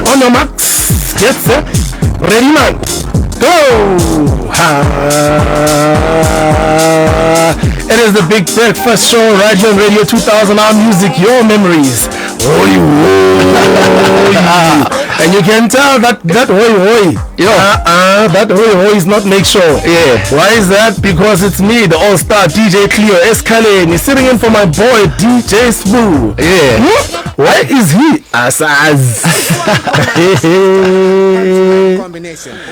On your marks, get set, ready man, go! It is the Big Breakfast Show right here on Radio 2000, our music, your memories. Oi, oi. And you can tell that oi oi, that oi oi is not make sure. Yeah. Why is that? Because it's me, the all-star DJ Cleo1. He's sitting in for my boy DJ Smooth. Yeah. Why is he Asaz?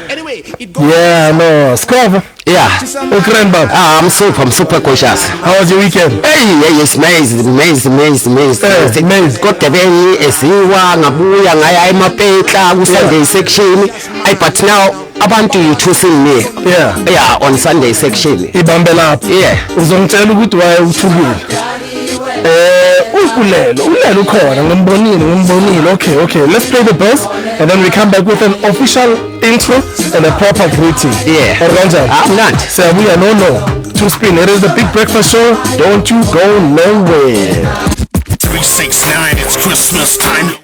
Anyway, Yeah, no. Scover. Yeah. Okay, Bob. I'm super conscious. How was your weekend? Hey, it's amazing. Kodwa esiwa ngabuya ngaya emapetla ku Sunday section. But now abantu you choosing me. Yeah, on Sunday section. Ibambela lapha. Yeah. Uzongitshela ukuthi waye uthukile. Ulelo ukhona ngimbonile. Okay. Let's play the bass and then we come back with an official intro and a proper greeting. Yeah. I'm not. Siyabuya no. To spin. It is the Big Breakfast Show. Don't you go nowhere. 369, it's Christmas time.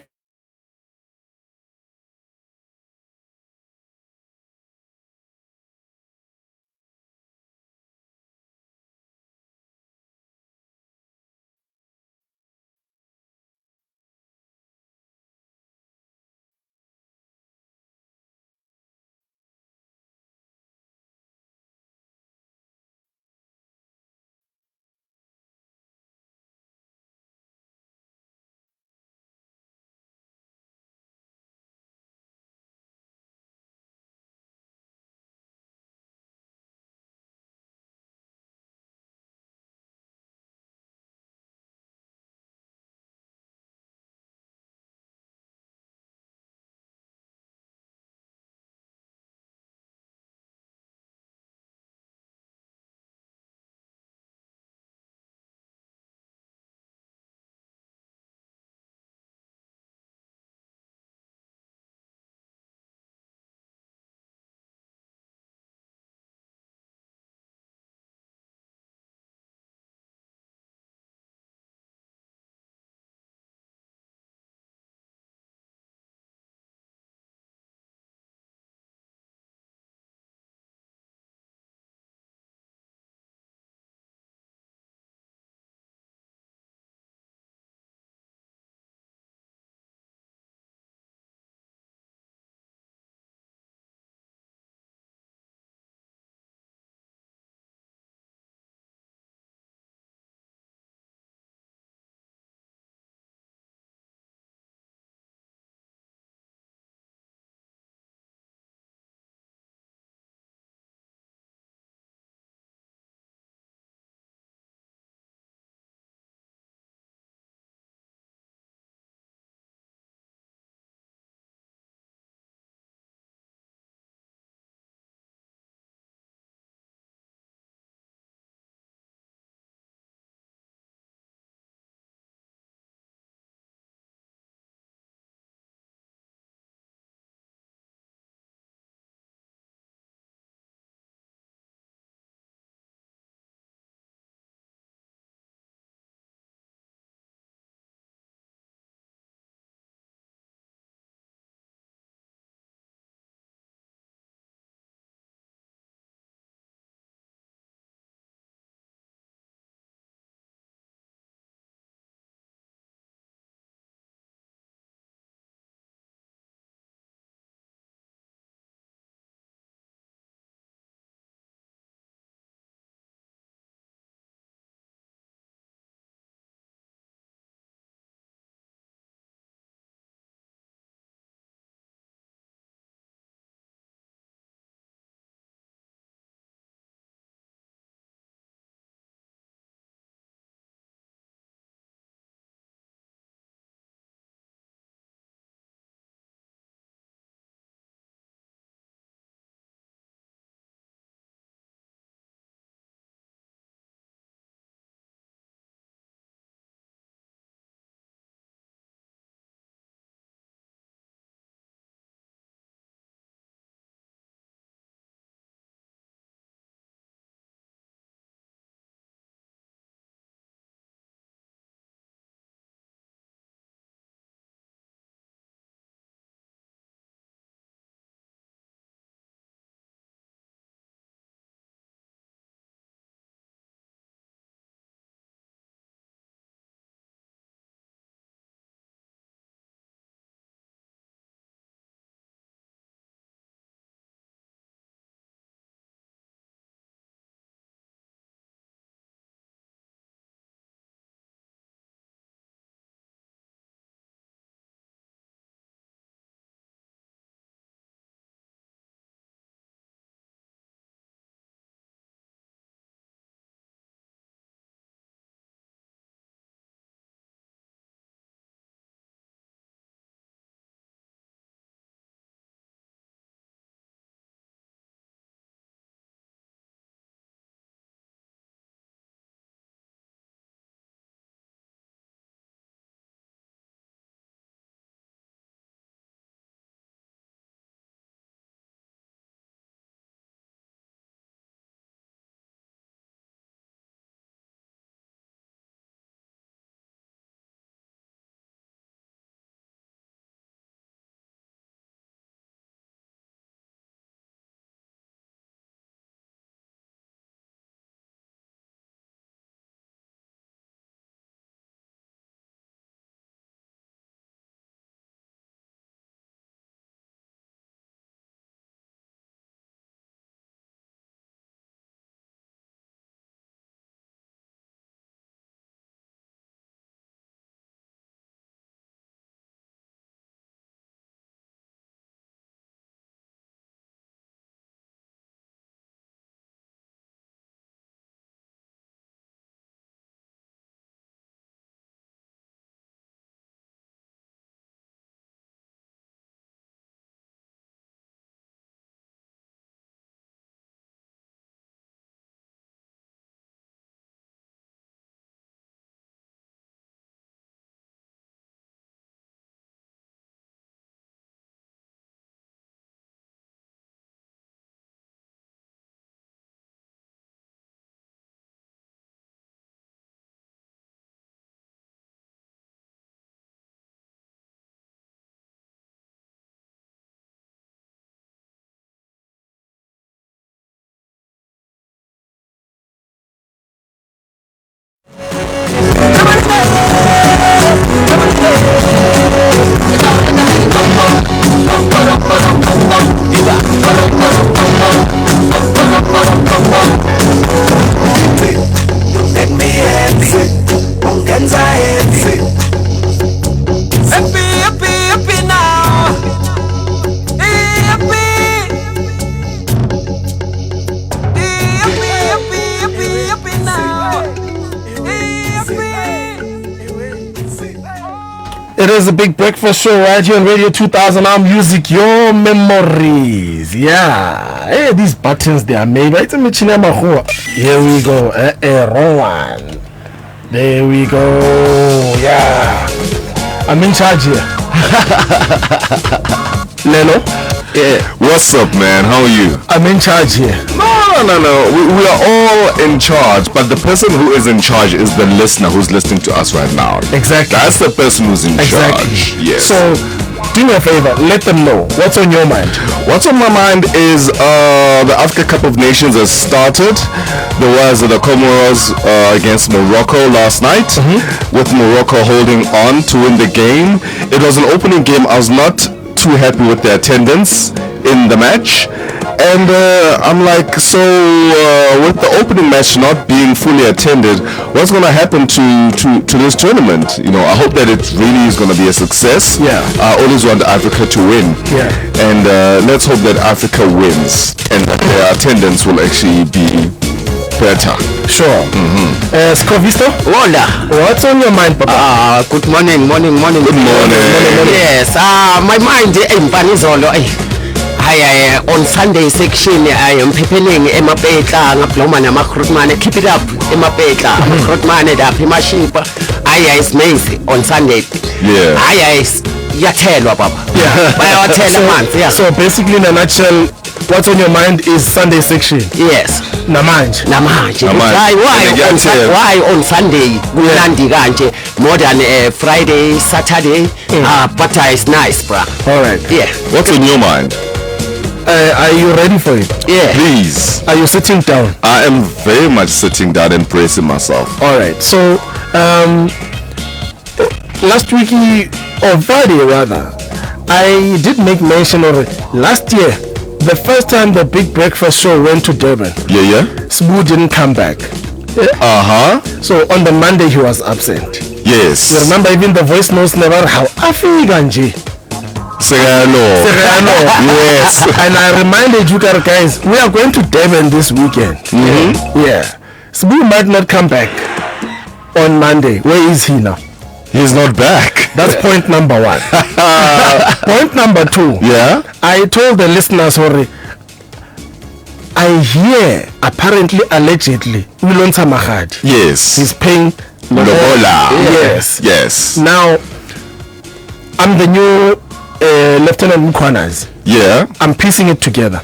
It is a big breakfast show right here on Radio 2000. Our music, your memories. Yeah. Hey, these buttons they are made. Right? Here we go. Wrong one. There we go. Yeah. I'm in charge here. Lelo? Yeah. What's up, man? How are you? I'm in charge here. No. We are all in charge, but the person who is in charge is the listener who's listening to us right now. Exactly. That's the person who's in charge. Yes. So, do me a favor. Let them know. What's on your mind? What's on my mind is the Africa Cup of Nations has started. There was the Comoros against Morocco last night, with Morocco holding on to win the game. It was an opening game. I was not too happy with the attendance in the match, and I'm like, so with the opening match not being fully attended, what's going to happen to this tournament? You know, I hope that it really is going to be a success. I always want Africa to win, and let's hope that Africa wins and that their attendance will actually be better. Sure. Scovisto? Hola. What's on your mind, Papa? Good morning. Good morning. Yes, my mind Mpanizolo. On Sunday section I am preparing emapetla ngabloma namakrutmane. Keep it up emapetla amakrutmane lapha emashipa. Is maize on Sunday. Is yathelwa baba. Bayawathela manzi. Yeah. So basically in a nutshell, what's on your mind is Sunday section. Yes. Namanje. Why on Sunday kulandi kanje more than Friday, Saturday? But it's nice, bruh. All right. Yeah. What's on your mind? Are you ready for it? Yeah. Please. Are you sitting down? I am very much sitting down and bracing myself. All right. So last week or Friday rather, I did make mention of it. Last year, the first time the Big Breakfast Show went to Durban, Sbu didn't come back. So on the Monday he was absent. Yes. You remember even the voice notes never how Afiganji. Yes. And I reminded you guys, we are going to Durban this weekend. Yeah. Sbu might not come back on Monday. Where is he now? He's not back. That's point number one. Point number two. Yeah. I told the listeners, sorry, I hear apparently, allegedly, Wilonsa Mahadi. Yes. He's paying Lobola. Yes. Now, I'm the new Lieutenant Mukwanas. Yeah. I'm piecing it together.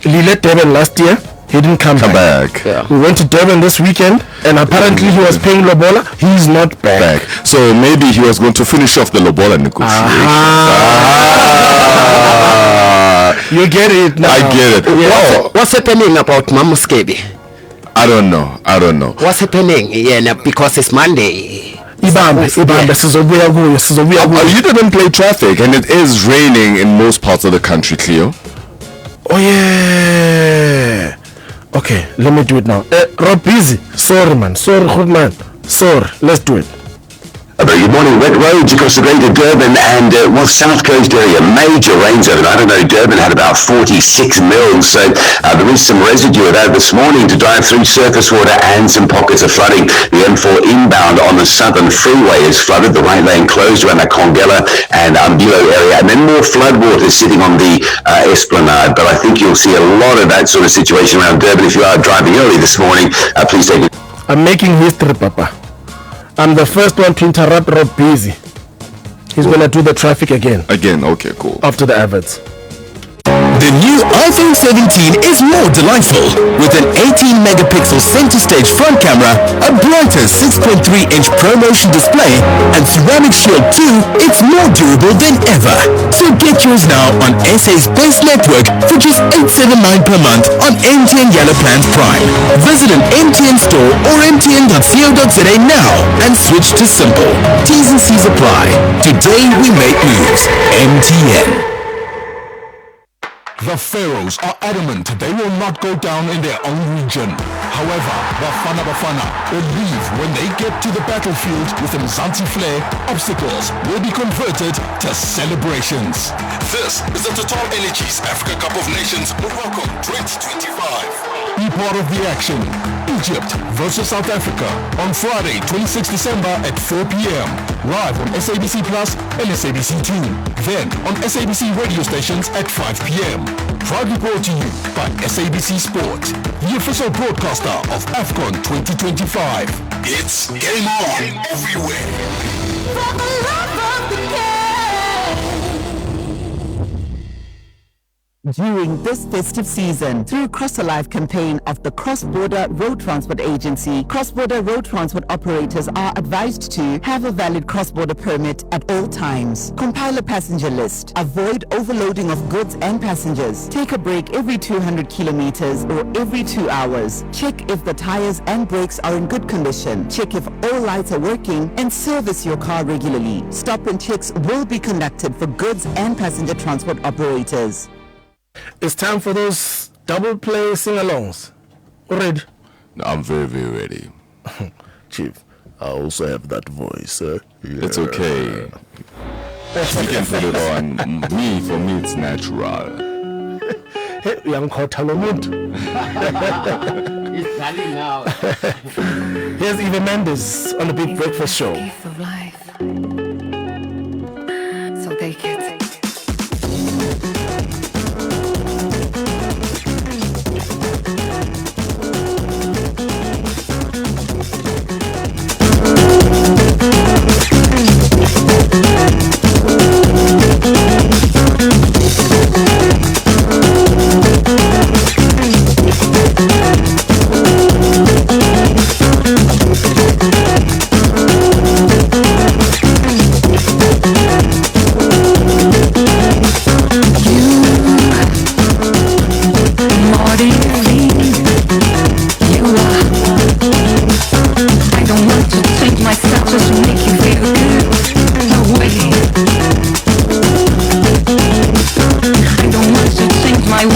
He left Durban last year. He didn't come back. Yeah. We went to Durban this weekend, and apparently he was paying Lobola. He's not back. So maybe he was going to finish off the Lobola negotiation. You get it now. I get it. Yeah. What's happening about Mamuskebi? I don't know. What's happening? Yeah, because it's Monday. Ibambe. You didn't play traffic, and it is raining in most parts of the country, Cleo. Oh yeah. Okay, let me do it now. Rob busy. Sorry, man. Sorry, good man. Sorry. Let's do it. A very good morning. Wet roads across the greater Durban and South Coast area. Major rains overnight. I know Durban had about 46 mils, so there is some residue of that this morning to drive through surface water and some pockets of flooding. The M4 inbound on the southern freeway is flooded. The right lane closed around the Kongela and Ambilo area, and then more flood water sitting on the Esplanade. But I think you'll see a lot of that sort of situation around Durban. If you are driving early this morning, please take it. I'm making history, Papa. I'm the first one to interrupt Rob Busy. He's gonna do the traffic again. Okay, cool. After the adverts. The new iPhone 17 is more delightful. With an 18-megapixel center stage front camera, a brighter 6.3-inch ProMotion display, and Ceramic Shield 2, it's more durable than ever. So get yours now on SA's best network for just $879 per month on MTN Yellow Plans Prime. Visit an MTN store or mtn.co.za now and switch to Simple. T's and C's apply. Today we make moves. MTN. The Pharaohs are adamant they will not go down in their own region. However, Bafana Bafana will leave when they get to the battlefield with Mzansi flair. Obstacles will be converted to celebrations. This is the Total Energies Africa Cup of Nations Morocco 2025. Be part of the action. Egypt versus South Africa on Friday, 26 December at 4 p.m. Live on SABC Plus and SABC 2. Then on SABC radio stations at 5 p.m. Proudly brought to you by SABC Sport, the official broadcaster of AFCON 2025. It's game on everywhere. For the love of the game. During this festive season, through Cross Alive campaign of the Cross-Border Road Transport Agency, cross-border road transport operators are advised to have a valid cross-border permit at all times. Compile a passenger list. Avoid overloading of goods and passengers. Take a break every 200 kilometers or every 2 hours. Check if the tires and brakes are in good condition. Check if all lights are working and service your car regularly. Stop and checks will be conducted for goods and passenger transport operators. It's time for those double play sing-alongs. Ready? I'm very, very ready. Chief, I also have that voice. It's okay. You can put it on. For me, it's natural. Hey, young Kotalomut. It's darling now. Here's Eva Mendes on the Big Breakfast Show. Gift of life. So take it. I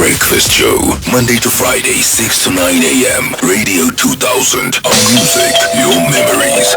Breakfast Show, Monday to Friday, 6 to 9 a.m. Radio 2000. Our music, your memories.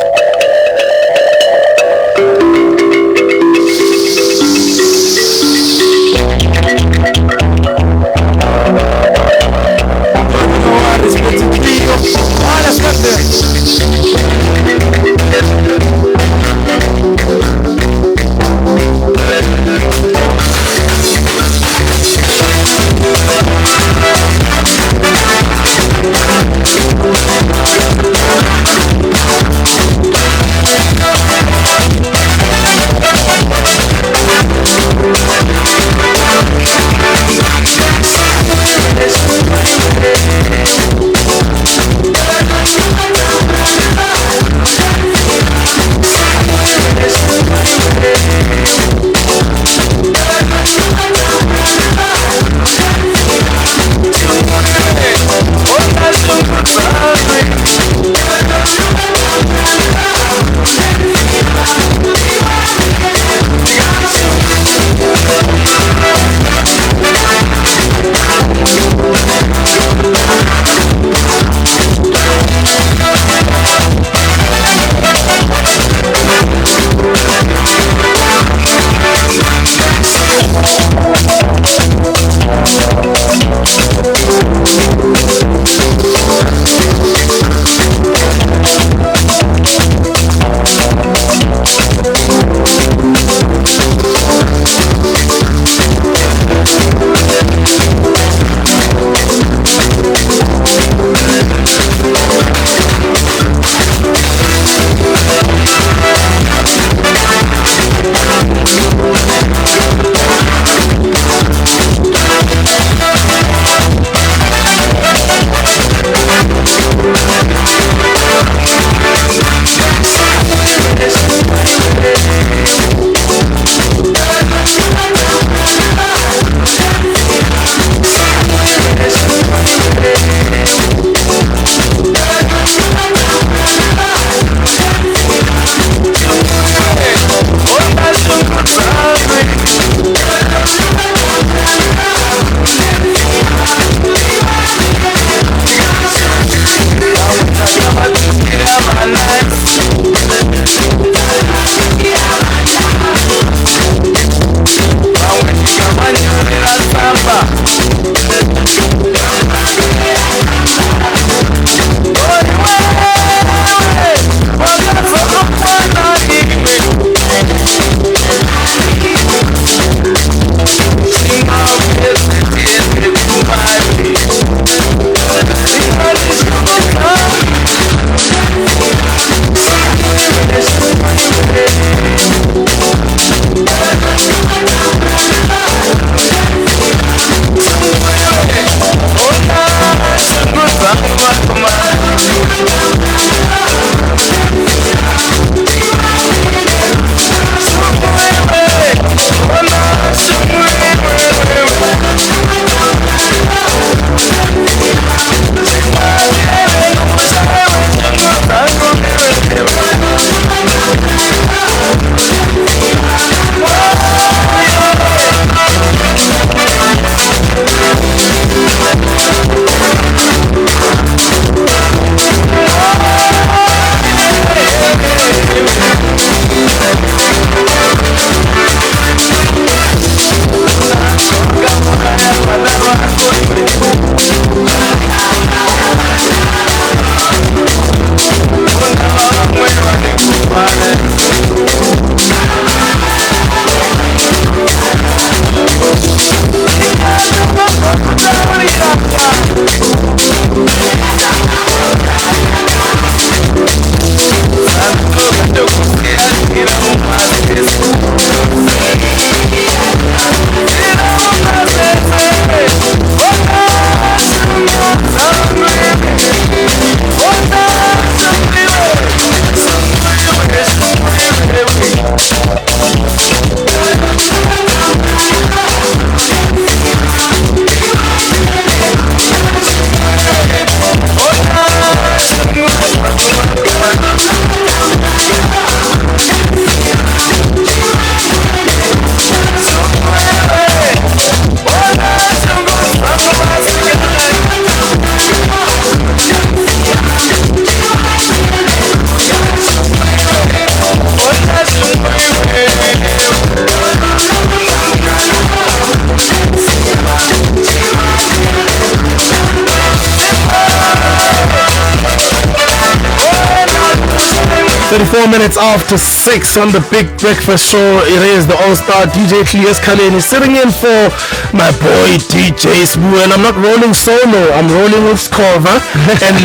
34 minutes after 6 on the Big Breakfast Show. It is the all-star DJ djcleo1 sitting in for my boy DJ Sbu, and I'm not rolling solo, I'm rolling with Skova and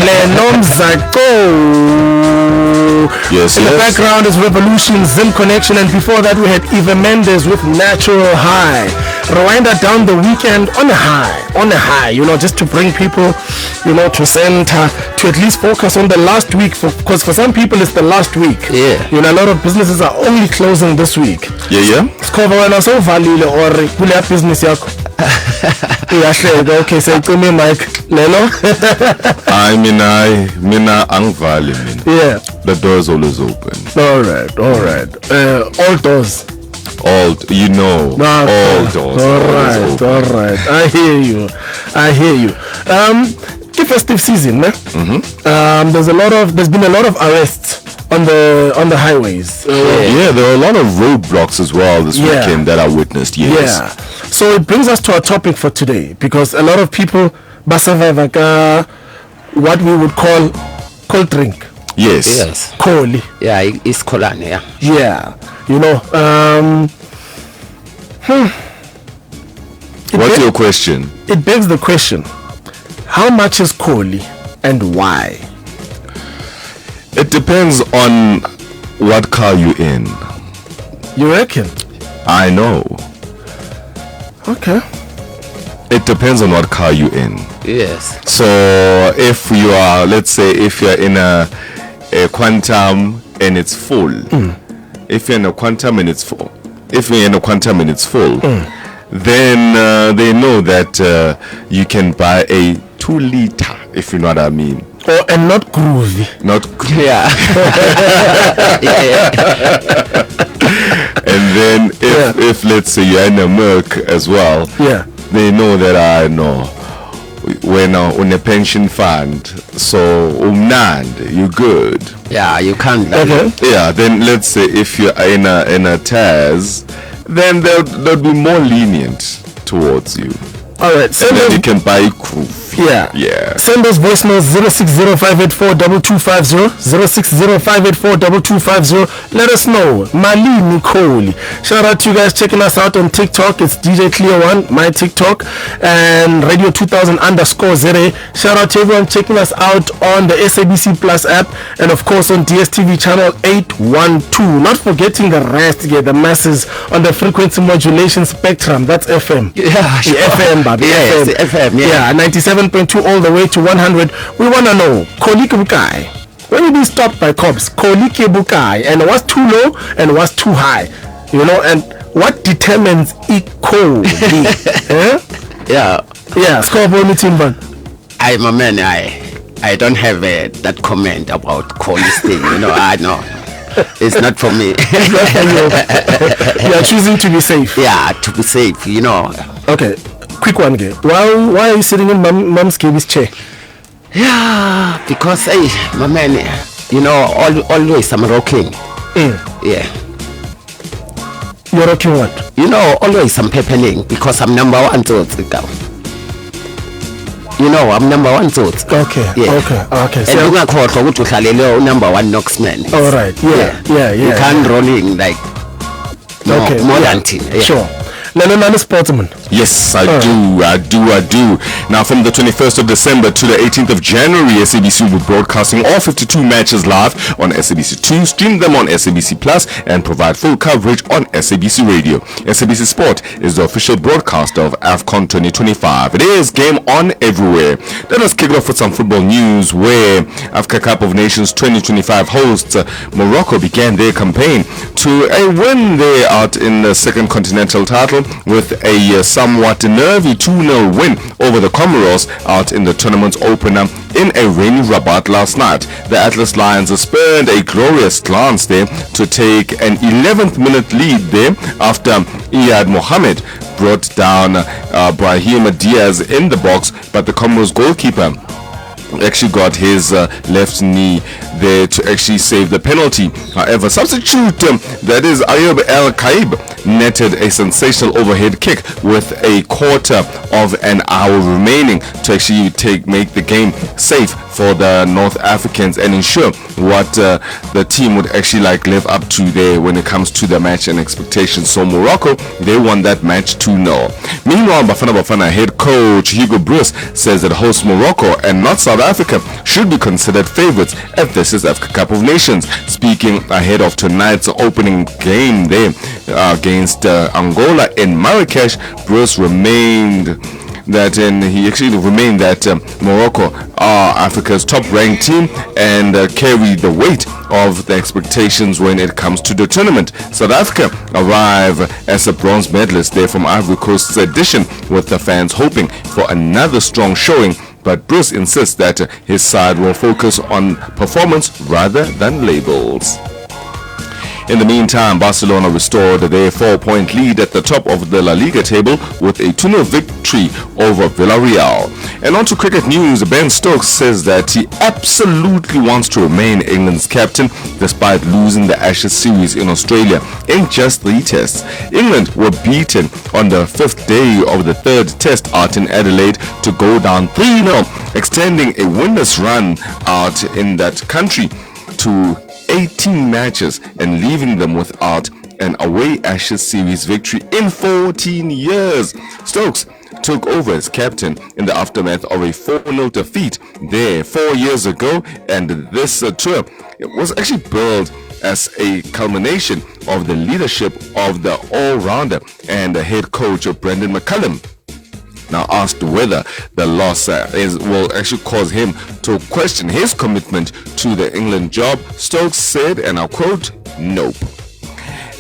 Mzansi. Yes, in the background is Revolution, Zim Connection, and before that we had Eva Mendes with Natural High. Rwanda down the weekend on a high, you know, just to bring people, you know, to center, to at least focus on the last week, because for some people it's the last week. Yeah. You know, a lot of businesses are only closing this week. Yeah. Skova wena so valile or kule business yakho. Okay, say to me Mike, lelo. Mina angvali mina. Yeah. The door's always open. All right. All doors. All doors. All right. I hear you. The festive season, man. There's been a lot of arrests on the highways. Yeah, there are a lot of roadblocks as well this weekend that I witnessed. Yes. Yeah. So it brings us to our topic for today, because a lot of people basavavaka what we would call cold drink. Yes. Koli. Yeah, it's Kolane, yeah. Yeah. You know, What's your question? It begs the question, how much is Koli and why? It depends on what car you're in. You reckon? I know. Okay. It depends on what car you're in. Yes. So if you are, let's say, if you're in a Quantum and it's full, if you're in a Quantum and it's full, then they know that you can buy a 2-liter, if you know what I mean. Oh, and not groovy. And then if let's say you're in a Merc as well, they know that I know when on a pension fund, so you're good. Yeah, you can't. Yeah, then let's say if you're in a Taz, then they'll be more lenient towards you. All right, so then you can buy groove. Yeah. Send us voice notes 0605842250, 0605842250. Let us know. Mali Nicole. Shout out to you guys checking us out on TikTok. It's djcleo1, my TikTok, and Radio 2000_ZA. Shout out to everyone checking us out on the SABC Plus app, and of course on DSTV channel 812. Not forgetting the rest, the masses on the frequency modulation spectrum. That's FM. Yeah, sure. FM, baby. Yes, FM. Yeah, 97.2 all the way to 100. We want to know, Kolike Bukai, when you be stopped by cops, Kolike Bukai, and what's too low and what's too high, you know, and what determines equal? Yeah. Score meeting, man. I'm a man. I don't have that comment about Koli's thing. You know, I know. It's not for me. You are choosing to be safe. Yeah, to be safe, you know. Okay. Quick one again. Why are you sitting in Mom's Kiwi's chair? Yeah, because my man, you know, always I'm rocking. Yeah. You're rocking what? You know, always I'm peppering because I'm number one to you know, I'm number one to Okay. And you can't call for number one Knoxman. All right. Yeah. You can't rolling like more than 10. Yeah. Sure. Lelonani Sportsman. Yes, I do. Now, from the 21st of December to the 18th of January, SABC will be broadcasting all 52 matches live on SABC2, stream them on SABC Plus, and provide full coverage on SABC Radio. SABC Sport is the official broadcaster of AFCON 2025. It is game on everywhere. Let us kick it off with some football news, where Africa Cup of Nations 2025 hosts Morocco began their campaign to a win there out in the second continental title with a somewhat nervy 2-0 win over the Comoros out in the tournament's opener in a rainy Rabat last night. The Atlas Lions spurned a glorious glance there to take an 11th minute lead there after Iyad Mohamed brought down Brahim Diaz in the box, but the Comoros goalkeeper actually got his left knee there to actually save the penalty. However, substitute that is Ayub El Kaib netted a sensational overhead kick with a quarter of an hour remaining to actually make the game safe for the North Africans and ensure what the team would actually live up to there when it comes to the match and expectations. So Morocco, they won that match 2-0. Meanwhile, Bafana head coach Hugo Broos says that host Morocco and not South Africa should be considered favorites at this is Africa Cup of Nations. Speaking ahead of tonight's opening game there against Angola in Marrakesh, Broos he actually remained that Morocco are Africa's top-ranked team and carry the weight of the expectations when it comes to the tournament. South Africa arrive as a bronze medalist there from Ivory Coast's edition, with the fans hoping for another strong showing. But Bruce insists that his side will focus on performance rather than labels. In the meantime, Barcelona restored their 4-point lead at the top of the La Liga table with a 2-0 victory over Villarreal. And on to cricket news, Ben Stokes says that he absolutely wants to remain England's captain despite losing the Ashes series in Australia in just 3 tests. England were beaten on the 5th day of the 3rd test out in Adelaide to go down 3-0, extending a winless run out in that country to 18 matches and leaving them without an away Ashes series victory in 14 years. Stokes took over as captain in the aftermath of a 4-0 defeat there 4 years ago, and this tour was actually billed as a culmination of the leadership of the all-rounder and the head coach of Brendan McCullum. Now asked whether the loss will actually cause him to question his commitment to the England job, Stokes said, and I'll quote, "Nope."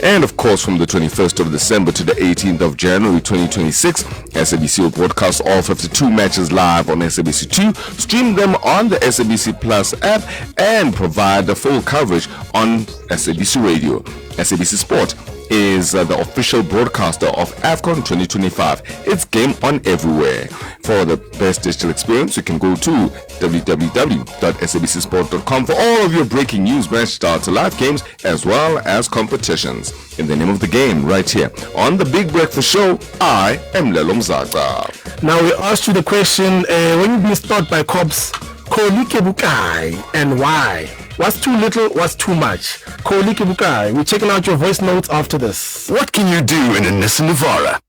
And of course, from the 21st of December to the 18th of January 2026, SABC will broadcast all 52 matches live on SABC2, stream them on the SABC Plus app, and provide the full coverage on SABC Radio. SABC Sport is the official broadcaster of AFCON 2025. It's game on everywhere. For the best digital experience, you can go to www.sabcsport.com for all of your breaking news, match starts, live games, as well as competitions. In the name of the game, right here on the Big Breakfast Show, I am Lelo Mzata. Now we asked you the question, when you've been stopped by cops, Kolike Bukai, and why? What's too little, what's too much? Kolike Bukai, we're checking out your voice notes after this. What can you do in a Nissan Navara?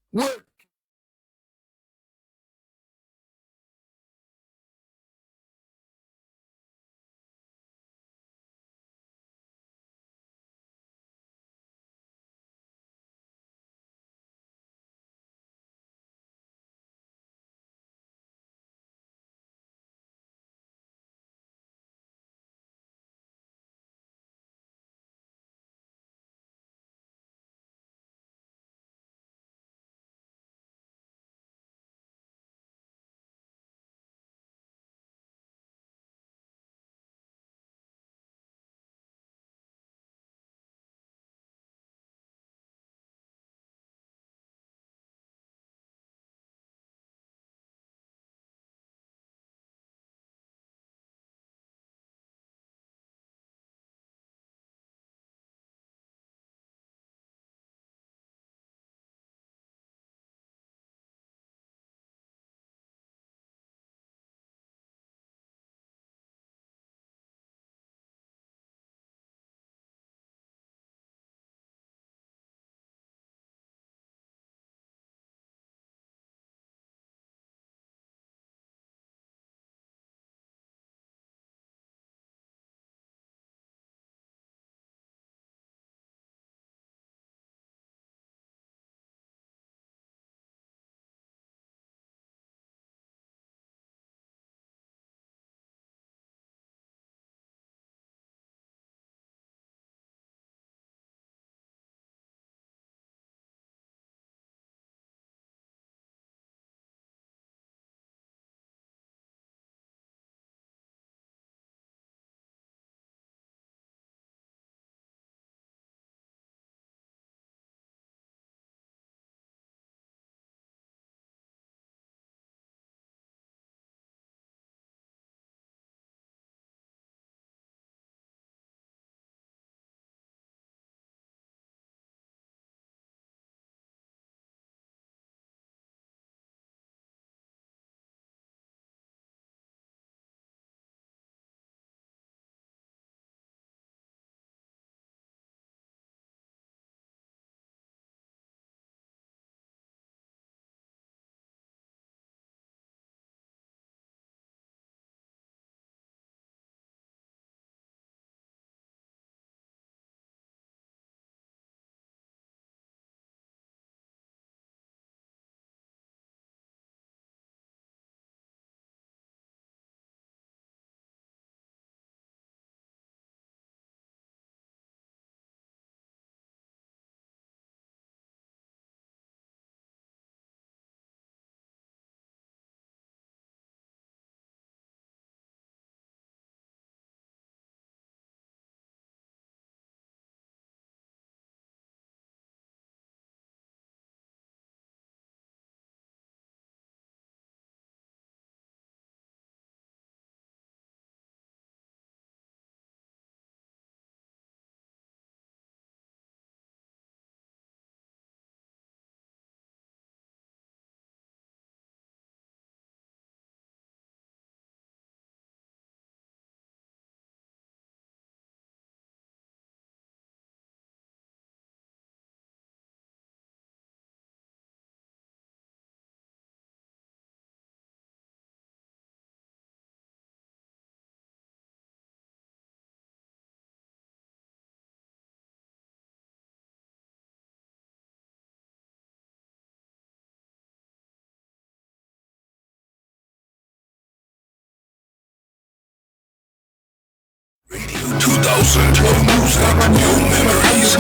2000 of music, your memories.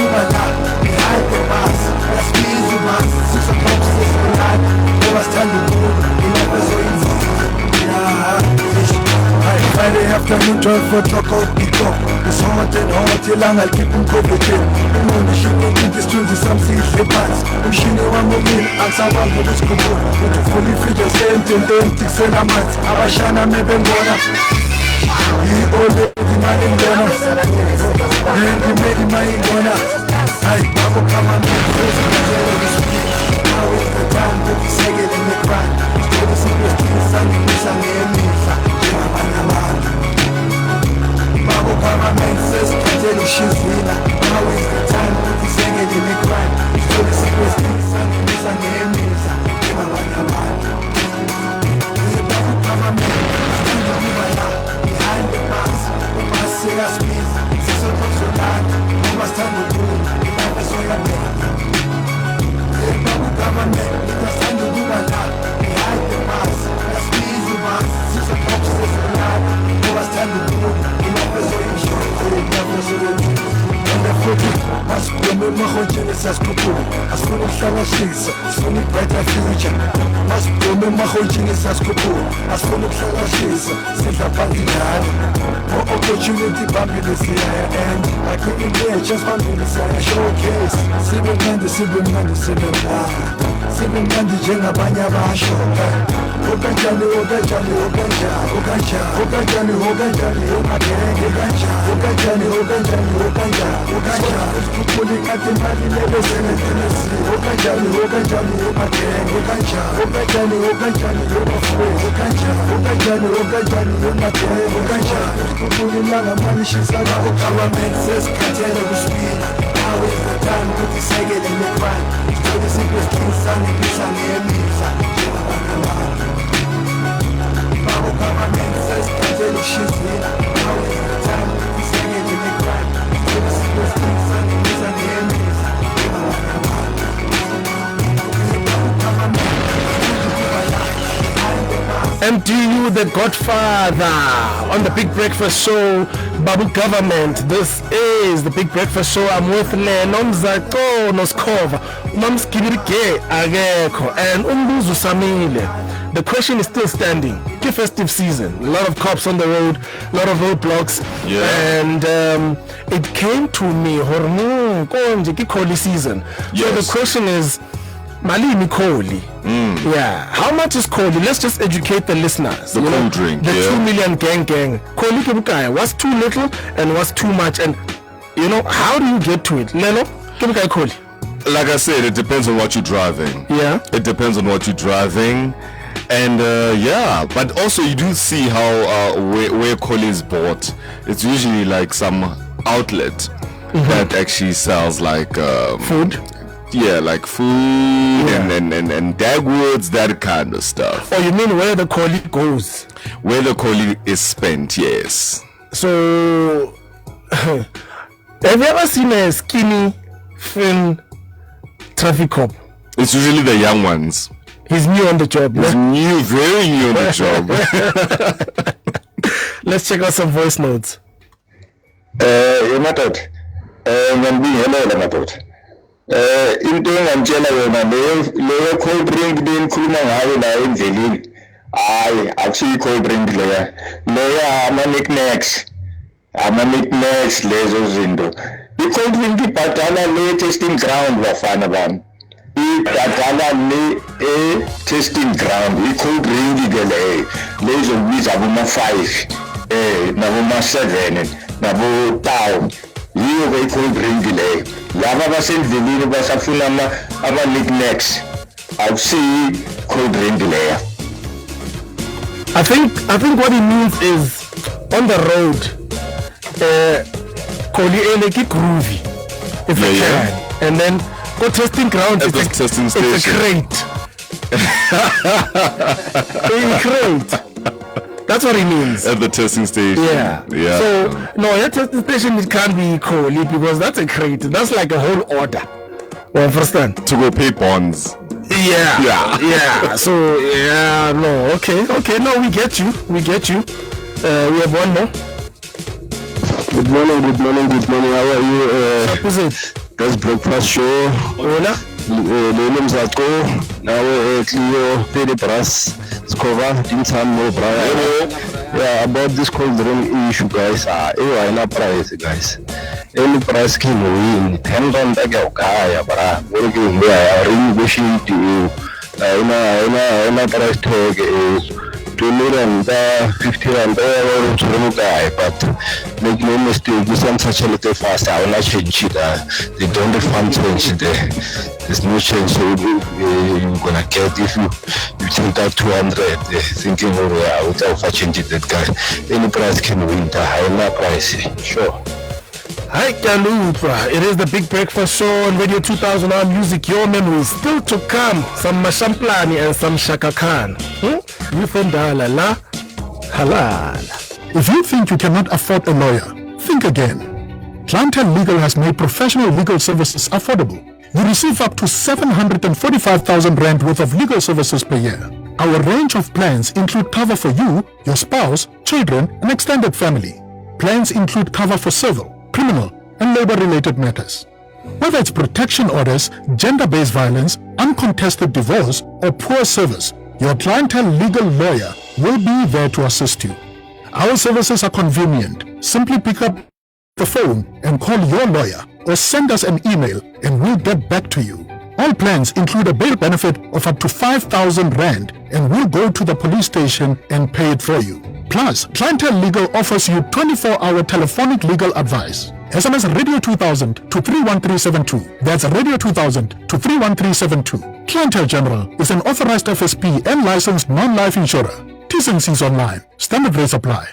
Friday afternoon, drive for truck out the top. It's hot and hot, I'll keep them covered in. You know the shit in this tune, some seeds, the pants. I'm shooting one more meal, and someone for this couple. With a fully figure, same thing, don't think send a mat. Abashana, maybe gonna. He only the man in Ghana. He made the man in Ghana. I Babu come on, now is the time to be second in the crowd. So the secret to the sun, is a name. Babu Kama says, tell you she's winner. Now is the time to be singing in the crowd. So the secret to the sun, is a name. Babu Kama behind the mask, the mask say a speed. It's a lot, you must stand the moon. You never saw your name. Babu Kama you must stand the moon behind the mask, the speed you must. It's a lot, you must stand the moon. You never saw your show, you never saw your name. And the footy, as women, Mahojin as Kupu, as full of Salashis, as full of brighter future. As women, Mahojin as Kupu, as full of Salashis, since a party had more opportunity, Bambi this year, and I couldn't get just one minute, showcase. Civil man, the civil man, the civil man. Civil man, the Jenna Banya Basho. Ogajani, Ogajani, Ogaja, Ogaja, Ogajani, Ogajani, Ogaja, Ogajani, Ogajani, Ogaja, Ogaja, pulling at the money, never send it to the sea. Ogajani, Ogajani, Ogaja, Ogaja, Ogajani, Ogajani, Ogaja, Ogajani, Ogajani, Ogaja, pulling at the money, she's like, government says, cartel of speed. Now is the time to be second in the crowd. So the secret king, Sunny, Pisa, near me, Babu government says, cartel of she's winner. Now is the time to be second in the crowd. So the secret king, Sunny, Pisa, near me, MTU, the Godfather, on the Big Breakfast Show, Babu Government. This is the Big Breakfast Show. I'm with Mzansi, Noskova, Mamskibirike, Ageko, and Umbuzu Samile. The question is still standing. The festive season, a lot of cops on the road, a lot of roadblocks, and it came to me, Koli season. So the question is, Malini Koli. Yeah. How much is Koli? Let's just educate the listeners. The cold drink. The 2 million gang. Koli Kibukaya. What's too little and what's too much? And how do you get to it? Lelo, Kibukaya Koli. Like I said, it depends on what you're driving. Yeah. It depends on what you're driving. And but also you do see how where Koli is bought. It's usually like some outlet that actually sells like food. Yeah, like food and dagwoods, that kind of stuff. Oh, you mean where the Koli goes? Where the Koli is spent, yes. So, have you ever seen a skinny, thin traffic cop? It's usually the young ones. He's new on the job. He's new, very new on the job. Let's check out some voice notes. Matot. Hello, into engitshela yona leyo cold drink bengikhuluma ngayo la endleleni hayi akusiyo cold drink leya ama-knickknacks lezo zinto. I-cold drink ibhadala le testing ground bafana bami, ibhadala le testing ground. I-cold drink ke lezo kubiza aboma-5 naboma-7 nabo-town, yiyo ke i-cold drink leyo. Lava basendleleni basafuna ama-knickknacks, awusiyi cold drink leyo. I think what he means is on the road, Koli Eleki groovy. It's a can. And then go testing ground. It's a testing station. It's a crate. A crate. That's what he means. At the testing station. Yeah. So no, your testing station it can't be Koli because that's a crate. That's like a whole order. You understand? To go pay bonds. Yeah. So no. Okay. No, we get you. We have one more. Good morning. How are you? Who's it? That's breakfast show. Hola. Mzansi, now Cleo, Pede Brass, Skova, Dinsan, Mo Brian. Yeah, about this cold drink issue, guys. I'm not price, guys. Any price can win. 10 rand, I go, Kaya, but we're going to renegotiate you. I'm not price tag. 20 rand, 50 rand, but make no mistake, this is such a little fast. I will not change it. They don't refund change there. There's no change you're gonna get if you take that 200 thinking, oh yeah, without changing that guy. Any price can win the higher price. Sure. Hi Kalupa, it is the Big Breakfast Show on Radio 2000 Our Music, Your Memories. Still to come, some Mashamplani and some Shaka Khan. Yufendala la halal. If you think you cannot afford a lawyer, think again. Clientele Legal has made professional legal services affordable. You receive up to 745,000 rand worth of legal services per year. Our range of plans include cover for you, your spouse, children, and extended family. Plans include cover for civil, criminal, and labor-related matters. Whether it's protection orders, gender-based violence, uncontested divorce, or poor service, your clientele legal lawyer will be there to assist you. Our services are convenient. Simply pick up the phone and call your lawyer or send us an email and we'll get back to you. All plans include a bail benefit of up to 5,000 rand and we'll go to the police station and pay it for you. Plus, Clientele Legal offers you 24-hour telephonic legal advice. SMS Radio 2000 to 31372. That's Radio 2000 to 31372. Clientele General is an authorized FSP and licensed non-life insurer. T's and C's online. Standard rates apply.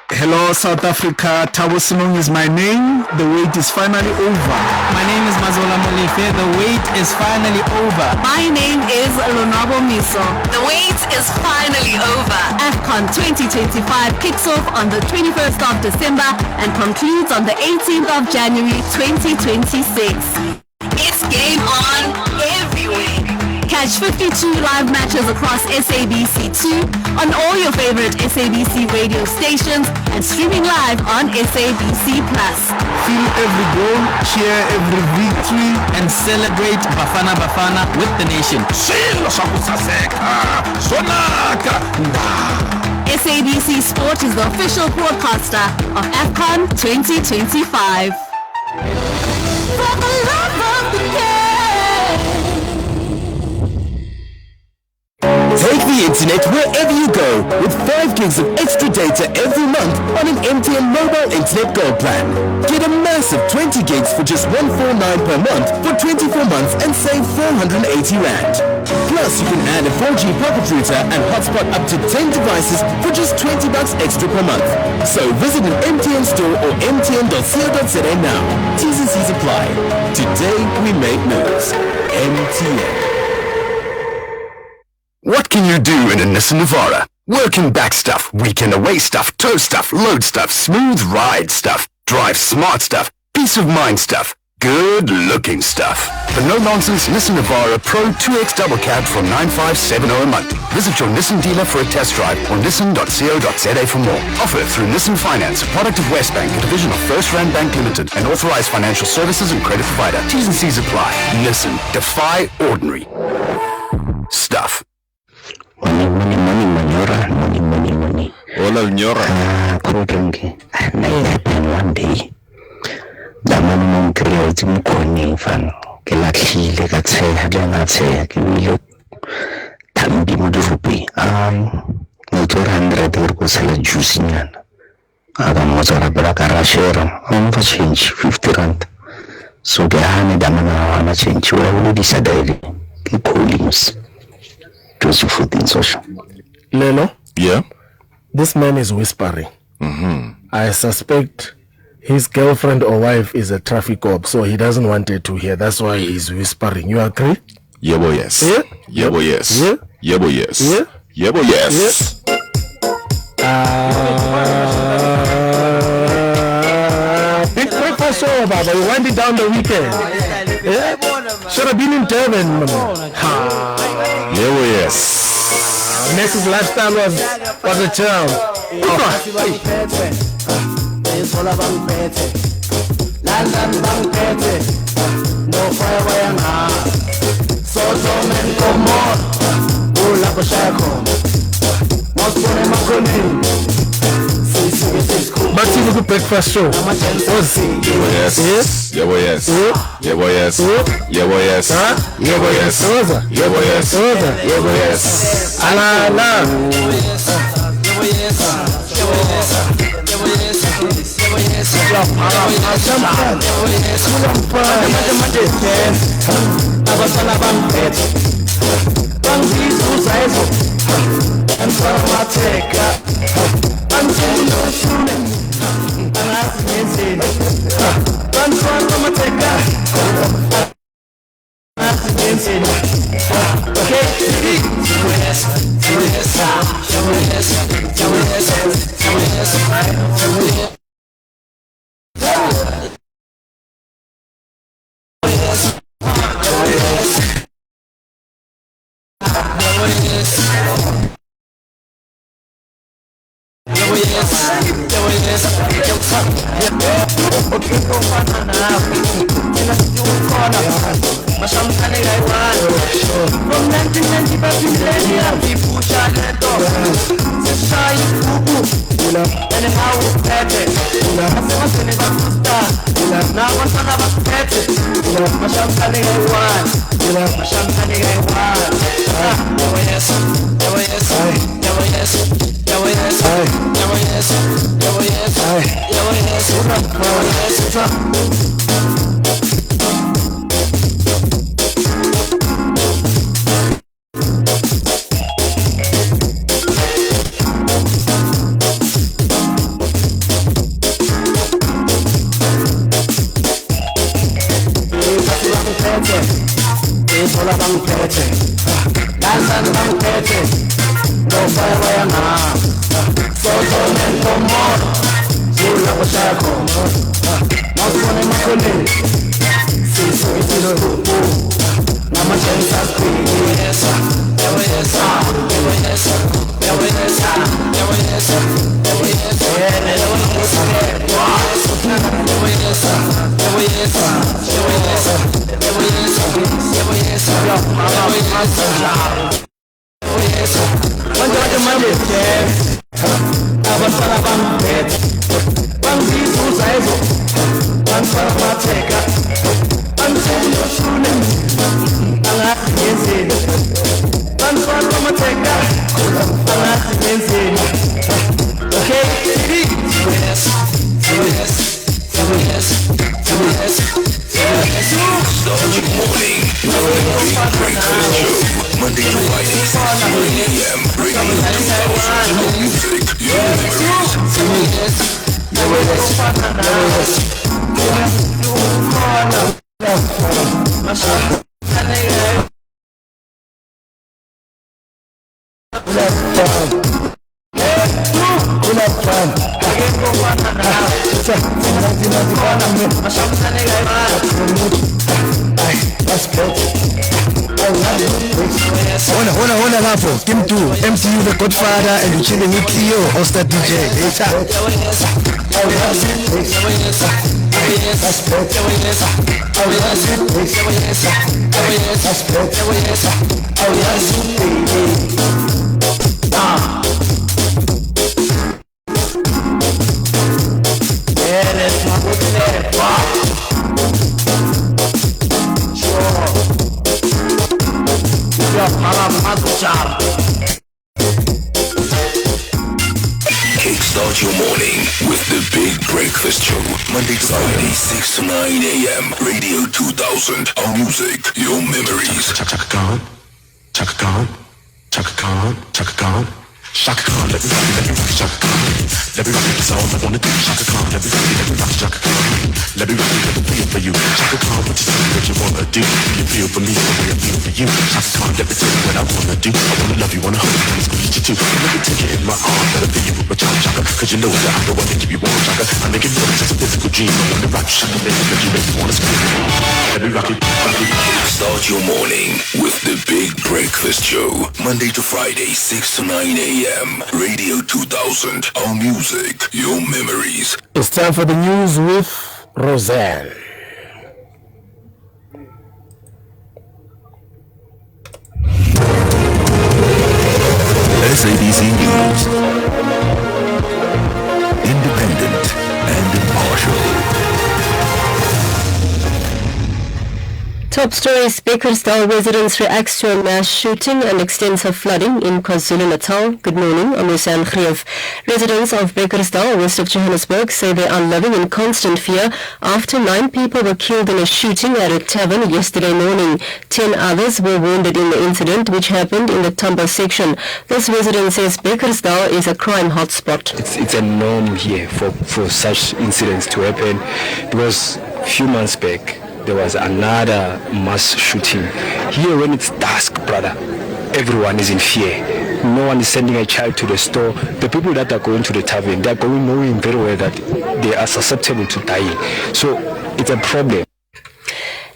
Hello South Africa, Thabo Sinong is my name. The wait is finally over. My name is Mazola Molefe. The wait is finally over. My name is Lonabo Miso. The wait is finally over. AFCON 2025 kicks off on the 21st of December and concludes on the 18th of January 2026. It's game on everywhere. Catch 52 live matches across SABC2 on all your favorite SABC radio stations and streaming live on SABC+. Feel every goal, cheer every victory, and celebrate Bafana Bafana with the nation. SABC Sport is the official broadcaster of AFCON 2025. For the love of the game. Take the internet wherever you go with 5 gigs of extra data every month on an MTN Mobile Internet Gold Plan. Get a massive 20 gigs for just 149 per month for 24 months and save 480 Rand. Plus, you can add a 4G pocket router and hotspot up to 10 devices for just $20 extra per month. So visit an MTN store or mtn.co.za now. T's and C's apply. Today we make moves. MTN. What can you do in a Nissan Navara? Working back stuff, weekend away stuff, tow stuff, load stuff, smooth ride stuff, drive smart stuff, peace of mind stuff, good looking stuff. The no-nonsense Nissan Navara Pro 2X Double Cab for 9,570 a month. Visit your Nissan dealer for a test drive or nissan.co.za for more. Offer through Nissan Finance, a product of Westbank, a division of First Rand Bank Limited, an authorized financial services and credit provider. T's and C's apply. Nissan. Defy ordinary stuff. Money. Hola, Nyora. Kodonke. It happened one day. The man mong create mukoni fan. Kelakhile ka tsheha jana tsheha ke bile tambi mo dirupi. No 200 ko sala juice nyana. Aga mo tsara bra ka rashera. Fa change 50 rand. So ke hane da mana wana change wa lo disadele. Ke collins. Just for things social. Lelo? Yeah? This man is whispering. I suspect his girlfriend or wife is a traffic cop, so he doesn't want it to hear. That's why he's whispering. You agree? Yeah, boy, yes. Yeah? Yeah, boy, yes. Yeah? Yeah, boy, yes. Yeah? Yeah, boy, yes. Big breakfast show, Baba. We wind it down the weekend. Yeah? Should have been in Durban, man. Yeah, boy, yes. Ness's lifestyle was a charm. Izola bangiphethe London bangiphethe No fire wayanga Sozo men komo Ula kushaya khona Masibone emakhoneni Sisuke sesikhulu But see the breakfast show. Yes. Yeah, boy, yes. Yeah, boy, yes. Yeah, boy, yes. Yeah, boy, yes. Yeah, boy, yes. Yeah, boy, yes. Ala, ala. Abasala bangiphethe bangizuza ezo angisamateka angizoshune angazi ngenzeni bantwana amateka angazi ngenzeni okay yes yes yes yes From 1995 to millennium, people shot that door. Shy boo and how we pet it. I was in it, now what's another pet it? My champagne I want, my champagne I want. Yes, yes, yes, Izola bangiphethe London bangiphethe No fire wayanga Sozo nenkomo Zula kushaya khona Masibone emakhoneni Sisuke sesikhulu Nama-Jensa squeeze Yes, yes, yes, abasala bangiphethe bangizuza ezo bangisamateka angizoshune angazi ngenzeni bantwana amateka angazi ngenzeni okay yes yes yes yes Start your morning with the Big Breakfast Show. Monday to Friday, 6 a.m. Radio 2000. Your music, your Hona lapho Kim 2 MCU the Godfather and chilling with Cleo Hosta DJ Kickstart your morning with the Big Breakfast Show. Monday to Friday, 6 to 9 a.m. Radio 2000. Our music, your memories. Chaka Khan, Chaka Khan, Chaka Khan, Chaka Khan. Chaka Khan, let me rock, Chaka Khan. Let me rock, it's all I wanna do. Chaka Khan, let me rock, Chaka Khan. Let me rock, let me feel for you. Chaka Khan, what you say, what you wanna do. You feel for me, the way I feel for you. Chaka Khan, let me tell you what I wanna do. I wanna love you, wanna hug you, wanna squeeze you too. Let me take it in my arms, let me feel you with my chaka. Cause you know that I'm the one that keep you warm, Chaka. I make it feel just physical gene. The rap shut up, you make me wanna scream. Every rocky. Start your morning with the Big Breakfast Show. Monday to Friday, 6 to 9 a.m. Radio 2000. Our music, your memories. It's time for the news with Roselle. SABC News. Independent and impartial. Top stories: Bakersdale residents reacts to a mass shooting and extensive flooding in KwaZulu-Natal. Good morning, I'm Hussein Khrief. Residents of Bakersdale, west of Johannesburg, say they are living in constant fear after 9 people were killed in a shooting at a tavern yesterday morning. 10 others were wounded in the incident, which happened in the Tambo section. This resident says Bakersdale is a crime hotspot. It's a norm here for such incidents to happen, because a few months back there was another mass shooting. Here when it's dusk, brother, everyone is in fear. No one is sending a child to the store. The people that are going to the tavern, they are going knowing very well that they are susceptible to dying. So it's a problem.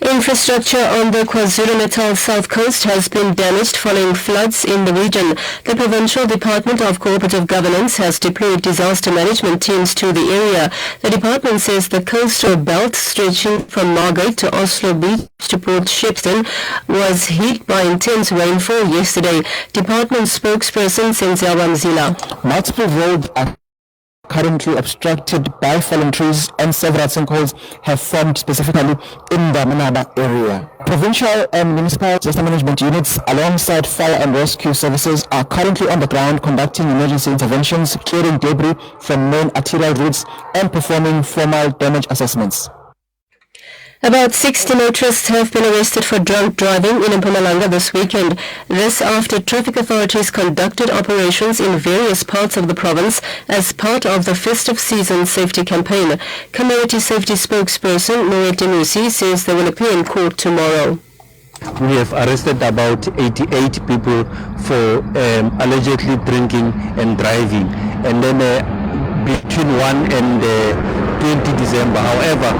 Infrastructure on the KwaZulu-Natal south coast has been damaged following floods in the region. The Provincial Department of Cooperative Governance has deployed disaster management teams to the area. The department says the coastal belt stretching from Margate to Oslo Beach to Port Shepstone was hit by intense rainfall yesterday. Department spokesperson Senziwa Mzila. Multiple roads are currently obstructed by fallen trees and several sinkholes have formed specifically in the Manaba area. Provincial and municipal disaster management units alongside fire and rescue services are currently on the ground conducting emergency interventions, clearing debris from main arterial routes and performing formal damage assessments. About 60 motorists have been arrested for drunk driving in Mpumalanga this weekend. This after traffic authorities conducted operations in various parts of the province as part of the festive season safety campaign. Community safety spokesperson Moeti Musi says they will appear in court tomorrow. We have arrested about 88 people for allegedly drinking and driving, and then between 1 and 20 December. However,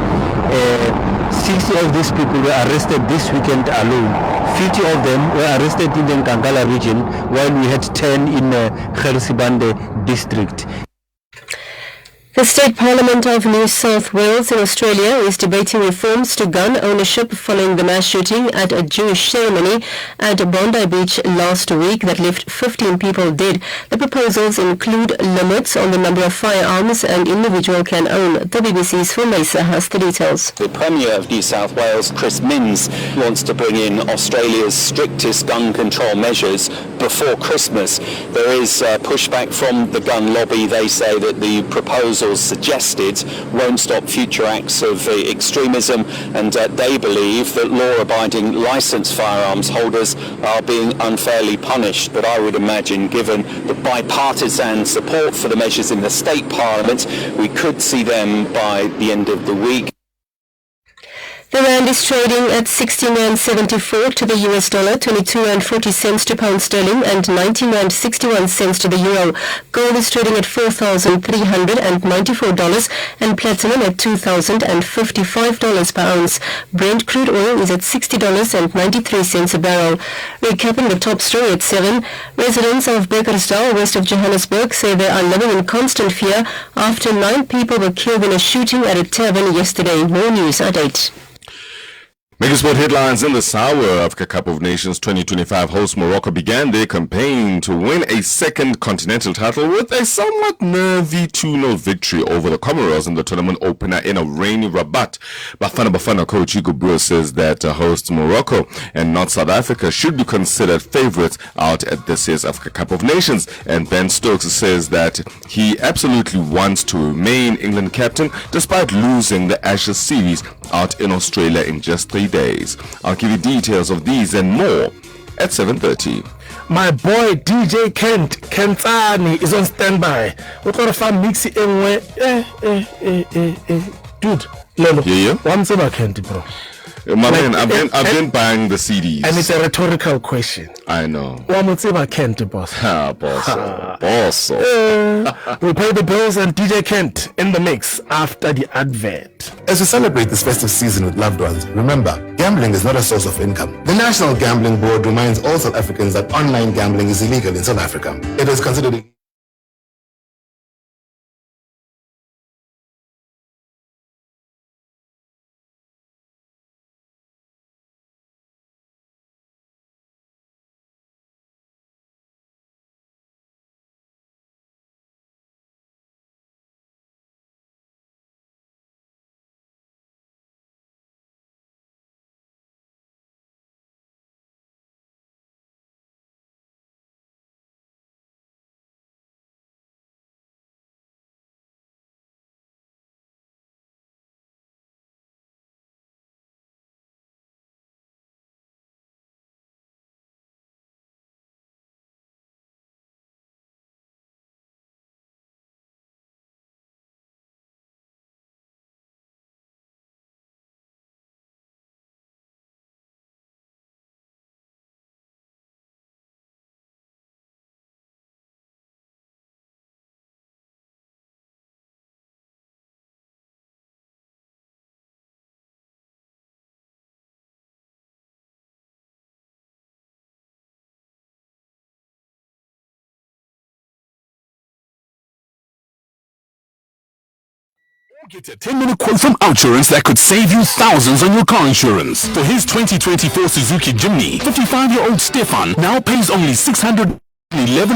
60 of these people were arrested this weekend alone. 50 of them were arrested in the Nkangala region, while we had 10 in Khersibande district. The State Parliament of New South Wales in Australia is debating reforms to gun ownership following the mass shooting at a Jewish ceremony at Bondi Beach last week that left 15 people dead. The proposals include limits on the number of firearms an individual can own. The BBC's Phil Mesa has the details. The Premier of New South Wales, Chris Minns, wants to bring in Australia's strictest gun control measures before Christmas. There is pushback from the gun lobby. They say that the proposals suggested won't stop future acts of extremism, and they believe that law-abiding licensed firearms holders are being unfairly punished. But I would imagine, given the bipartisan support for the measures in the State Parliament, we could see them by the end of the week. The rand is trading at 16.74 to the US dollar, 22.40 cents to pound sterling, and 19.61 cents to the euro. Gold is trading at $4,394, and platinum at $2,055 per ounce. Brent crude oil is at $60.93 a barrel. Recapping the top story at 7, residents of Bakersdale, west of Johannesburg, say they are living in constant fear after 9 people were killed in a shooting at a tavern yesterday. More news at 8. Mega sport headlines in this hour. Africa Cup of Nations 2025 host Morocco began their campaign to win a second continental title with a somewhat nervy 2-0 victory over the Comoros in the tournament opener in a rainy Rabat. Bafana coach Hugo Broos says that host Morocco and not South Africa should be considered favorites out at this year's Africa Cup of Nations. And Ben Stokes says that he absolutely wants to remain England captain despite losing the Ashes series out in Australia in just 3 days. I'll give you details of these and more at 7:30. My boy DJ Kentani is on standby. What kind of fun mix it in? Dude, Lolo. Yeah. One about Kenti, bro. My man, I've been buying the CDs. And it's a rhetorical question. I know. Kent, boss. Boss. We'll pay the bills and DJ Kent in the mix after the advert. As we celebrate this festive season with loved ones, remember, gambling is not a source of income. The National Gambling Board reminds all South Africans that online gambling is illegal in South Africa. It is considered Get a 10-minute quote from Outsurance that could save you thousands on your car insurance. For his 2024 Suzuki Jimny, 55-year-old Stefan now pays only 611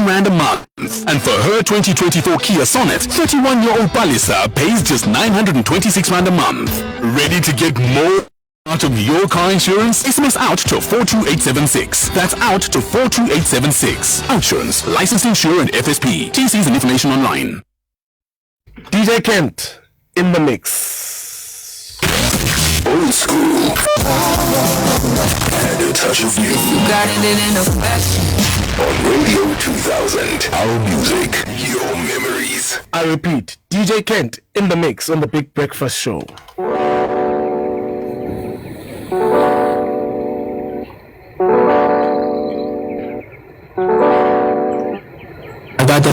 Rand a month. And for her 2024 Kia Sonet, 31-year-old Palisa pays just 926 Rand a month. Ready to get more out of your car insurance? SMS out to 42876. That's out to 42876. Outsurance, licensed insurer and FSP. TCs and information online. DJ Kent in the mix. Old school and a touch of new. You got it in a flash. On Radio 2000, our music, your memories. I repeat, DJ Kent in the mix on the Big Breakfast Show. I got the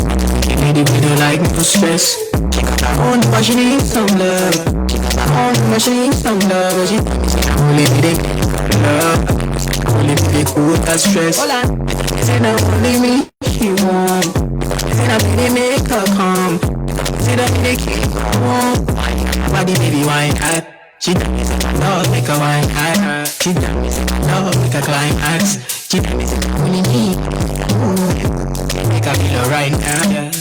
lady we don't like no stress. She got her own, but she needs some love. She got her own, but she needs some love. But she only me they love. Only me they cool that stress. Say now only me she want. Say now me they make her come. Say that me they keep her warm. Body baby wine hot. She tell me say love make her wine hot. She tell me say love make her climax. She tell me say only me. Make her feel right now, yeah.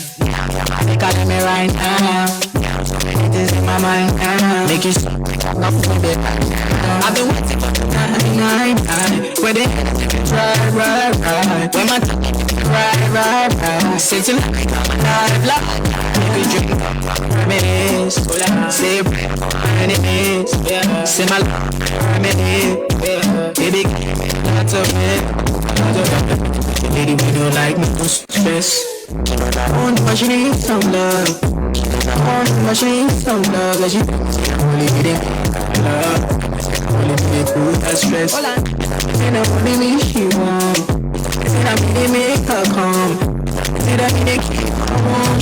Make her me right now. It is in my mind now. Make you stop, not for me. I've been waiting for the time. Where they right. When my time right. Sitting like I'm alive, make you drink reminisce. Say reminisce. Say my love reminisce. Baby, lots of it. Lady, we don't like no stress. Own but she needs some love. Own but she needs some love. Cause she only getting love. Only me through that stress. Say that only me she want. Say that me they make her come. Say that me they keep her warm.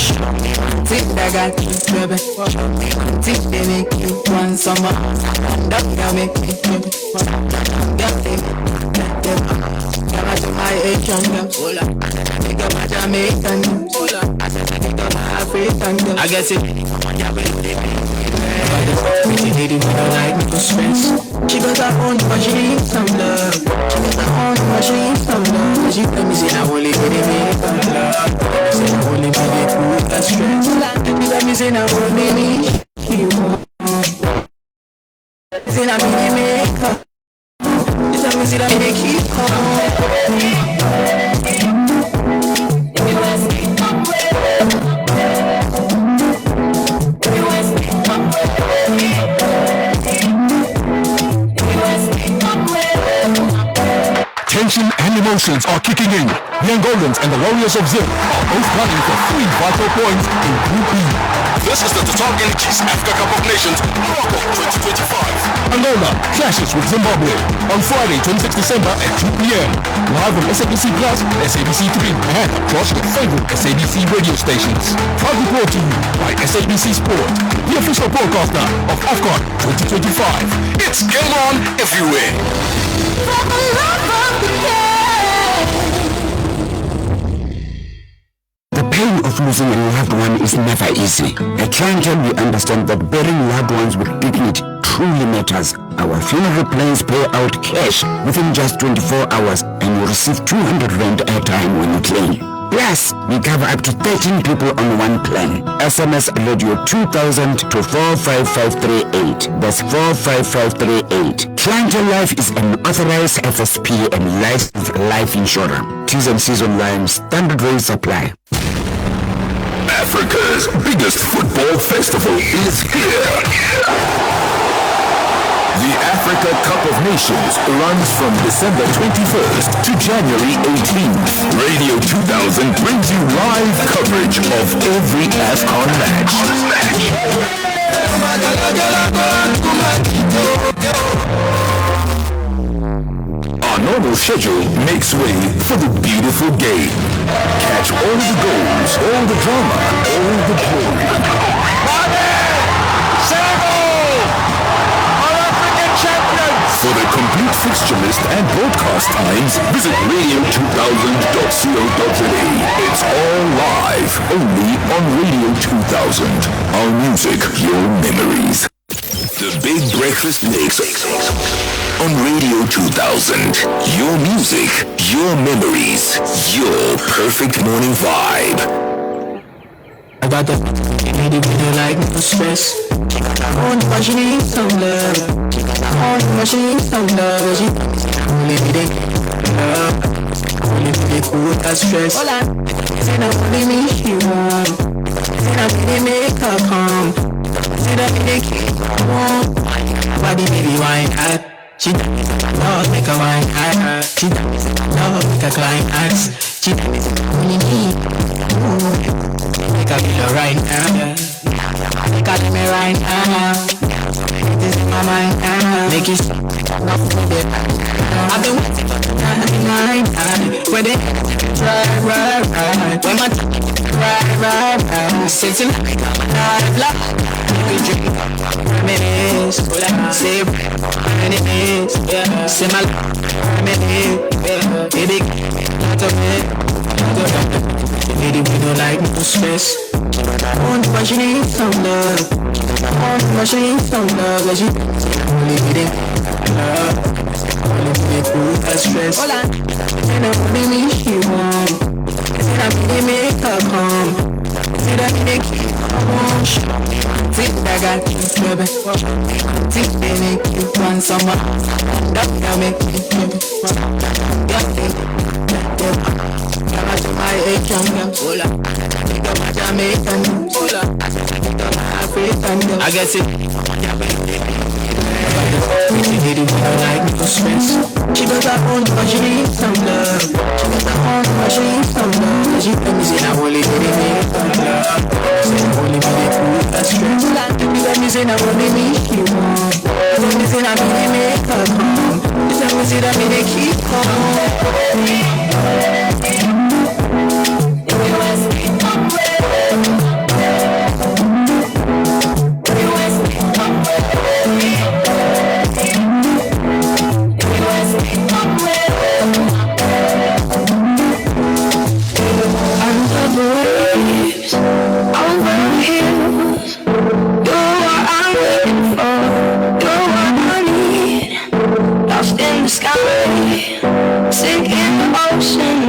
Say that got you baby. Say they make you want summer. That make me baby. That I do my Asian girl. Think of my Jamaican girl. Think of my African girl. I guess it lady who don't like no stress. She got her own but she needs some love. She got her own but she needs some love. She tell me say I only get it make her love. Say I only get it through that stress. She tell me say I only need you. Say I only make her. Let me see that make you Attention animal emotions are kicking in. The Angolans and the Warriors of Zim are both running for 3 vital points in Group B. This is the Total Energies Africa Cup of Nations Morocco 2025. Angola clashes with Zimbabwe on Friday, 26 December at 2 p.m. Live on SABC Plus, SABC 3, and across your favorite SABC radio stations. Proudly brought to you by SABC Sport, the official broadcaster of AFCON 2025. It's game on everywhere. The pain of losing a loved one is never easy. At Clientele, we understand that burying loved ones with dignity truly matters. Our funeral plans pay out cash within just 24 hours and you receive 200 rand airtime when you claim. Plus, we cover up to 13 people on one plan. SMS radio 2000 to 45538. That's 45538. Clientele Life is an authorized FSP and licensed life insurer. T's and C's online. Standard rate supply. Africa's biggest football festival is here. The Africa Cup of Nations runs from December 21st to January 18th. Radio 2000 brings you live coverage of every AFCON match. Our normal schedule makes way for the beautiful game. Catch all the goals, all the drama, all the glory. For the complete fixture list and broadcast times, visit radio2000.co.za. It's all live, only on Radio 2000. Our music, your memories. The Big Breakfast Mix on Radio 2000. Your music, your memories, your perfect morning vibe. I got the lady with the like no stress. I want what she needs some love. I want what she needs some love. She only need it. Only need it cool that stress. Say that only me she want. Say that only make her come. Say that only keep her warm. Body baby wine hot. She love make a wine hot. She love make a climb hot. She only me. Make a feel right now. Make a me right now. This is my mind. Make it I've been waiting for the night. When they right. When my right. Sitting like love. We drink reminisce. Say reminisce. Say my reminisce. Baby, not of it. Lady, we don't like no stress. I want what she needs some love. I want what she needs some love. Cause she only need it. Only need it cool that stress. And I only me she want. Say that me make her come. Say that me keep her warm. Think that I got you, baby. Think they make you run somewhere. That make you, baby. My Jamaican, hola. My Jamaican, hola. My African, I guess it. Pretty lady with her like no stress. She does her own, but she needs some love. She does her own, but she needs some love. She let me say that only baby make some love. Say only baby cool that stress. She let me say that only me she want. She let me say that me make her come. She let me say that me they keep calm. Sky, sink in the ocean.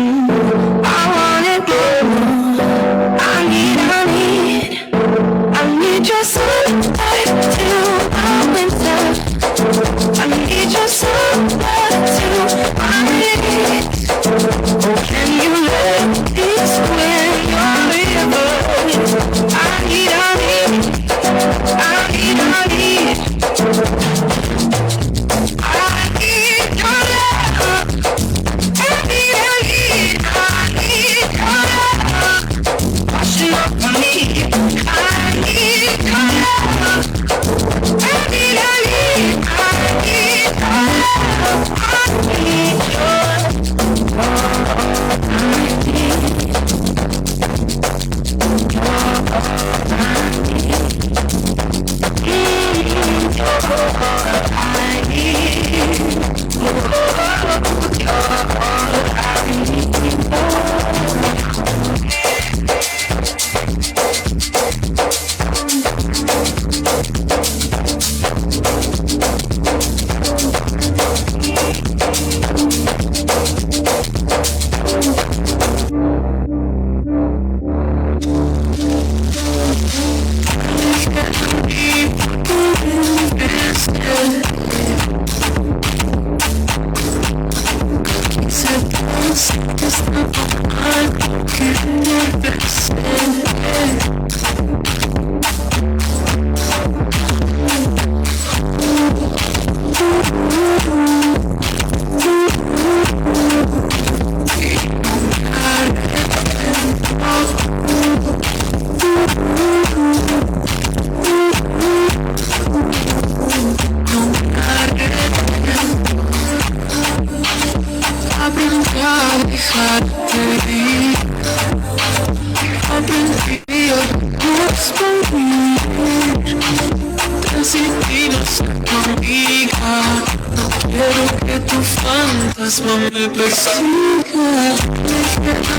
decididos conmigo. No quiero que tu fantasma me persiga. Déjame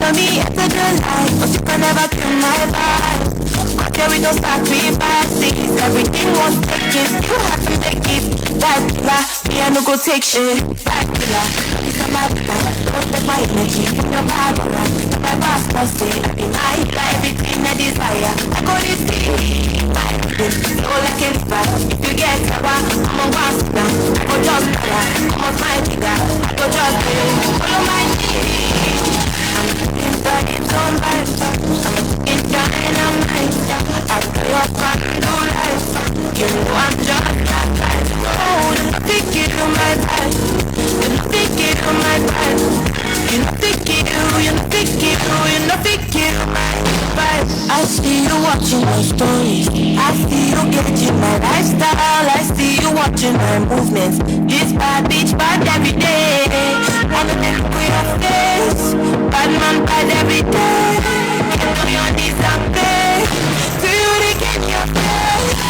a mí, take shit back to life. It's a mad life. Don't take my energy. Your power. My boss must say I be my everything I desire. I go this day. My thing. So like a river. If you get sour, I'm a boss now. I go just para. I'm a my digger. I go just follow my lead. I'm looking for it on my side. I'm looking down and I'm nice. I play up on no life. You know I'm just that guy. Oh, think it on my back. You know think it on my back. You know think it, you know think it, you know think it on my back. I see you watching my stories. I see you getting my lifestyle. I see you watching my movements. This bad bitch bad every day. Wanna take away your face. Bad man bad every day. You know you're disappeared. Do you get your face?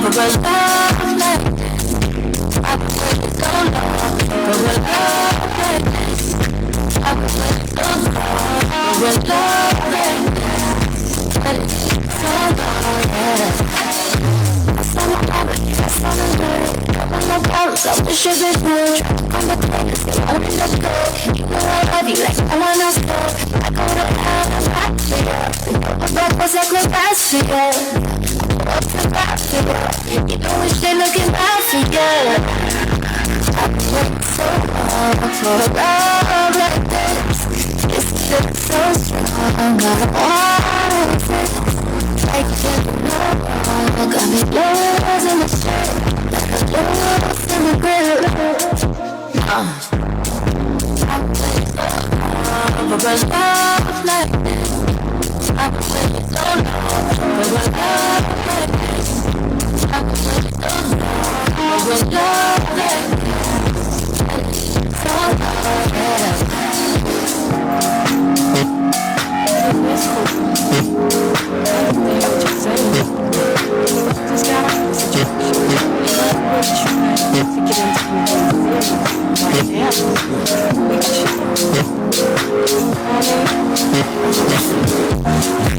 for a love like this. I've been waiting so long for a love like this. I've been waiting so long for a love like this. But it's so long, yeah. I saw my mama, I saw my girl. I'm my balls, I wish I could move. I'm the place, I wanna go. You know I love you like I wanna go. I go to hell, I'm back to you. My breakfast like my best for you. Up to back to you. You know we stay looking back for you. I've been waiting so long for a love like this. It's just so strong, I don't wanna exist. Like you know, got me losing the shit. Like a lost in the grip. I've been waiting so long for a love like this. I've been waiting so long for a love like this. I've been waiting so long for a love like this. So long, yeah.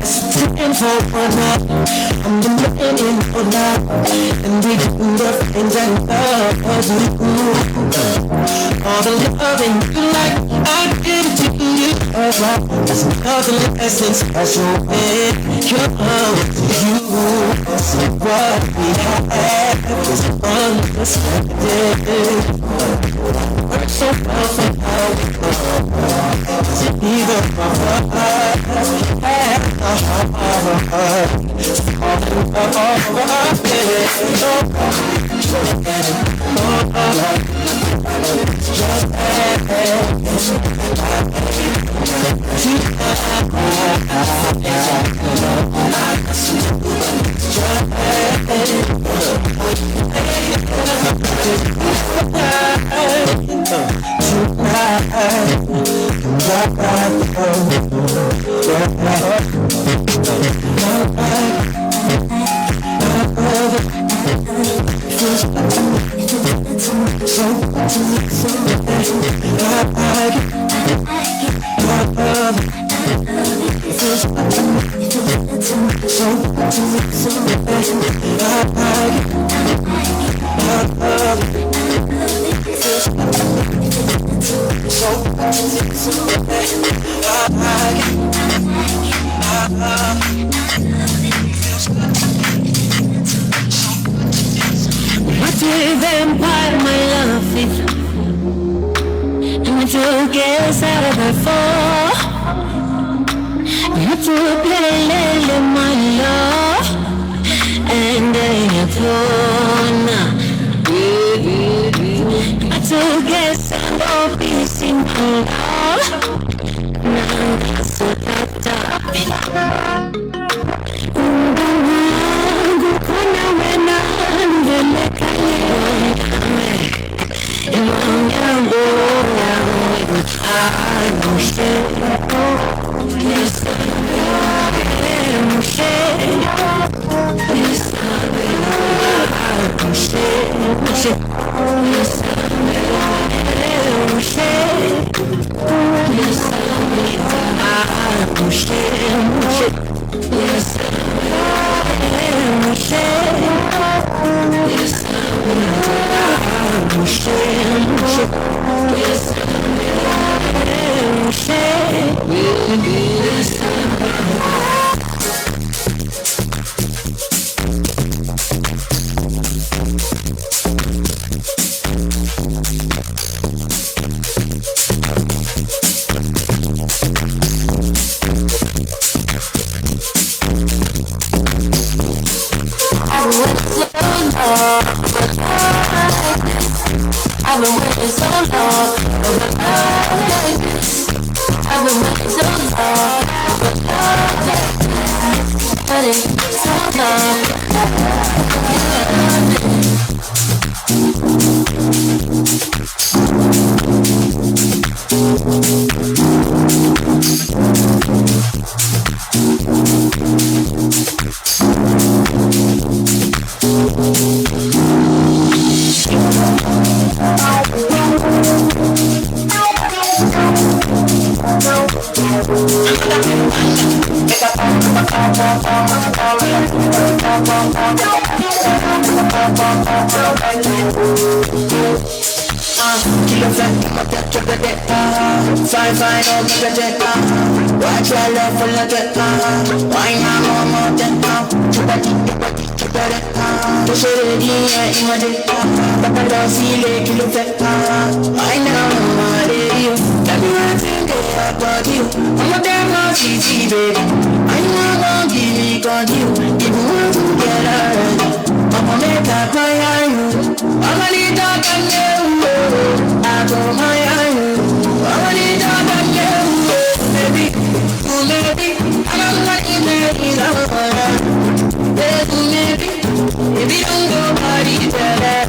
Sitting for one night, I'm demanding for love, and we do the things I love you. All the loving you like, I give it to you. There's nothing less than special when you're with you. So what we have is unexpected. Work so well for how we go. Neither of us have a heart. Falling over our What a vampire my love is, and I took guess out of my fall. You took lele my love, and I told I took guess and all peace in my love. Now that's so I've been waiting so long for a love like this. I've been waiting so long for a love like this. But it's so long. Kilo fat, triple dip, fine, oh, triple dip, watch your love full of dip, why not more dip, triple dip, push it in, yeah, in my dip, but I don't feel it, kilo fat, why not more dip, you, let me run finger about you, I'm a damn easy, baby, I know gonna give me on you, if you want to get alright, I'ma make that my eye, I'ma need that on you. I go my eye, I need that on you, baby, maybe, I'm not in there, maybe, if you don't go body better,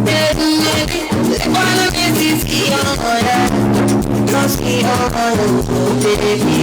maybe, like one of this is key on that, cause key on baby.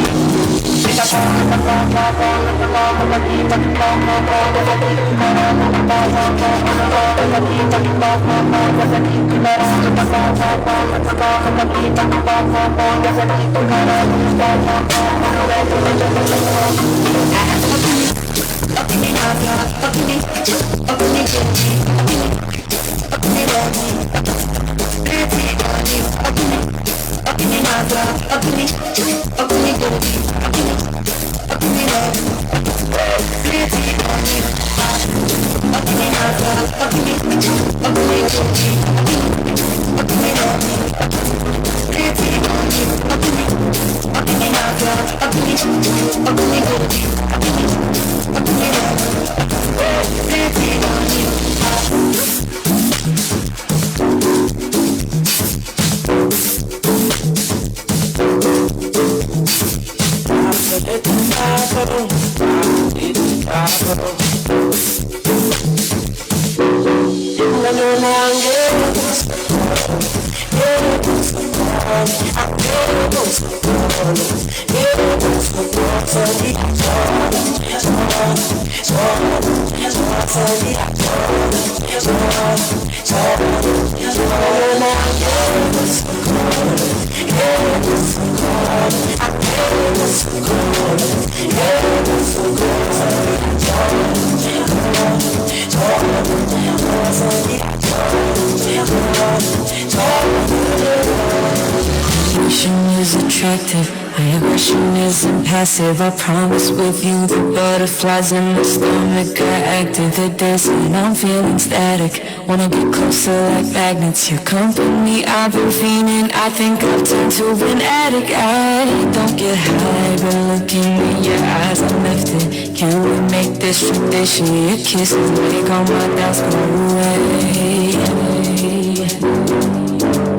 Passive, I promise with you the butterflies in my stomach are active. They're dancing, I'm feeling static. Wanna get closer like magnets. Your company, I've been fiending. I think I've turned to an addict. I don't get high, but looking in your eyes, I'm lifted. Can we make this tradition? Your kisses make all my doubts go away.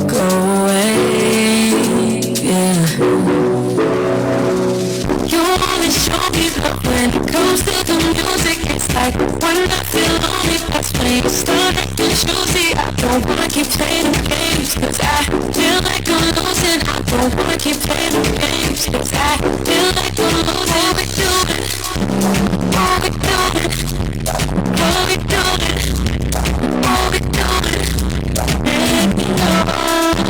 Go away, yeah. Show me love when it comes to the music. It's like when I feel lonely, that's when you start acting choosy. I don't wanna keep playing the games, cause I feel like I'm losing. I don't wanna keep playing the games, cause I feel like I'm losing. All we doing, all we doing, all we doing, all we doing. Let me know, let me know.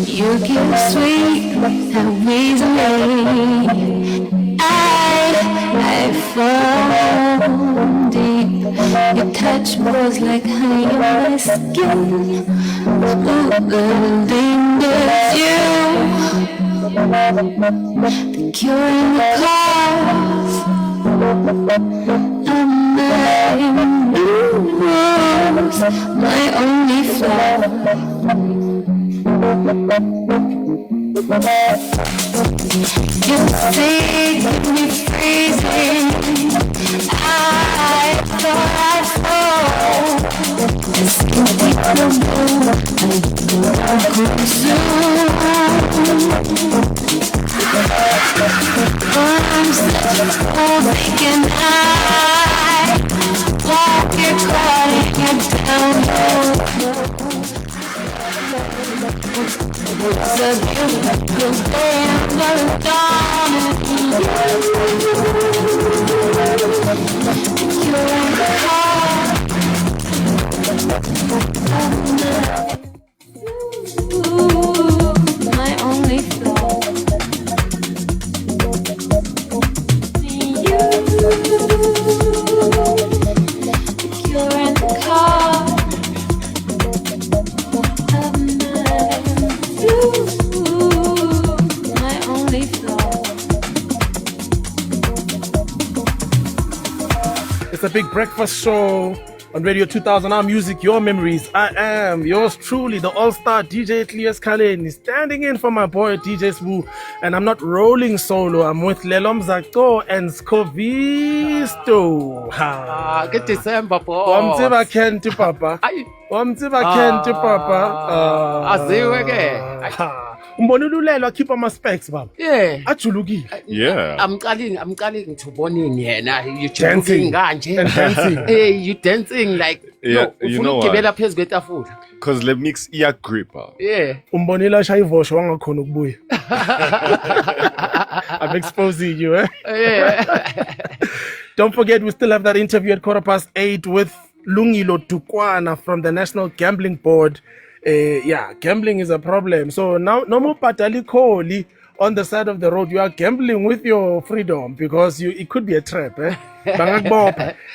You give sweet and easily. I fall deep. Your touch was like honey on my skin. Building with you. The cure in the cause. I'm was my only flaw. You think me freezing, I thought I'd fall. It's simply no more, I'm consumed. I'm such a fool thinking I won't get caught and down. It's a beautiful day under dawn. You're in the heart. Ooh, my only flaw. You're in the car of my only flaw. It's a big breakfast show on Radio 2000. Our music, your memories. I am yours truly, the all-star DJ djcleo1, standing in for my boy DJ Smooth. And I'm not rolling solo. I'm with Mzansi and Scovisto. Good December, bro. Wamtsiba Kent Papa. Wamtsiba Kent Papa. Aziwe ke. Umbona ululelwa keep my specs baba. Yeah. Ajuluki. Yeah. I'm calling to bonini yena. You Dancing. kanje. And dancing. Hey, you dancing like Yeah, you know what? Phezu kwetafula. Because le mix iyagripper. Yeah. Umbonela shaya ivosho wangakhona ukubuya. I'm exposing you, eh? Yeah. Don't forget, we still have that interview at 8:15 with Lungilo Dukwana from the National Gambling Board. Yeah, gambling is a problem. So now, no more patali koli on the side of the road. You are gambling with your freedom because it could be a trap, eh?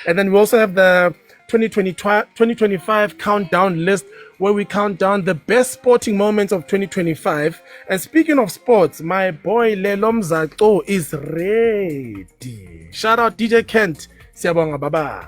And then we also have the 2025 countdown list where we count down the best sporting moments of 2025. And speaking of sports, my boy Mzansi is ready. Shout out DJ Kent. Siyabonga baba.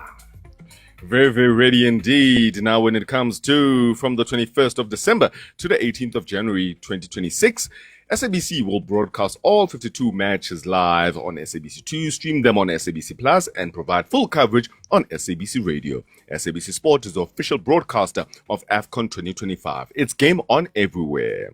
Very, very ready indeed. Now, when it comes to from the 21st of December to the 18th of January 2026, SABC will broadcast all 52 matches live on SABC2, stream them on SABC Plus, and provide full coverage on SABC Radio. SABC Sport is the official broadcaster of AFCON 2025. It's game on everywhere.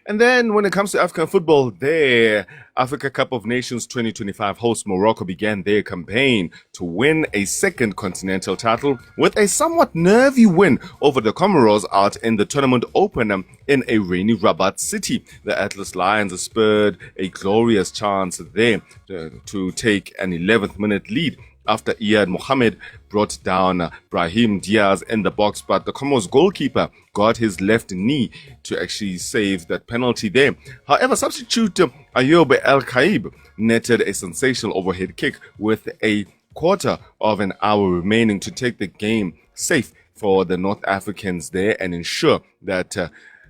And then when it comes to African football, the Africa Cup of Nations 2025 host Morocco began their campaign to win a second continental title with a somewhat nervy win over the Comoros out in the tournament opener in a rainy Rabat city. The Atlas Lions spurred a glorious chance there to take an 11th minute lead after Iyad Mohamed brought down Brahim Diaz in the box, but the Comoros goalkeeper got his left knee to actually save that penalty there. However, substitute Ayoub El Khaib netted a sensational overhead kick with a quarter of an hour remaining to take the game safe for the North Africans there and ensure that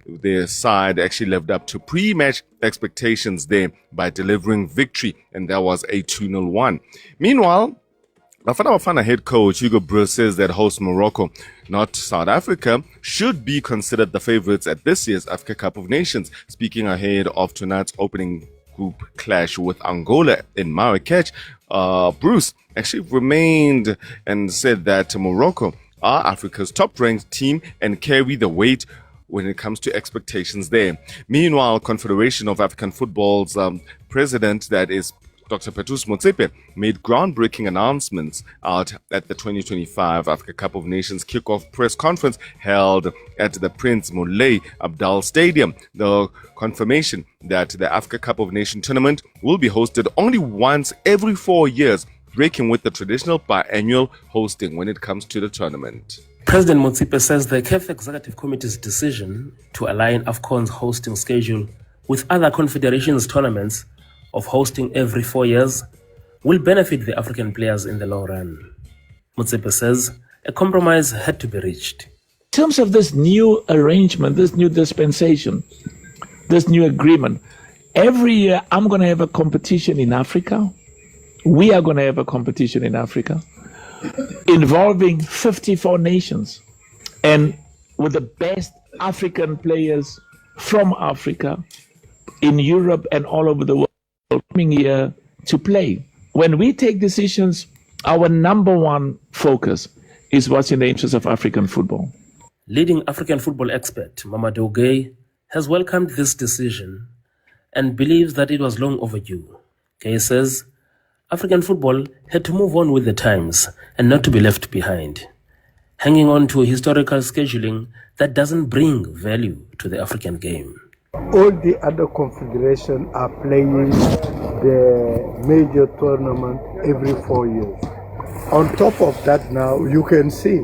their side actually lived up to pre-match expectations there by delivering victory, and that was a 2-0 win. Meanwhile, Bafana Bafana head coach Hugo Broos says that host Morocco, not South Africa, should be considered the favorites at this year's Africa Cup of Nations. Speaking ahead of tonight's opening group clash with Angola in Marrakech, Broos actually remained and said that Morocco are Africa's top-ranked team and carry the weight when it comes to expectations there. Meanwhile, Confederation of African Football's president, that is Dr. Petrus Motsepe, made groundbreaking announcements out at the 2025 Africa Cup of Nations kickoff press conference held at the Prince Moulay Abdal Stadium. The confirmation that the Africa Cup of Nations tournament will be hosted only once every 4 years, breaking with the traditional biannual hosting when it comes to the tournament. President Motsepe says the CAF Executive Committee's decision to align AFCON's hosting schedule with other confederations' tournaments of hosting every 4 years will benefit the African players in the long run. Motsepe says a compromise had to be reached. In terms of this new arrangement, this new dispensation, this new agreement, every year I'm going to have a competition in Africa. We are going to have a competition in Africa. involving 54 nations and with the best African players from Africa in Europe and all over the world coming here to play. When we take decisions, our number one focus is what's in the interest of African football. Leading African football expert Mamadou Gueye has welcomed this decision and believes that it was long overdue. Gueye says African football had to move on with the times and not to be left behind, hanging on to a historical scheduling that doesn't bring value to the African game. All the other confederations are playing the major tournament every 4 years. On top of that now, you can see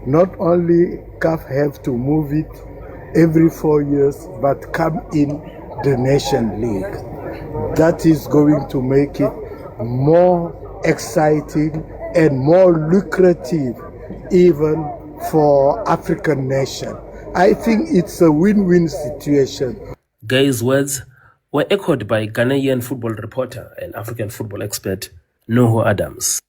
not only CAF have to move it every 4 years, but come in the Nation League. That is going to make it more exciting and more lucrative even for African nation. I think it's a win-win situation. Guye's words were echoed by Ghanaian football reporter and African football expert Nuhu Adams.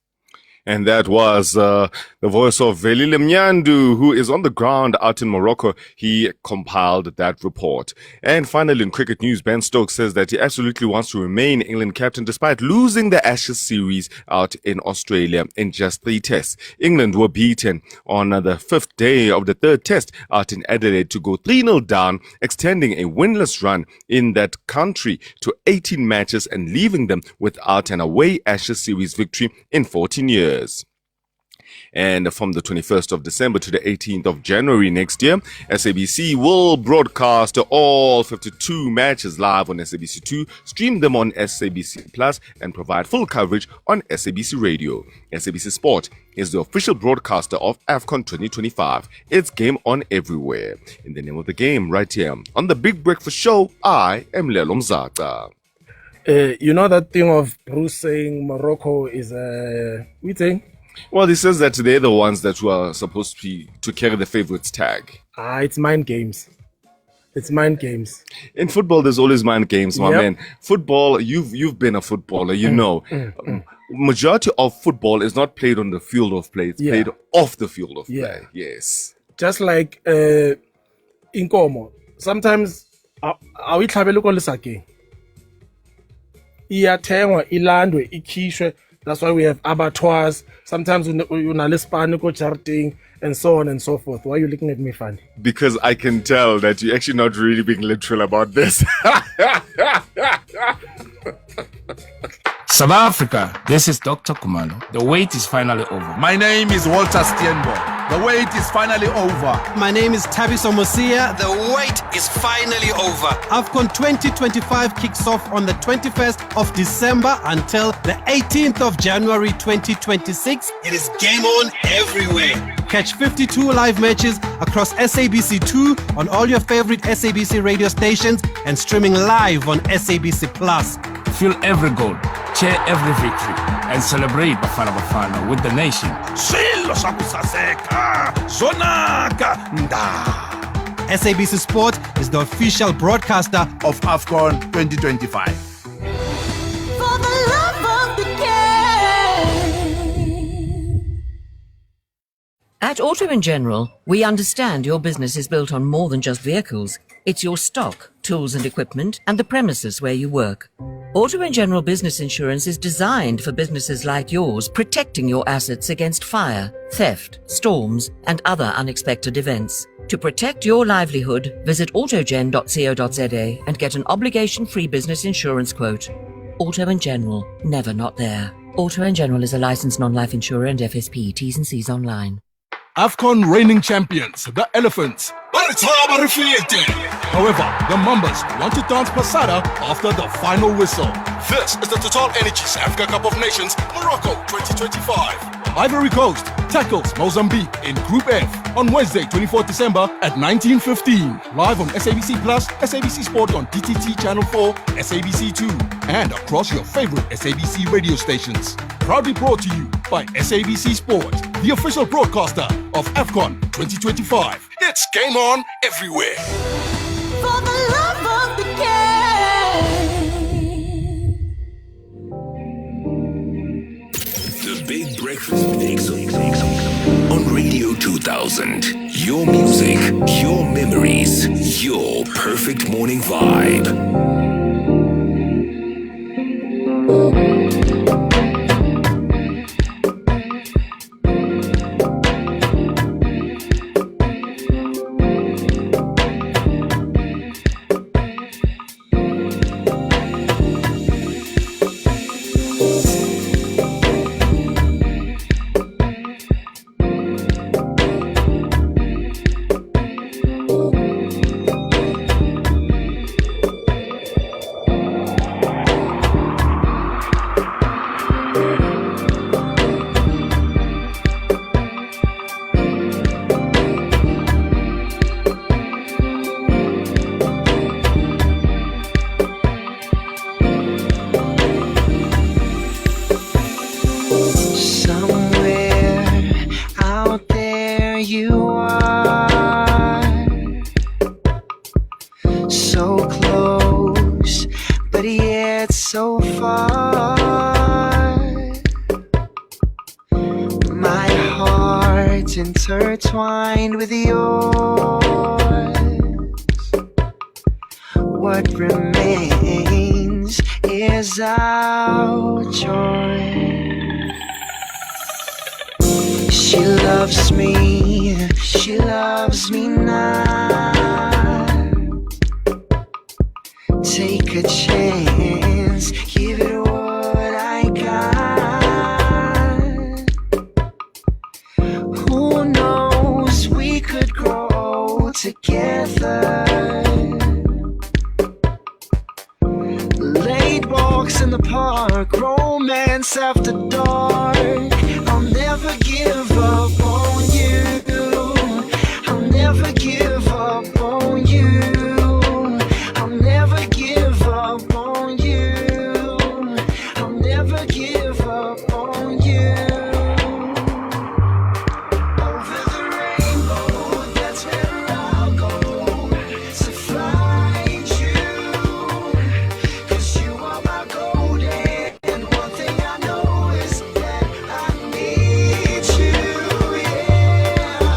And that was the voice of Velile Mnyandu, who is on the ground out in Morocco. He compiled that report. And finally, in cricket news, Ben Stokes says that he absolutely wants to remain England captain despite losing the Ashes series out in Australia in just 3 tests. England were beaten on the 5th day of the 3rd test out in Adelaide to go 3-0 down, extending a winless run in that country to 18 matches and leaving them without an away Ashes series victory in 14 years. And from the 21st of December to the 18th of January next year, SABC will broadcast all 52 matches live on SABC2, stream them on SABC Plus, and provide full coverage on SABC Radio. SABC Sport is the official broadcaster of AFCON 2025. It's game on everywhere. In the name of the game, right here on the Big Breakfast Show, I am Lelo Mzata. You know that thing of Bruce saying Morocco is a thing? Well, he says that they're the ones that were supposed to carry the favorites tag. It's mind games. It's mind games. In football, there's always mind games, my man. Football, you've been a footballer, you know. Majority of football is not played on the field of play. It's played off the field of play. Yes. Just like Inkomo. Sometimes, we tlhabele ko lesakeng. Iyathengwa, ilandwe, ikhishwe. That's why we have abattoirs. Sometimes unalespani ko jarting and so on and so forth. Why are you looking at me funny? Because I can tell that you're actually not really being literal about this. South Africa, this is Dr. Kumalo. The wait is finally over. My name is Walter Steenbo. The wait is finally over. My name is Tabiso Mosia. The wait is finally over. AFCON 2025 kicks off on the 21st of December until the 18th of January 2026. It is game on everywhere. Catch 52 live matches across SABC2 on all your favorite SABC radio stations and streaming live on SABC Plus. Feel every goal, cheer every victory, and celebrate Bafana Bafana with the nation. SABC Sport is the official broadcaster of AFCON 2025. For the love of the game. At Auto & General, we understand your business is built on more than just vehicles. It's your stock, tools and equipment, and the premises where you work. Auto & General Business Insurance is designed for businesses like yours, protecting your assets against fire, theft, storms, and other unexpected events. To protect your livelihood, visit autogen.co.za and get an obligation-free business insurance quote. Auto & General, never not there. Auto & General is a licensed non-life insurer and FSP. T's and C's online. AFCON reigning champions, the Elephants. However, the Mambas want to dance Pasada after the final whistle. This is the Total Energies Africa Cup of Nations, Morocco 2025. Ivory Coast tackles Mozambique in Group F on Wednesday, 24th December at 19:15. Live on SABC Plus, SABC Sport on DTT Channel 4, SABC 2, and across your favorite SABC radio stations. Proudly brought to you by SABC Sport, the official broadcaster of AFCON 2025. It's game on everywhere. For the love of the game. The Big Breakfast Mix. Radio 2000. Your music, your memories, your perfect morning vibe. Intertwined with yours, what remains is our joy. She loves me now. Take a chance, give it what I got. Who knows, we could grow together. Late walks in the park, romance after dark. I'll never give up on you. I'll never give up on you. I'll never give up on you. I'll never give up on you. Over the rainbow, that's where I'll go to find you. 'Cause you are my gold, and one thing I know is that I need you, yeah.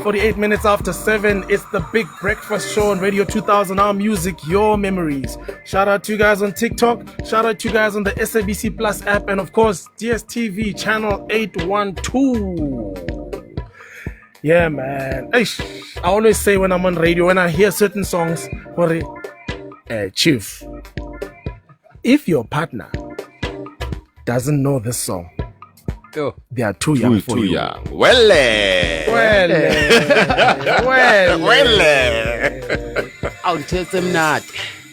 48 minutes after 7. It's the Big Breakfast Show on Radio 2000. Our music, your memories. Shout out to you guys on TikTok. Shout out to you guys on the SABC Plus app. And of course, DSTV channel 812. Yeah, man. Eish, I always say when I'm on radio, when I hear certain songs, Chief, if your partner doesn't know this song, they are too young for you. Well,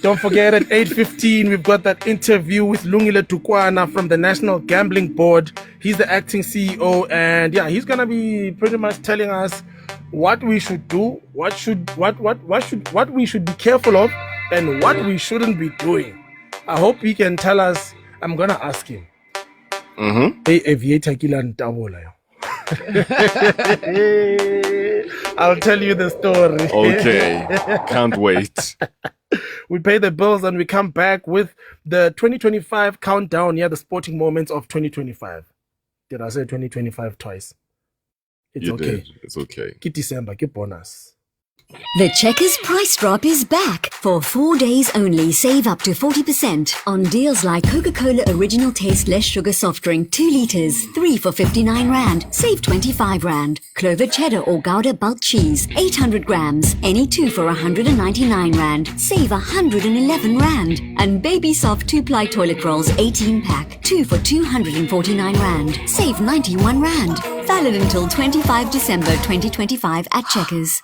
don't forget at 8:15 we've got that interview with Lungile Tukwana from the National Gambling Board. He's the acting CEO, and yeah, he's gonna be pretty much telling us what we should do, what we should be careful of, and what we shouldn't be doing. I hope he can tell us. I'm gonna ask him. Hey, aviator killer Ntabola. I'll tell you the story. Okay, can't wait. We pay the bills and we come back with the 2025 countdown. Yeah, the sporting moments of 2025. Did I say 2025 twice? It's You okay. did. It's okay. Get December, get bonus. The Checkers price drop is back. For 4 days only, save up to 40% on deals like Coca-Cola Original Taste Less Sugar Soft Drink 2 litres, 3 for 59 Rand, save 25 Rand. Clover Cheddar or Gouda Bulk Cheese, 800 grams, any 2 for 199 Rand, save 111 Rand. And Baby Soft 2-ply toilet rolls 18 pack, 2 for 249 Rand, save 91 Rand. Valid until 25 December 2025 at Checkers.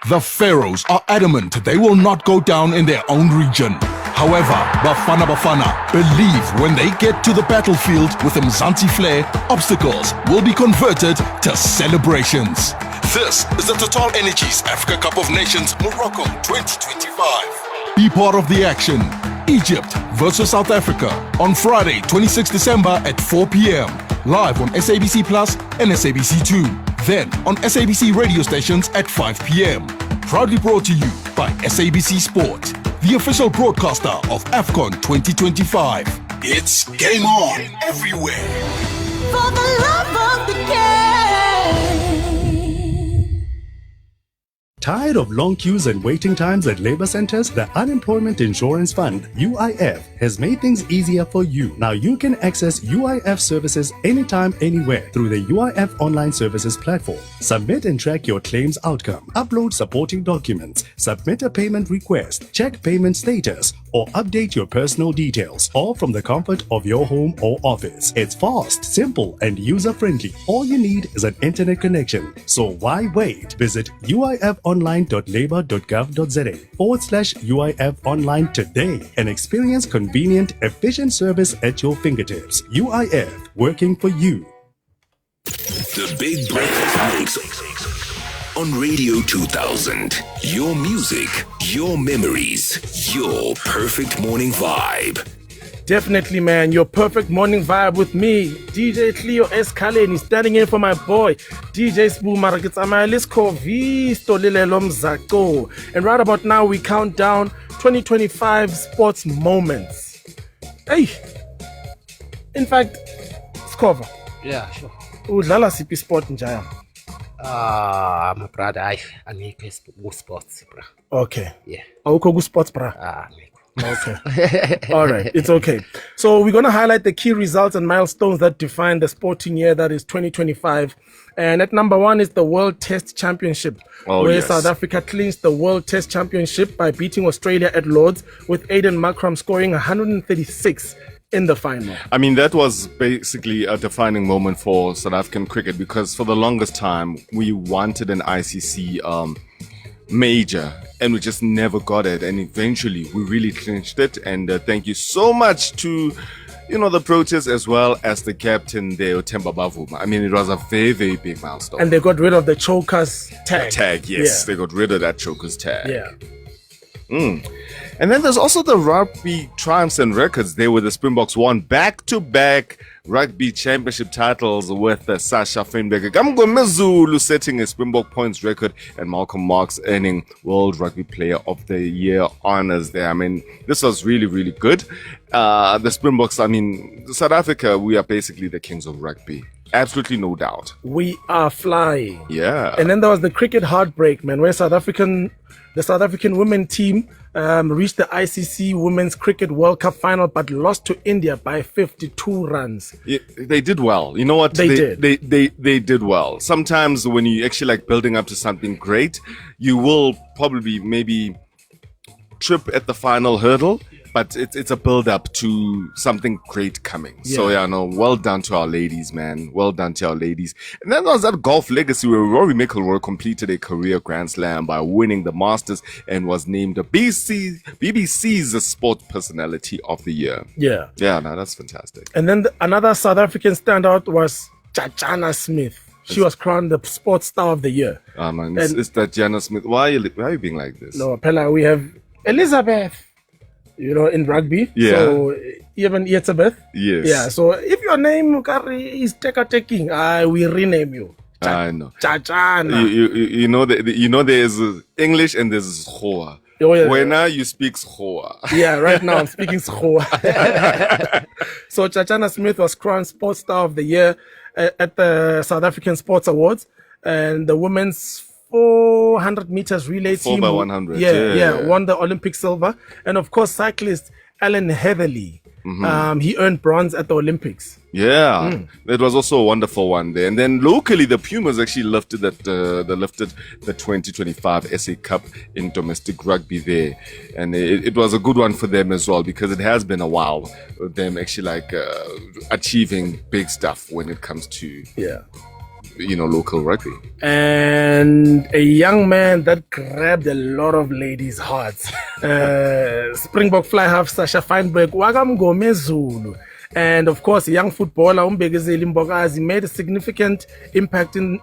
The Pharaohs are adamant they will not go down in their own region. However, Bafana believe when they get to the battlefield with Mzansi flair, obstacles will be converted to celebrations. This is the Total Energies Africa Cup of Nations Morocco 2025. Be part of the action. Egypt versus South Africa on Friday, 26 December at 4 p.m. Live on SABC Plus and SABC2. Then on SABC radio stations at 5 p.m. Proudly brought to you by SABC Sport, the official broadcaster of AFCON 2025. It's game on everywhere. For the love of the game. Tired of long queues and waiting times at labor centers? The Unemployment Insurance Fund, UIF, has made things easier for you. Now you can access UIF services anytime, anywhere through the UIF online services platform. Submit and track your claims outcome. Upload supporting documents. Submit a payment request. Check payment status or update your personal details, all from the comfort of your home or office. It's fast, simple, and user-friendly. All you need is an internet connection. So why wait? Visit uifonline.labour.gov.za/UIF online today and experience convenient, efficient service at your fingertips. UIF, working for you. The Big Breakfast Mix on Radio 2000. Your music, your memories, your perfect morning vibe. Definitely, man. Your perfect morning vibe with me, DJ Cleo Escaleni, standing in for my boy, DJ Spoo Maragitsamalisko Visto Lilelo Mzako. And right about now, we count down 2025 sports moments. Hey! In fact, Skova. Yeah, sure. Udlala siphi sport njaya? My brother, I need good sports, bro. Okay. Yeah. Awukho ku sports, bro? Okay. All right. It's okay. So we're going to highlight the key results and milestones that define the sporting year that is 2025. And at number 1 is the World Test Championship, where yes. South Africa clinched the World Test Championship by beating Australia at Lord's, with Aiden Markram scoring 136 in the final. I mean, that was basically a defining moment for South African cricket, because for the longest time we wanted an ICC major and we just never got it, and eventually we really clinched it. And thank you so much to the Proteas as well as the captain there, Themba Bavuma. I mean, it was a very, very big milestone. And they got rid of the chokers tag. Yes, they got rid of that chokers tag. Yeah. And then there's also the rugby triumphs and records there, where the Springboks won back-to-back rugby championship titles with Sasha Feinberger Gamgomezulu setting a Springbok points record and Malcolm Marx earning World Rugby Player of the Year honors there. I mean, this was really, really good. The Springboks, I mean, South Africa, we are basically the kings of rugby. absolutely no doubt. We are flying. Yeah. And then there was the cricket heartbreak, man, where the South African women team reached the ICC Women's Cricket World Cup final, but lost to India by 52 runs. Yeah, they did well. You know what? They did. They did well. Sometimes when you actually like building up to something great, you will probably maybe trip at the final hurdle, but it's a build up to something great coming. So well done to our ladies, man. Well done to our ladies. And then there was that golf legacy where Rory McIlroy completed a career Grand Slam by winning the Masters and was named the BBC's Sport Personality of the Year. Yeah. Yeah, no, that's fantastic. And then another South African standout was Jana Smith. She was crowned the Sports Star of the Year. Man, it's that Jana Smith. Why are you being like this? No, Pella, we have Elizabeth. In rugby. Yeah. So even Elizabeth. Yes. Yeah. So if your name is taking, I will rename you. I know. Chachana. You know there's English and there's Schoa. Oh, yeah. When now you speak Schoa. Yeah, right now I'm speaking Schoa. So Chachana Smith was crowned Sports Star of the Year at the South African Sports Awards, and the women's 400 meters relay 4 team. by 100. Yeah, won the Olympic silver. And of course, cyclist Alan Heatherly. He earned bronze at the Olympics. Yeah, that was also a wonderful one there. And then locally, the Pumas actually lifted the 2025 SA Cup in domestic rugby there, and it was a good one for them as well, because it has been a while with them actually achieving big stuff when it comes to local rugby. And a young man that grabbed a lot of ladies' hearts. Springbok fly half Sasha Feinberg, Wagamgome Zulu. And of course, a young footballer, Umbegezeli Mbogazi, made a significant impact in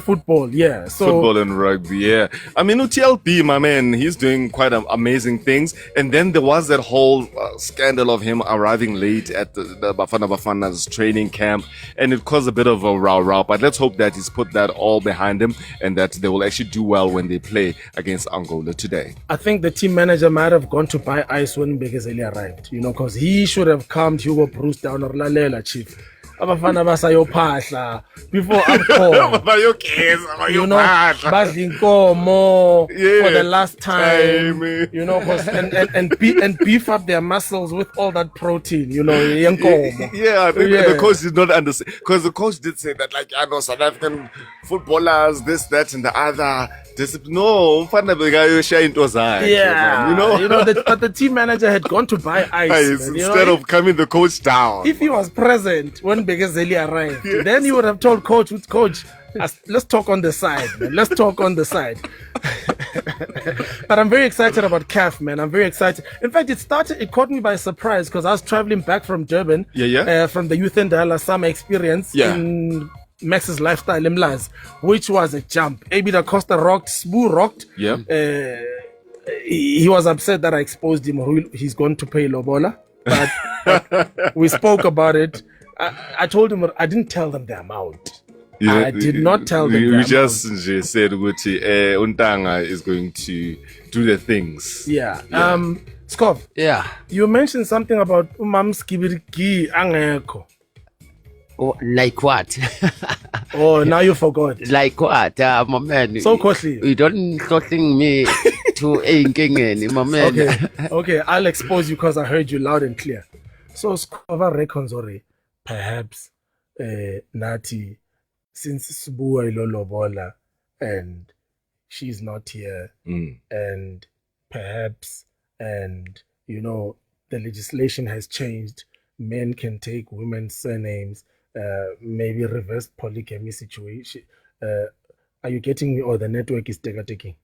football, yeah. So football and rugby, yeah. I mean, UTLB, my man, he's doing quite amazing things. And then there was that whole scandal of him arriving late at the Bafana Bafana's training camp, and it caused a bit of a row. But let's hope that he's put that all behind him and that they will actually do well when they play against Angola today. I think the team manager might have gone to buy ice when Mbegezeli arrived, because he should have calmed Hugo Bruce down or Lalela, chief. Abafana basayophahla before AFCON. Badla inkomo for the last time, and beef up their muscles with all that protein, yenkomo. Yeah, I think the coach did not understand, because the coach did say that, South African footballers, this, that, and the other. No, but the team manager had gone to buy ice instead of calming the coach down. If he was present when Begezeli arrived, then he would have told coach, let's talk on the side, man. Let's talk on the side. But I'm very excited about CAF, man. I'm very excited. In fact, it caught me by surprise because I was traveling back from Durban, from the Youth and Dialogue Summer Experience in Max's Lifestyle in Mlaz, which was a jump. Abi da Costa rocked, Sbu rocked. Yeah. He was upset that I exposed him. He's going to pay Lobola. But we spoke about it. I told him, I didn't tell them the amount. I did not tell them the amount. We just said Untanga is going to do the things. Yeah. Skov. Yeah. You mentioned something about Umam Skibiriki Angeko. Oh, like what? Oh, now you forgot. Like what? My man. So costly. You don't costing me to a my man. Okay, I'll expose you because I heard you loud and clear. So, Skova reckons perhaps Nati, since Sbua Ilolobola and she's not here, and perhaps, the legislation has changed, men can take women's surnames. Maybe reverse polygamy situation. Are you getting me, or the network is taking?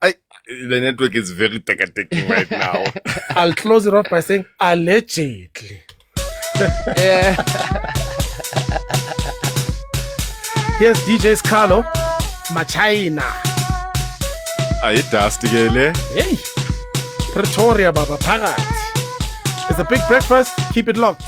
The network is very taking right now. I'll close it off by saying allegedly. Here's DJ's Carlo Machina. Hey, Pretoria Baba Pagat. It's a big breakfast. Keep it locked.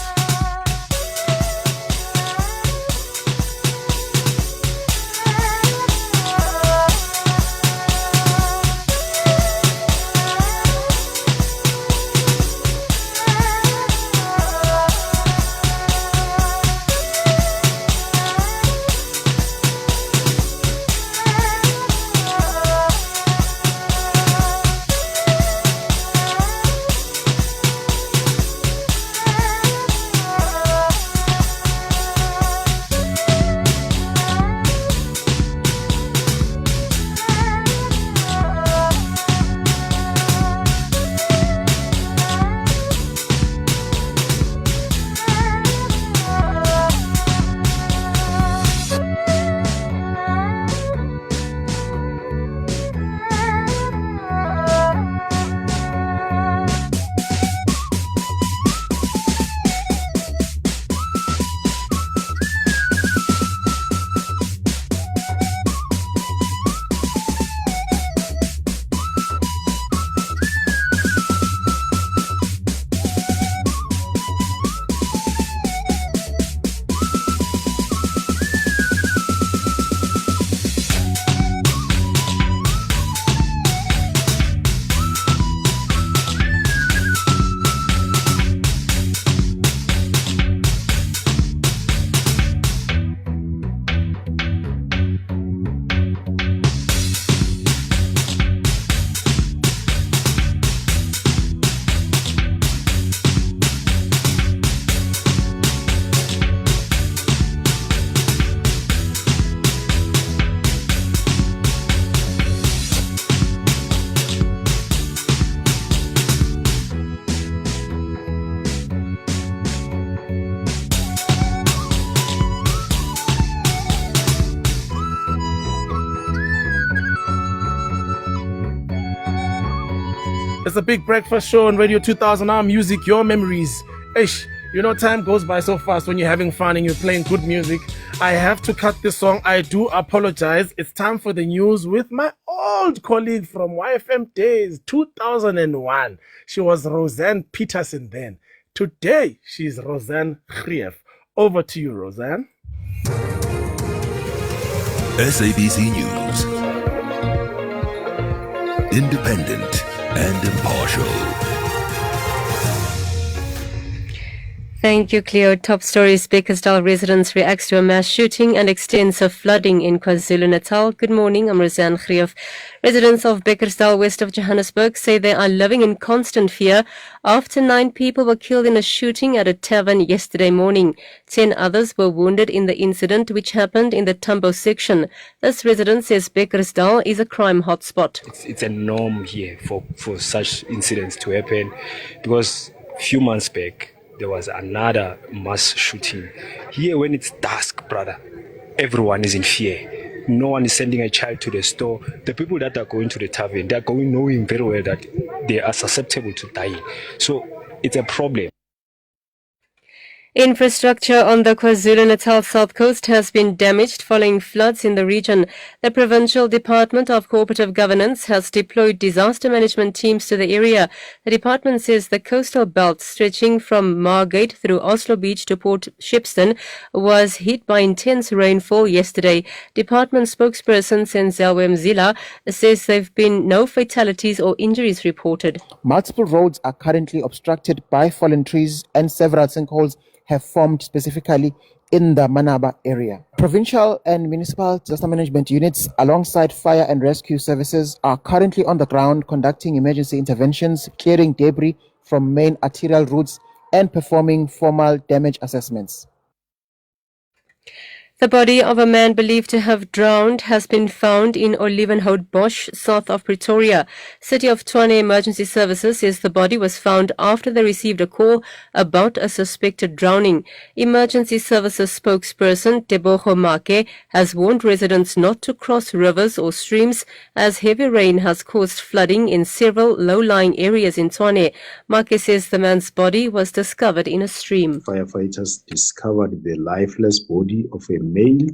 the Big Breakfast Show on Radio 2000. Our music, your memories. Ish, you know, time goes by so fast when you're having fun and you're playing good music. I have to cut this song. I do apologize. It's time for the news with my old colleague from YFM days, 2001. She was Roseanne Peterson then. Today, she's Roseanne Grief. Over to you, Roseanne. SABC News. Independent and impartial. Thank you, Cleo. Top stories. Bakersdale residents reacts to a mass shooting and extensive flooding in KwaZulu-Natal. Good morning. I'm Roseanne Grief. Residents of Bakersdale, west of Johannesburg, say they are living in constant fear after 9 people were killed in a shooting at a tavern yesterday morning. 10 others were wounded in the incident, which happened in the Tambo section. This resident says Bakersdale is a crime hotspot. It's a norm here for such incidents to happen, because a few months back, there was another mass shooting. Here, when it's dusk, brother, everyone is in fear. No one is sending a child to the store. The people that are going to the tavern, they are going knowing very well that they are susceptible to dying. So it's a problem. Infrastructure on the KwaZulu-Natal South Coast has been damaged following floods in the region. The Provincial Department of Cooperative Governance has deployed disaster management teams to the area. The department says the coastal belt stretching from Margate through Oslo Beach to Port Shepstone was hit by intense rainfall yesterday. Department spokesperson Senzelwe Mzila says there have been no fatalities or injuries reported. Multiple roads are currently obstructed by fallen trees and several sinkholes have formed specifically in the Manaba area. Provincial and municipal disaster management units alongside fire and rescue services are currently on the ground conducting emergency interventions, clearing debris from main arterial routes and performing formal damage assessments. The body of a man believed to have drowned has been found in Olivenhout Bosch, south of Pretoria. City of Tshwane Emergency Services says the body was found after they received a call about a suspected drowning. Emergency Services spokesperson Tebogo Make has warned residents not to cross rivers or streams as heavy rain has caused flooding in several low-lying areas in Tshwane. Make says the man's body was discovered in a stream. Firefighters discovered the lifeless body of a male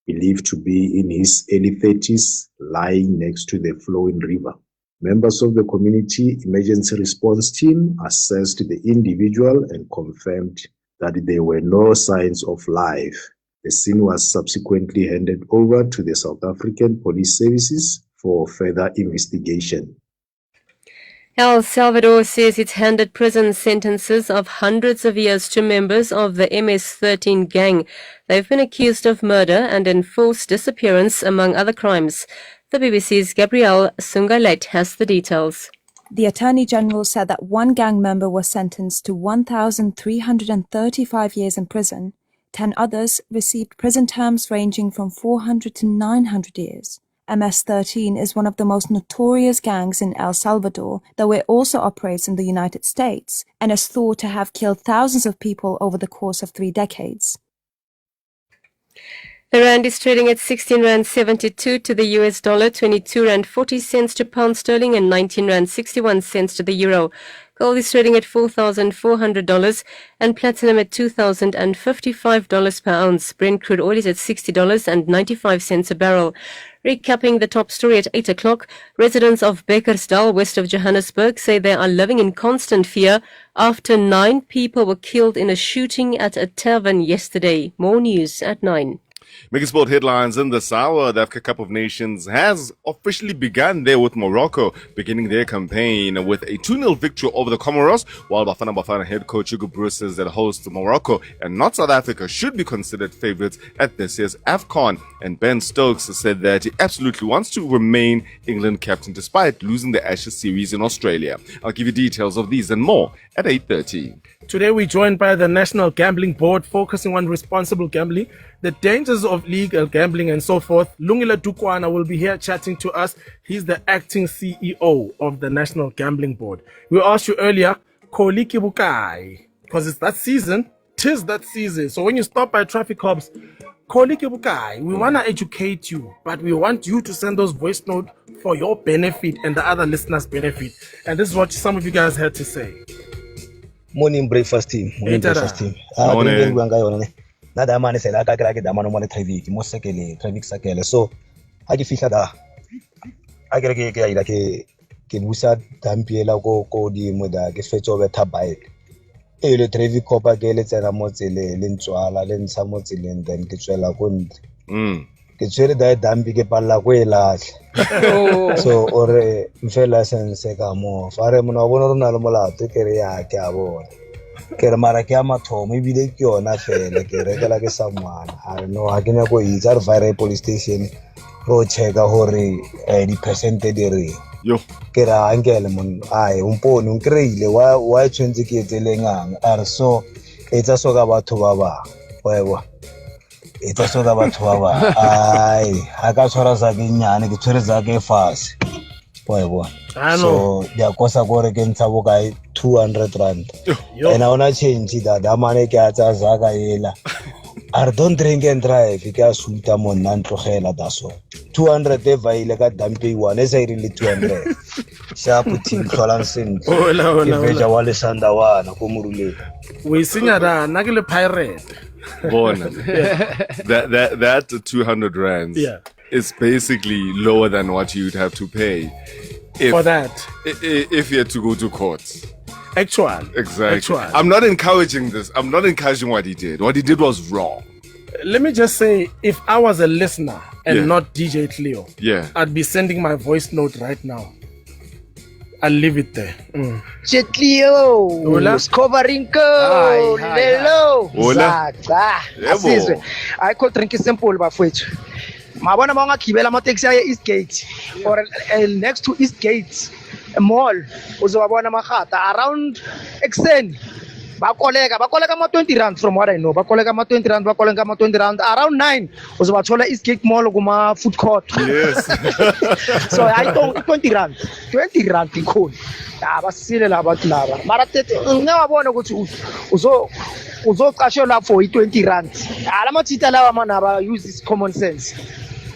believed to be in his early 30s lying next to the flowing river. Members of the community emergency response team assessed the individual and confirmed that there were no signs of life. The scene was subsequently handed over to the South African Police Services for further investigation. El Salvador says it's handed prison sentences of hundreds of years to members of the MS-13 gang. They've been accused of murder and enforced disappearance, among other crimes. The BBC's Gabrielle Sungalet has the details. The Attorney General said that one gang member was sentenced to 1,335 years in prison. 10 others received prison terms ranging from 400 to 900 years. MS-13 is one of the most notorious gangs in El Salvador, though it also operates in the United States and is thought to have killed thousands of people over the course of 3 decades. The rand is trading at 16 rand 72 to the US dollar, 22 rand 40 cents to pound sterling, and 19 rand 61 cents to the euro. Gold is trading at $4,400 and platinum at $2,055 per ounce. Brent crude oil is at $60.95 a barrel. Recapping the top story at 8 o'clock, residents of Bakersdale, west of Johannesburg, say they are living in constant fear after 9 people were killed in a shooting at a tavern yesterday. More news at 9. Making sport headlines in this hour. The Africa Cup of Nations has officially begun there with Morocco beginning their campaign with a 2-0 victory over the Comoros, while Bafana head coach Hugo Broos says that host Morocco and not South Africa should be considered favourites at this year's AFCON. And Ben Stokes said that he absolutely wants to remain England captain despite losing the Ashes series in Australia. I'll give you details of these and more at 8:30. Today we're joined by the National Gambling Board, focusing on responsible gambling, the dangers of legal gambling and so forth. Lungile Dukwana will be here chatting to us. He's the acting CEO of the National Gambling Board. We asked you earlier, Koliki Bukai, because it's that season. 'tis that season. So when you stop by traffic cops, we want to educate you, but we want you to send those voice notes for your benefit and the other listeners' benefit. And this is what some of you guys had to say. Morning breakfast team. Morning breakfast team. Nada mane se la ka kra ke da mano mone traffic mo sekele traffic sakele. So ha ke fihla da a ke ke ya ila ke busa tampiela ko di mo da ke fetso be thabike. E le traffic cop a ke le tsena mo tsele le ntswala le ntsha mo tseleng then ke tswela ko ntle. Ke tswere da dampi ke palla ko e lahle. So ore mfela sense ka mo fare mo na bona rona le molato ke re ya ke a bona. Ke re mara ke a mathomo e bile ke yona fela ke rekela ke someone I know ha ke nya go itsa re fire police station ro checka hore di percent di re yo ke ra angele mon ai umpone unkreile wa tshwentse ke etselengang are so etsa so ka batho ba ba webo etsa so ka batho ba ba ai ha ka tshwara za ke nyane ke tshwere za ke fast webo so dia kosa gore ke ntsha bo kae 200 rand and I wanna change that amane ke atsa za ka yela I don't drink and drive ke a suta mo nna ntlogela daso 200 eva ile ka dampe one esa ile 200 sharp team hlolang sentle ke veja wa le sanda wana ko moruleng we sinya da na ke le pirate bona that 200 rands is basically lower than what you'd have to pay for that if you had to go to court. Exactly. I'm not encouraging this. I'm not encouraging what he did. What he did was wrong. Let me just say, if I was a listener and not DJ Cleo, I'd be sending my voice note right now. I'll leave it there. Cleo, Skovarinko, Lelo, Zaza. I could drink a simple bafwethu. Mabona manga kibela ma taxi ya East Gate or next to East Gate mall uzobabona magata around exen ba kolega ma 20 rand from what I know ba kolega ma 20 rand around 9 uzobathola East Gate mall kuma food court. Yes. So I don't 20 rand ikhona abasile labantu laba mara tete ngiyabona ukuthi uzoqashelwa for 20 rand alamathita lawa mana ba use this common sense.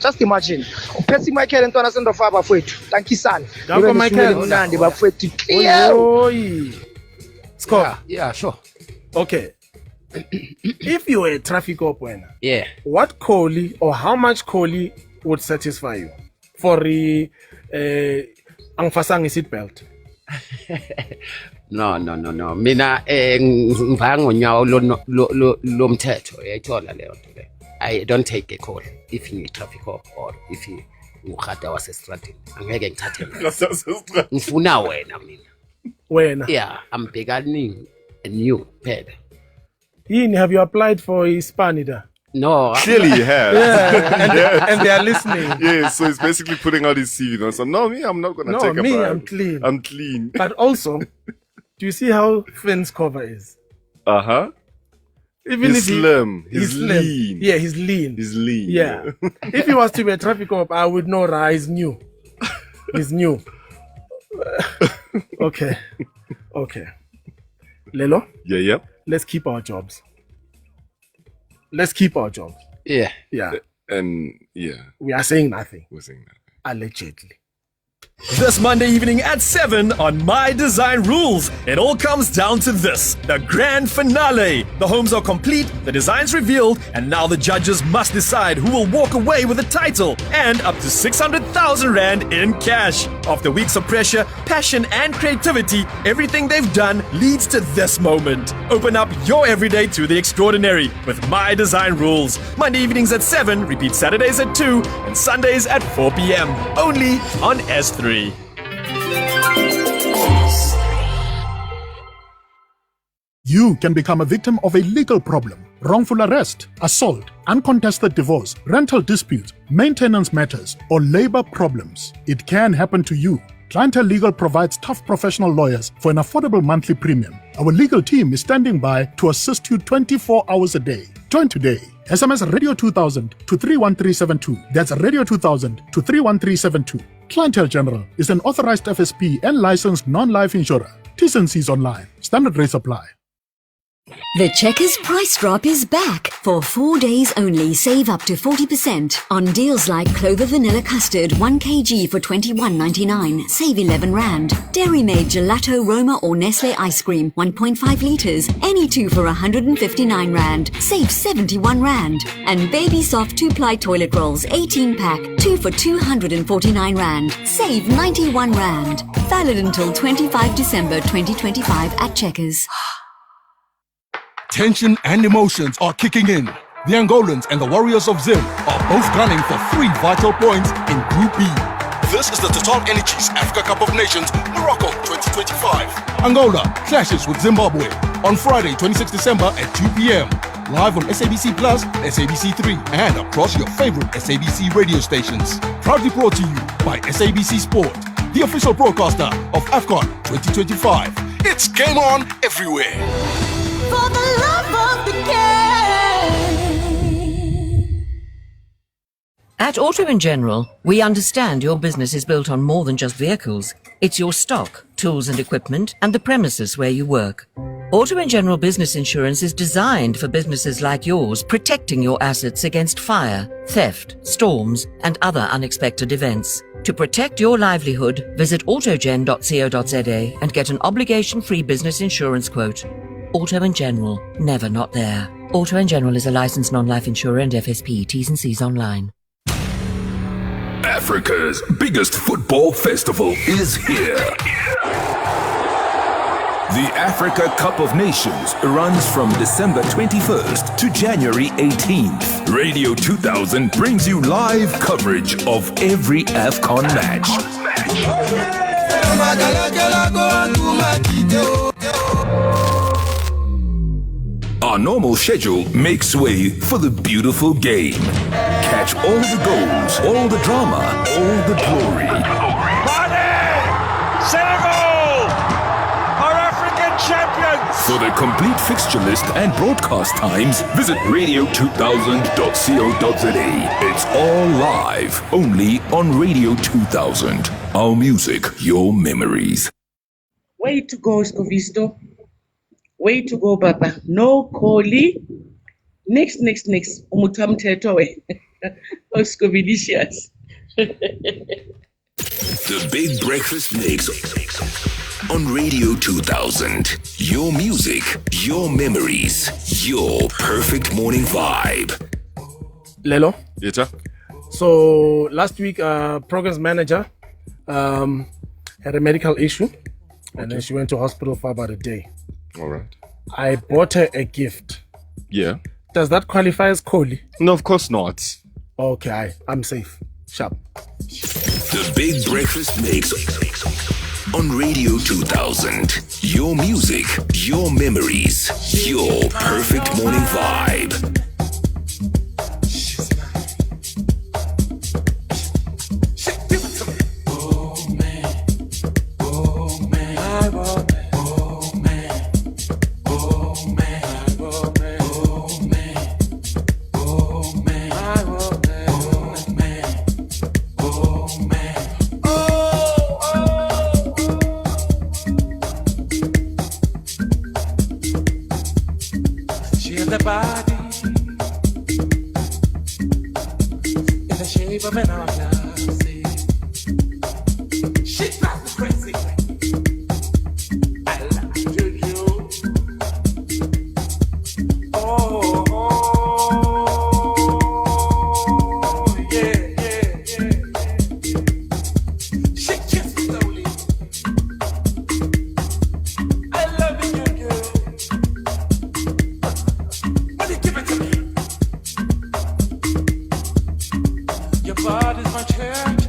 Just imagine. Upesi Michael and Tona sendo fa bafwethu. Thank you son. Danko Michael unandi bafwethu. Score. Yeah, sure. Okay. If you were a traffic cop winner, what Kohli or how much Kohli would satisfy you for the angfasang seatbelt? No. Mina ngivango nyawo lo mthetho yayithola leyo nto le. I don't take a call if you traffic cop or if you ngukhatha wasestradini. Angeke ngithathe mina. Ngifuna wena mina. Wena? Yeah, I'm beginning a new ped. Have you applied for Hispanida? No. Clearly you have. And they are listening. Yes, so he's basically putting out his CV. So no, me, I'm not going to take a bribe. I'm clean. I'm clean. But also, do you see how Finn's cover is? Even he's slim. He's lean. Yeah, he's lean. He's lean. Yeah. If he was to be a traffic cop, I would know that he's new. He's new. Okay. Lelo? Yeah. Let's keep our jobs. Yeah. And we are saying nothing. We're saying nothing. Allegedly. This Monday evening at 7 on My Design Rules. It all comes down to this, the grand finale. The homes are complete, the designs revealed, and now the judges must decide who will walk away with the title and up to 600,000 Rand in cash. After weeks of pressure, passion, and creativity, everything they've done leads to this moment. Open up your everyday to the extraordinary with My Design Rules. Monday evenings at 7, repeat Saturdays at 2, and Sundays at 4 p.m. Only on S3. You can become a victim of a legal problem, wrongful arrest, assault, uncontested divorce, rental disputes, maintenance matters, or labor problems. It can happen to you. Clientele Legal provides tough professional lawyers for an affordable monthly premium. Our legal team is standing by to assist you 24 hours a day. Join today. SMS Radio 2000 to 31372. That's Radio 2000 to 31372. Clientele General is an authorized FSP and licensed non-life insurer. T's and C's online. Standard rates apply. The Checkers price drop is back. For 4 days only, save up to 40% on deals like Clover Vanilla Custard 1 kg for $21.99, save 11 Rand. Dairy Made Gelato, Roma or Nestle Ice Cream 1.5 litres, any two for 159 Rand, save 71 Rand. And Baby Soft 2-ply toilet rolls 18 pack, 2 for 249 Rand, save 91 Rand. Valid until 25 December 2025 at Checkers. Tension and emotions are kicking in. The Angolans and the Warriors of Zim are both gunning for 3 vital points in Group B. This is the Total Energies Africa Cup of Nations, Morocco 2025. Angola clashes with Zimbabwe on Friday, 26 December at 2 p.m. Live on SABC Plus, SABC 3, and across your favorite SABC radio stations. Proudly brought to you by SABC Sport, the official broadcaster of AFCON 2025. It's game on everywhere. For the love of the game. At Auto in General, we understand your business is built on more than just vehicles. It's your stock, tools and equipment, and the premises where you work. Auto in General business insurance is designed for businesses like yours, protecting your assets against fire, theft, storms, and other unexpected events. To protect your livelihood, visit autogen.co.za and get an obligation-free business insurance quote. Auto in General, never not there. Auto in General is a licensed non-life insurer and FSP. T's and C's online. Africa's biggest football festival is here. The Africa Cup of Nations runs from December 21st to January 18th. Radio 2000 brings you live coverage of every AFCON match. Our normal schedule makes way for the beautiful game. Catch all the goals, all the drama, all the glory. Senegal are African champions. For the complete fixture list and broadcast times, visit radio2000.co.za. It's all live, only on Radio 2000. Our music, your memories. Way to go, Scovisto. Way to go, Papa. No Kohli. Next. Umutam Tetowe. Oscovilicious. The Big Breakfast Mix on Radio 2000. Your music, your memories, your perfect morning vibe. Lelo? Yes, sir. So last week, programs manager had a medical issue, and then she went to hospital for about a day. All right. I bought her a gift. Yeah. Does that qualify as Kohli? No, of course not. Okay, I'm safe. Sharp. The Big Breakfast Mix on Radio 2000. Your music, your memories, your perfect morning vibe. The body in the shape of an hourglass. She drives me crazy. I love you. Oh, yeah. She kissed me slowly. I love you. Your body's my church,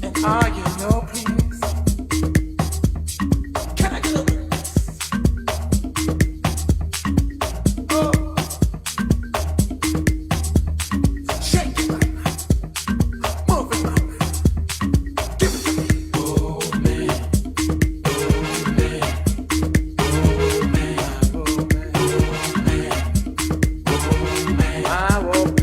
and I get no peace. Can I get a witness? Oh, shake it, mama. Move it, mama. Give it to me. Oh man, I won't.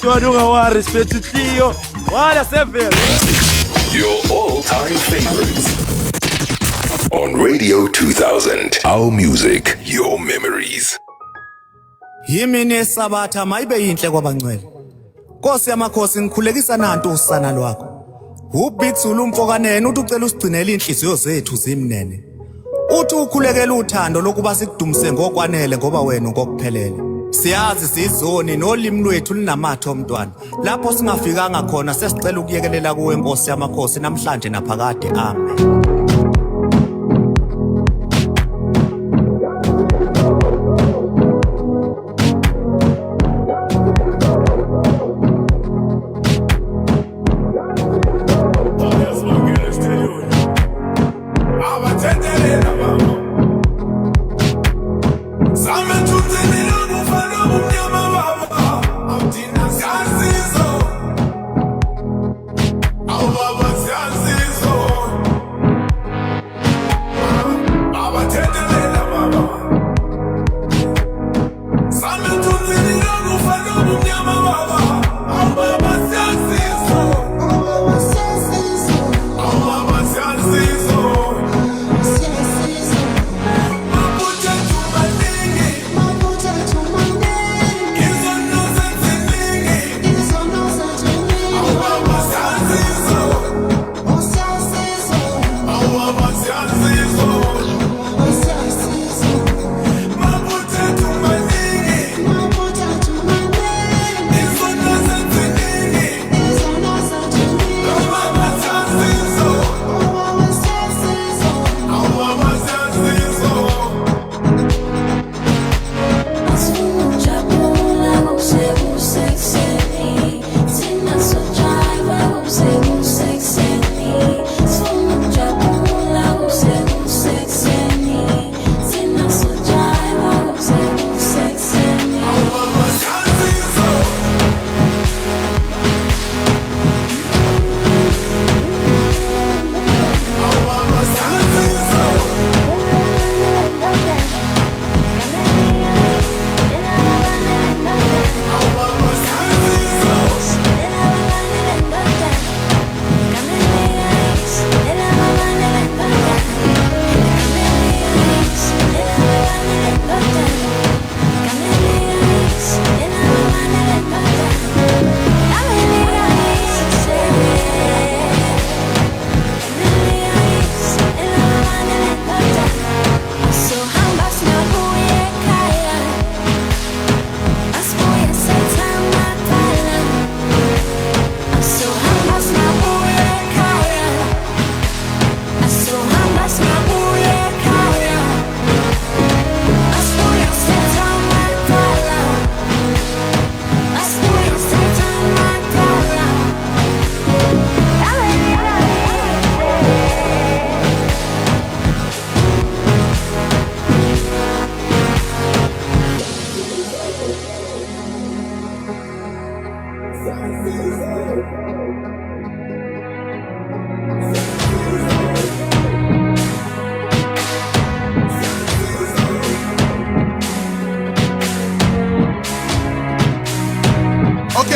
Your all-time favorites. On Radio 2000. Our music, your memories. Yimini esabatha mayibe yinhle kwabangcwele. Nkosi yamakhosi ngikhulekisa nantu usana lwakho. Ubig Zulu mfokanene uthi ucela usigcinele inhliziyo zethu zimnene. Uthi ukhulekela uthando lokuba sikudumise ngokwanele ngoba wena ngokuphelele. Siyazi sizoni nolimi lwethu linamathe omntwana. Lapho singafikanga khona sesicela ukuyekelela kuwe Nkosi yamakhosi namhlanje naphakade. Amen.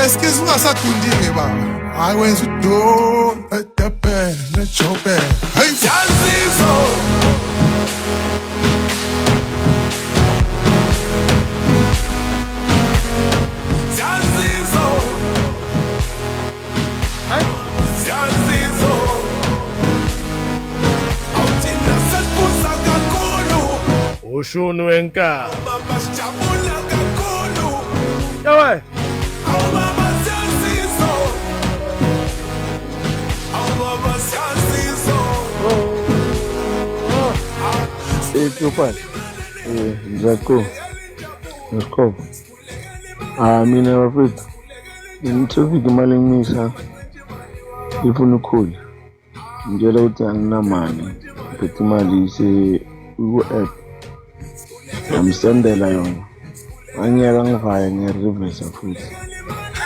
Excuse me, I couldn't baba. I went to do let the bed, let your bed. Hey, Ushunu enka. Yawe. Profile. Zako. Zako. Mina bafethu. Ngithofike imali engimisa. Ifuna ukhulu. Ngicela ukuthi anginamali. Ngiphethe imali ku-app. Ngamsendela yona. Angiyeka ngivaya nge-reverse futhi.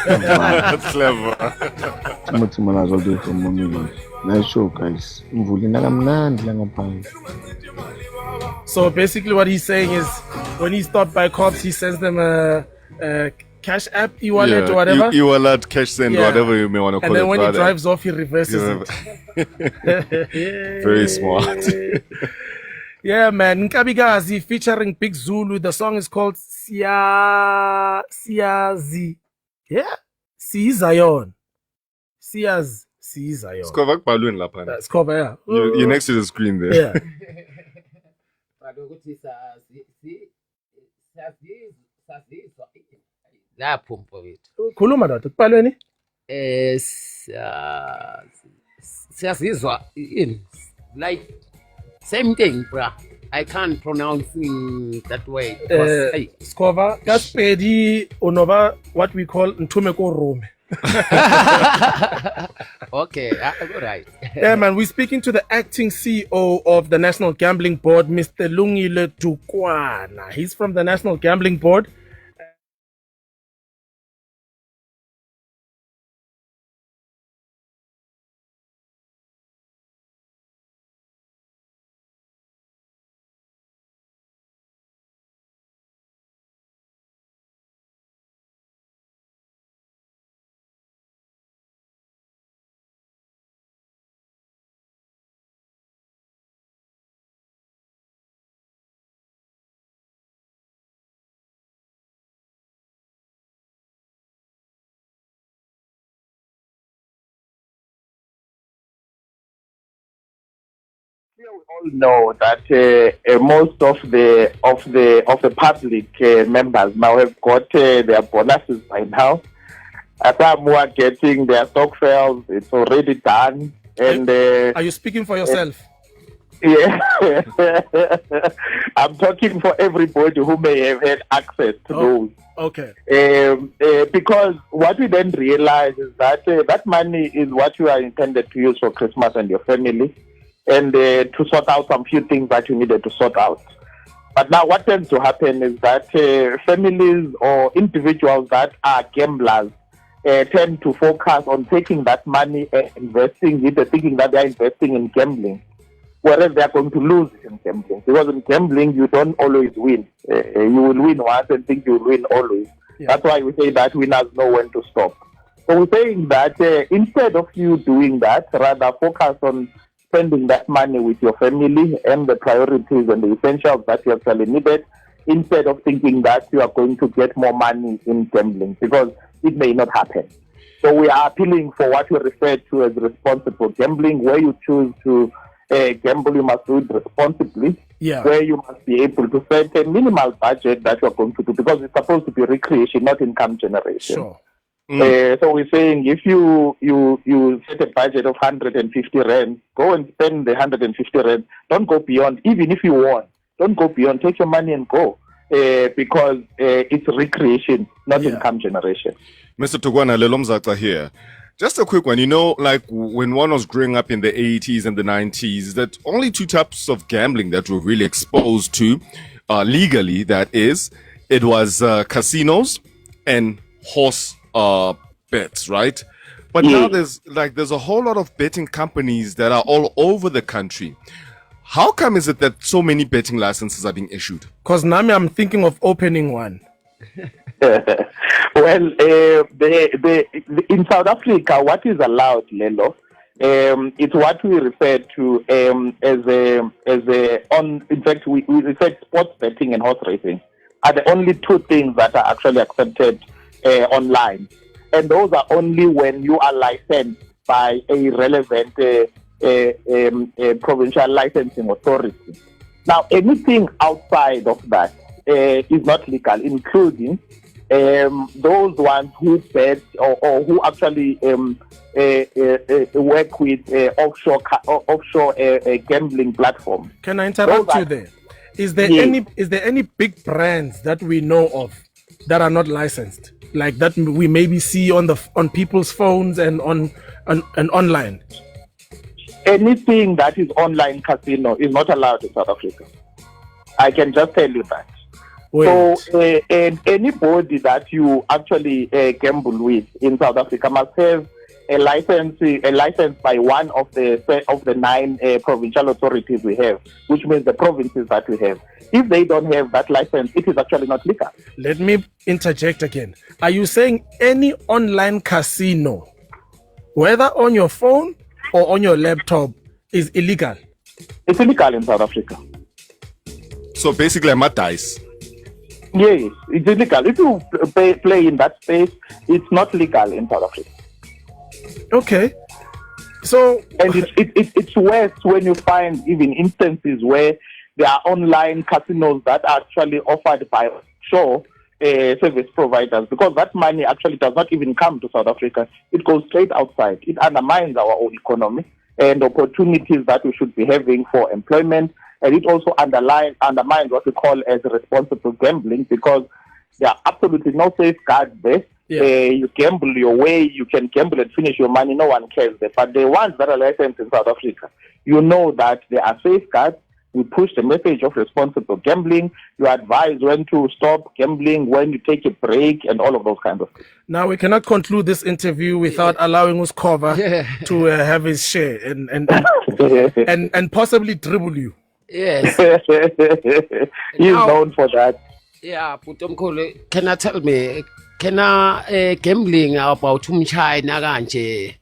That's clever. Muthi mala zonke from mommy. Nice show guys. Mvulina kamnandi la ngaphandle. So basically what he's saying is when he's stopped by cops, he sends them cash app, e-wallet or whatever. E-wallet, cash send, whatever you may want to call it. And then when he drives off, he reverses it. Very smart. Yeah, man. Nkabigazi featuring Big Zulu. The song is called Siyazi. Yeah? Sizayon. Siyaz. Sizayon. Skova balloon lapana. Skova, yeah. You're next to the screen there. Yeah. Lapho mfowethu. Khuluma ndoda, kubhalweni? Siyazizwa in like same thing, bruh. I can't pronounce that way. Skova, Kaspedi Onova, what we call Ntumeko Rome. Okay, all right. Yeah, man, we're speaking to the acting CEO of the National Gambling Board, Mr. Lungile Tukwana. He's from the National Gambling Board. We all know that most of the public members now have got their bonuses by now. Some who are getting their stock sales, it's already done. And are you speaking for yourself? Yeah, I'm talking for everybody who may have had access to those. Okay. Because what we then realize is that that money is what you are intended to use for Christmas and your family, and to sort out some few things that you needed to sort out. But now what tends to happen is that families or individuals that are gamblers tend to focus on taking that money and investing it, thinking that they are investing in gambling, whereas they are going to lose it in gambling. Because in gambling, you don't always win. You will win once and think you will win always. Yeah. That's why we say that winners know when to stop. So we're saying that instead of you doing that, rather focus on spending that money with your family and the priorities and the essentials that you actually needed, instead of thinking that you are going to get more money in gambling, because it may not happen. So we are appealing for what we refer to as responsible gambling, where you choose to gamble, you must do it responsibly, where you must be able to set a minimal budget that you are going to do, because it's supposed to be recreation, not income generation. Sure. So we're saying if you set a budget of 150 rand, go and spend the 150 rand. Don't go beyond. Even if you want, don't go beyond. Take your money and go, because it's recreation, not income generation. Mr. Tukwana Lelomzata here. Just a quick one. You know, like when one was growing up in the 80s and the 90s, that only two types of gambling that were really exposed to legally, that is, it was casinos and horse bets, right? But now there's a whole lot of betting companies that are all over the country. How come is it that so many betting licenses are being issued? Because Nami, I'm thinking of opening one. Well, in South Africa, what is allowed, Lelo, it's what we refer to in fact, we refer sports betting and horse racing are the only two things that are actually accepted online. And those are only when you are licensed by a relevant provincial licensing authority. Now, anything outside of that is not legal, including those ones who bet or who actually work with offshore gambling platforms. Can I interrupt you there? Is there any big brands that we know of that are not licensed, like that we maybe see on people's phones and on online? Anything that is online casino is not allowed in South Africa. I can just tell you that. So, and anybody that you actually gamble with in South Africa must have a license by one of the 9 provincial authorities we have, which means the provinces that we have. If they don't have that license, it is actually not legal. Let me interject again. Are you saying any online casino, whether on your phone or on your laptop, is illegal? It's illegal in South Africa. So basically, I'm at dice. Yes, it's illegal. If you play in that space, it's not legal in South Africa. Okay. So, and it's worse when you find even instances where there are online casinos that are actually offered by service providers, because that money actually does not even come to South Africa. It goes straight outside. It undermines our own economy and opportunities that we should be having for employment. And it also undermines what we call as responsible gambling, because there are absolutely no safeguards there. You gamble your way, you can gamble and finish your money, no one cares there. But the ones that are licensed in South Africa, you know that there are safeguards. We push the message of responsible gambling. You advise when to stop gambling, when you take a break, and all of those kinds of things. Now, we cannot conclude this interview without allowing us cover to have his share and possibly dribble you. Yes. He's known for that. Yeah, but can I tell me, gambling about China kanje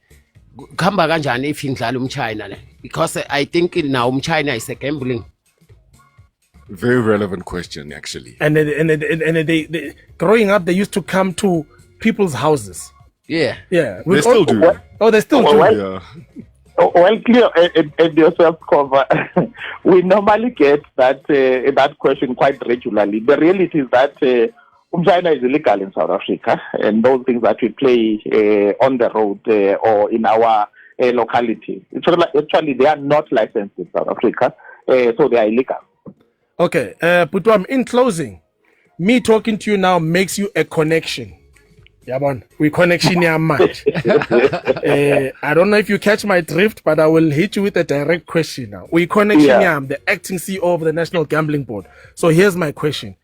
kuhamba kanjani if ngidlala China le? Because I think now China is a gambling. Very relevant question, actually. And they growing up, they used to come to people's houses. Yeah. They still do. They still do. Yeah. Well, clear and yourself cover. We normally get that question quite regularly. The reality is that China is illegal in South Africa, and those things that we play on the road or in our locality, actually they are not licensed in South Africa, so they are illegal. Okay, Putwam, in closing, me talking to you now makes you a connection. We connection here much. I don't know if you catch my drift, but I will hit you with a direct question now. We connection here. I'm the acting CEO of the National Gambling Board. So here's my question.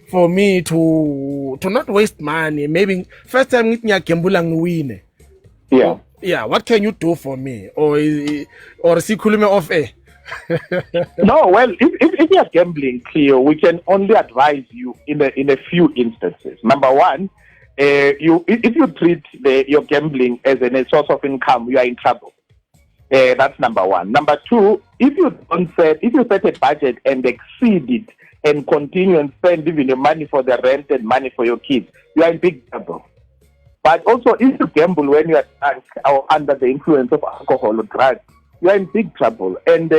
For me to not waste money, maybe first time win. Yeah, what can you do for me? Or sikhulume off air? No, well, if you are gambling, Cleo, we can only advise you in a few instances. Number one, if you treat your gambling as a source of income, you are in trouble. That's number one. Number two, if you set a budget and exceed it and continue and spend even your money for the rent and money for your kids, you are in big trouble. But also, if you gamble when you are drunk or under the influence of alcohol or drugs, you are in big trouble. And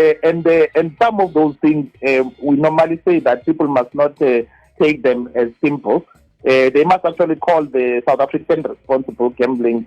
some of those things, we normally say that people must not take them as simple. They must actually call the South African Responsible Gambling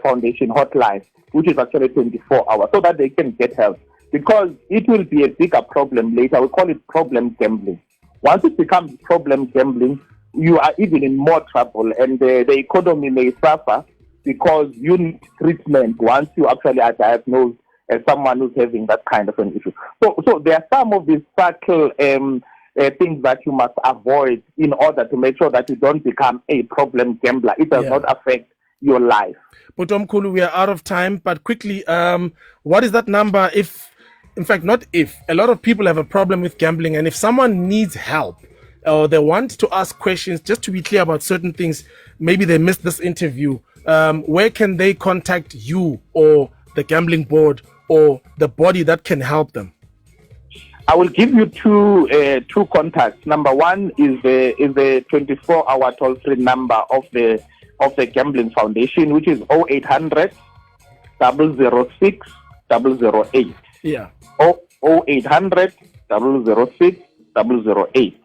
Foundation hotline, which is actually 24 hours, so that they can get help. Because it will be a bigger problem later. We call it problem gambling. Once it becomes problem gambling, you are even in more trouble, and the economy may suffer because you need treatment once you actually are diagnosed as someone who's having that kind of an issue. So there are some of these subtle things that you must avoid in order to make sure that you don't become a problem gambler. It does not affect your life. Putom Kulu, we are out of time, but quickly, what is that number not if, a lot of people have a problem with gambling, and if someone needs help, or they want to ask questions, just to be clear about certain things, maybe they missed this interview, where can they contact you or the gambling board or the body that can help them? I will give you two contacts. Number one is the 24-hour toll-free number of the Gambling Foundation, which is 0800 006 008. Yeah. 0800 006 008.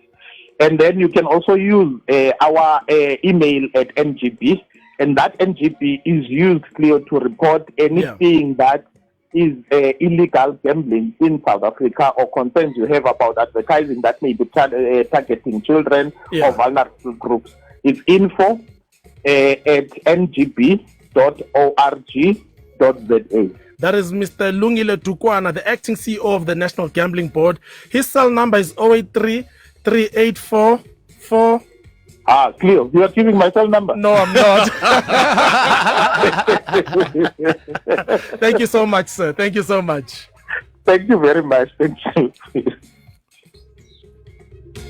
And then you can also use our email at NGB, and that NGB is used, Cleo, to report anything that is illegal gambling in South Africa, or concerns you have about advertising that may be targeting children or vulnerable groups. It's info at ngb.org.za. That is Mr. Lungile Tukwana, the acting CEO of the National Gambling Board. His cell number is 083 384 Cleo, you are giving my cell number? No, I'm not. Thank you so much, sir. Thank you so much. Thank you very much. Thank you.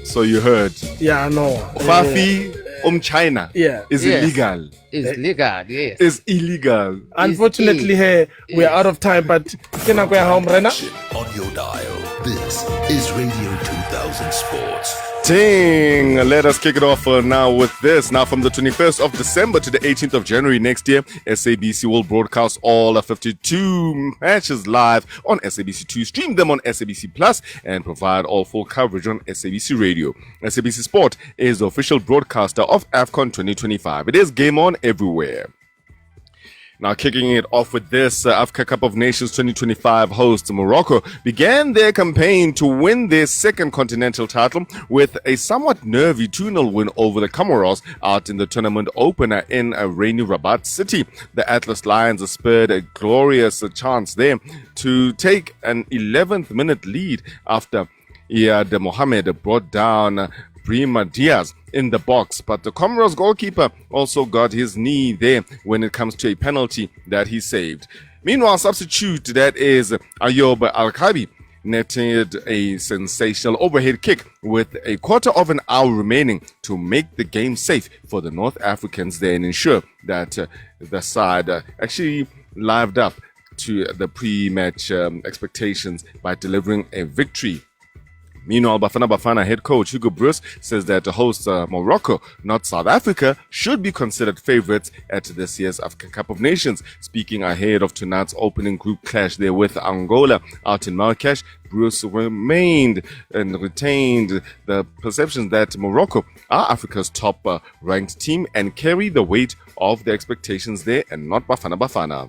So you heard. Yeah, I know. Fafi China is illegal. It's legal, yes. It's illegal. Unfortunately, here we are out of time, but can I go home, Rena? On your dial, this is Radio 2000 Sports. Ting! Let us kick it off now with this. Now, from the 21st of December to the 18th of January next year, SABC will broadcast all 52 matches live on SABC2, stream them on SABC Plus, and provide all full coverage on SABC Radio. SABC Sport is the official broadcaster of AFCON 2025. It is game on everywhere. Now, kicking it off with this, Africa Cup of Nations 2025 host Morocco began their campaign to win their second continental title with a somewhat nervy 2-0 win over the Comoros out in the tournament opener in a rainy Rabat city. The Atlas Lions spurred a glorious chance there to take an 11th minute lead after Iyad Mohamed brought down Brima Diaz in the box, but the Comoros goalkeeper also got his knee there when it comes to a penalty that he saved. Meanwhile, substitute that is Ayoub Al-Kabi netted a sensational overhead kick with a quarter of an hour remaining to make the game safe for the North Africans there and ensure that the side actually lived up to the pre-match expectations by delivering a victory. Meanwhile, Bafana Bafana head coach Hugo Broos says that the host Morocco, not South Africa, should be considered favorites at this year's African Cup of Nations. Speaking ahead of tonight's opening group clash there with Angola out in Marrakesh, Broos remained and retained the perception that Morocco are Africa's top ranked team and carry the weight of the expectations there and not Bafana Bafana.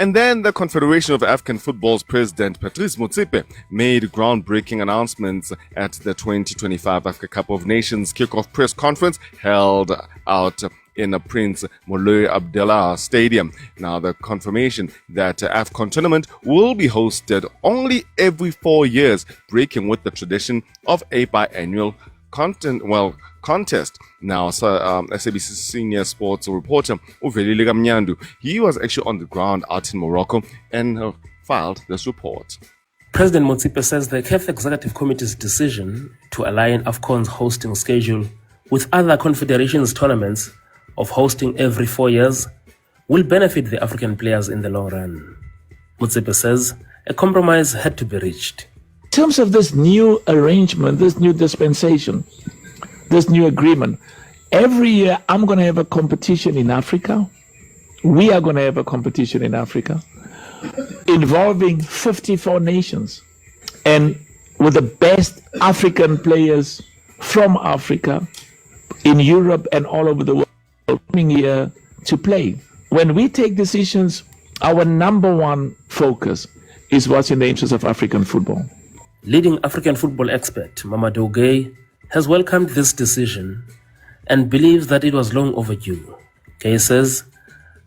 And then the Confederation of African Football's president, Patrice Motsepe, made groundbreaking announcements at the 2025 Africa Cup of Nations kickoff press conference held out in the Prince Moulay Abdallah Stadium. Now, the confirmation that the AFCON tournament will be hosted only every 4 years, breaking with the tradition of a biannual contest. Now, SABC senior sports reporter Uvelile Kamnyandu, he was actually on the ground out in Morocco and filed this report. President Motsepe says the CAF Executive Committee's decision to align AFCON's hosting schedule with other confederations' tournaments of hosting every 4 years will benefit the African players in the long run. Motsepe says a compromise had to be reached. In terms of this new arrangement, this new dispensation, this new agreement, every year I'm going to have a competition in Africa. We are going to have a competition in Africa involving 54 nations and with the best African players from Africa in Europe and all over the world coming here to play. When we take decisions, our number one focus is what's in the interest of African football. Leading African football expert Mamadou Gueye has welcomed this decision and believes that it was long overdue. Gueye says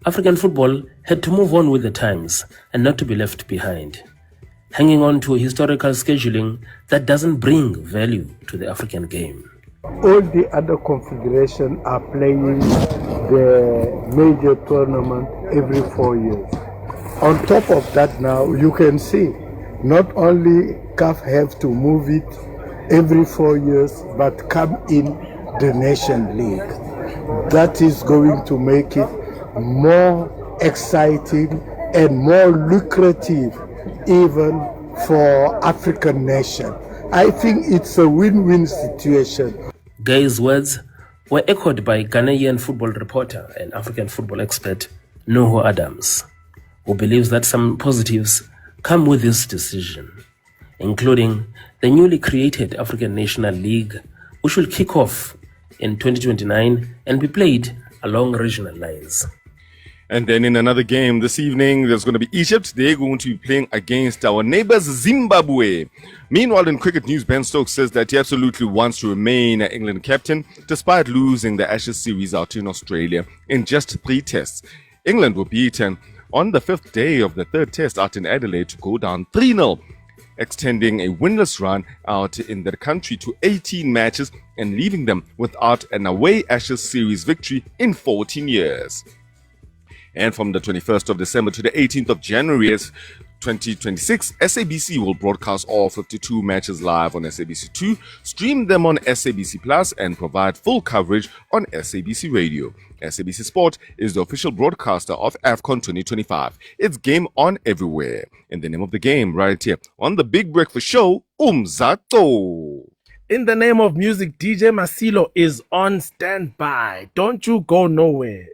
African football had to move on with the times and not to be left behind, hanging on to a historical scheduling that doesn't bring value to the African game. All the other confederations are playing the major tournament every 4 years. On top of that now, you can see not only CAF have to move it every 4 years, but come in the Nation League. That is going to make it more exciting and more lucrative even for African nation. I think it's a win-win situation. Guye's words were echoed by Ghanaian football reporter and African football expert Nuhu Adams, who believes that some positives come with this decision, including the newly created African National League, which will kick off in 2029 and be played along regional lines. And then in another game this evening, there's going to be Egypt. They're going to be playing against our neighbors, Zimbabwe. Meanwhile, in cricket news, Ben Stokes says that he absolutely wants to remain England captain, despite losing the Ashes series out in Australia in just 3 tests. England were beaten on the 5th day of the 3rd test out in Adelaide to go down 3-0. extending a winless run out in the country to 18 matches and leaving them without an away Ashes series victory in 14 years. And from the 21st of December to the 18th of January 2026, SABC will broadcast all 52 matches live on SABC2, stream them on SABC Plus, and provide full coverage on SABC Radio. SABC Sport is the official broadcaster of AFCON 2025. It's game on everywhere. In the name of the game, right here on the Big Breakfast Show, Mzansi. In the name of music, DJ Masilo is on standby. Don't you go nowhere.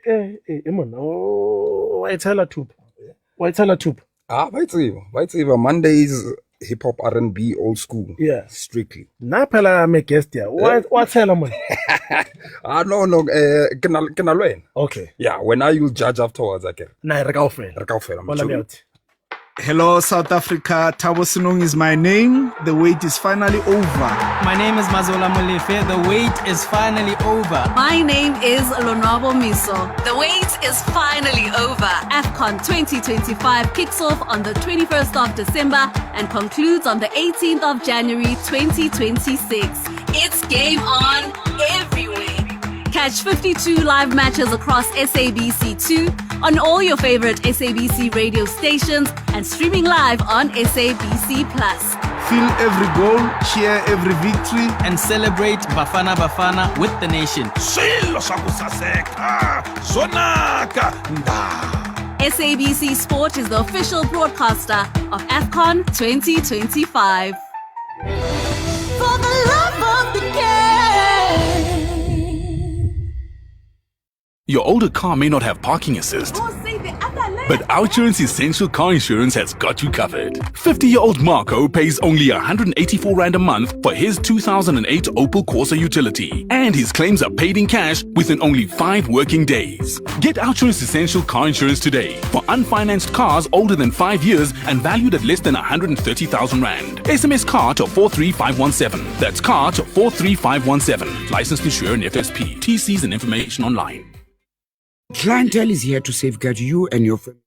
Why tell her to? Bayitsiba. Mondays hip hop R&B old school. Yeah. Strictly. Napela I'm a guest here. What tell her man? No, kenalwen. Okay. Yeah, when I will judge afterwards again. Nah, Rekaufel. Hello, South Africa. Thabo Sinong is my name. The wait is finally over. My name is Mazola Molefe. The wait is finally over. My name is Lonwabo Miso. The wait is finally over. AFCON 2025 kicks off on the 21st of December and concludes on the 18th of January 2026. It's game on everywhere. Catch 52 live matches across SABC2 on all your favorite SABC radio stations and streaming live on SABC Plus. Feel every goal, cheer every victory, and celebrate Bafana Bafana with the nation. SABC Sport is the official broadcaster of AFCON 2025. For the love of the game. Your older car may not have parking assist, but Outsurance Essential Car Insurance has got you covered. 50-year-old Marco pays only 184 Rand a month for his 2008 Opel Corsa utility, and his claims are paid in cash within only 5 working days. Get Outsurance Essential Car Insurance today for unfinanced cars older than 5 years and valued at less than 130,000 Rand. SMS CAR to 43517. That's CAR to 43517. Licensed insurer and FSP. TCs and information online. Clientele is here to safeguard you and your family.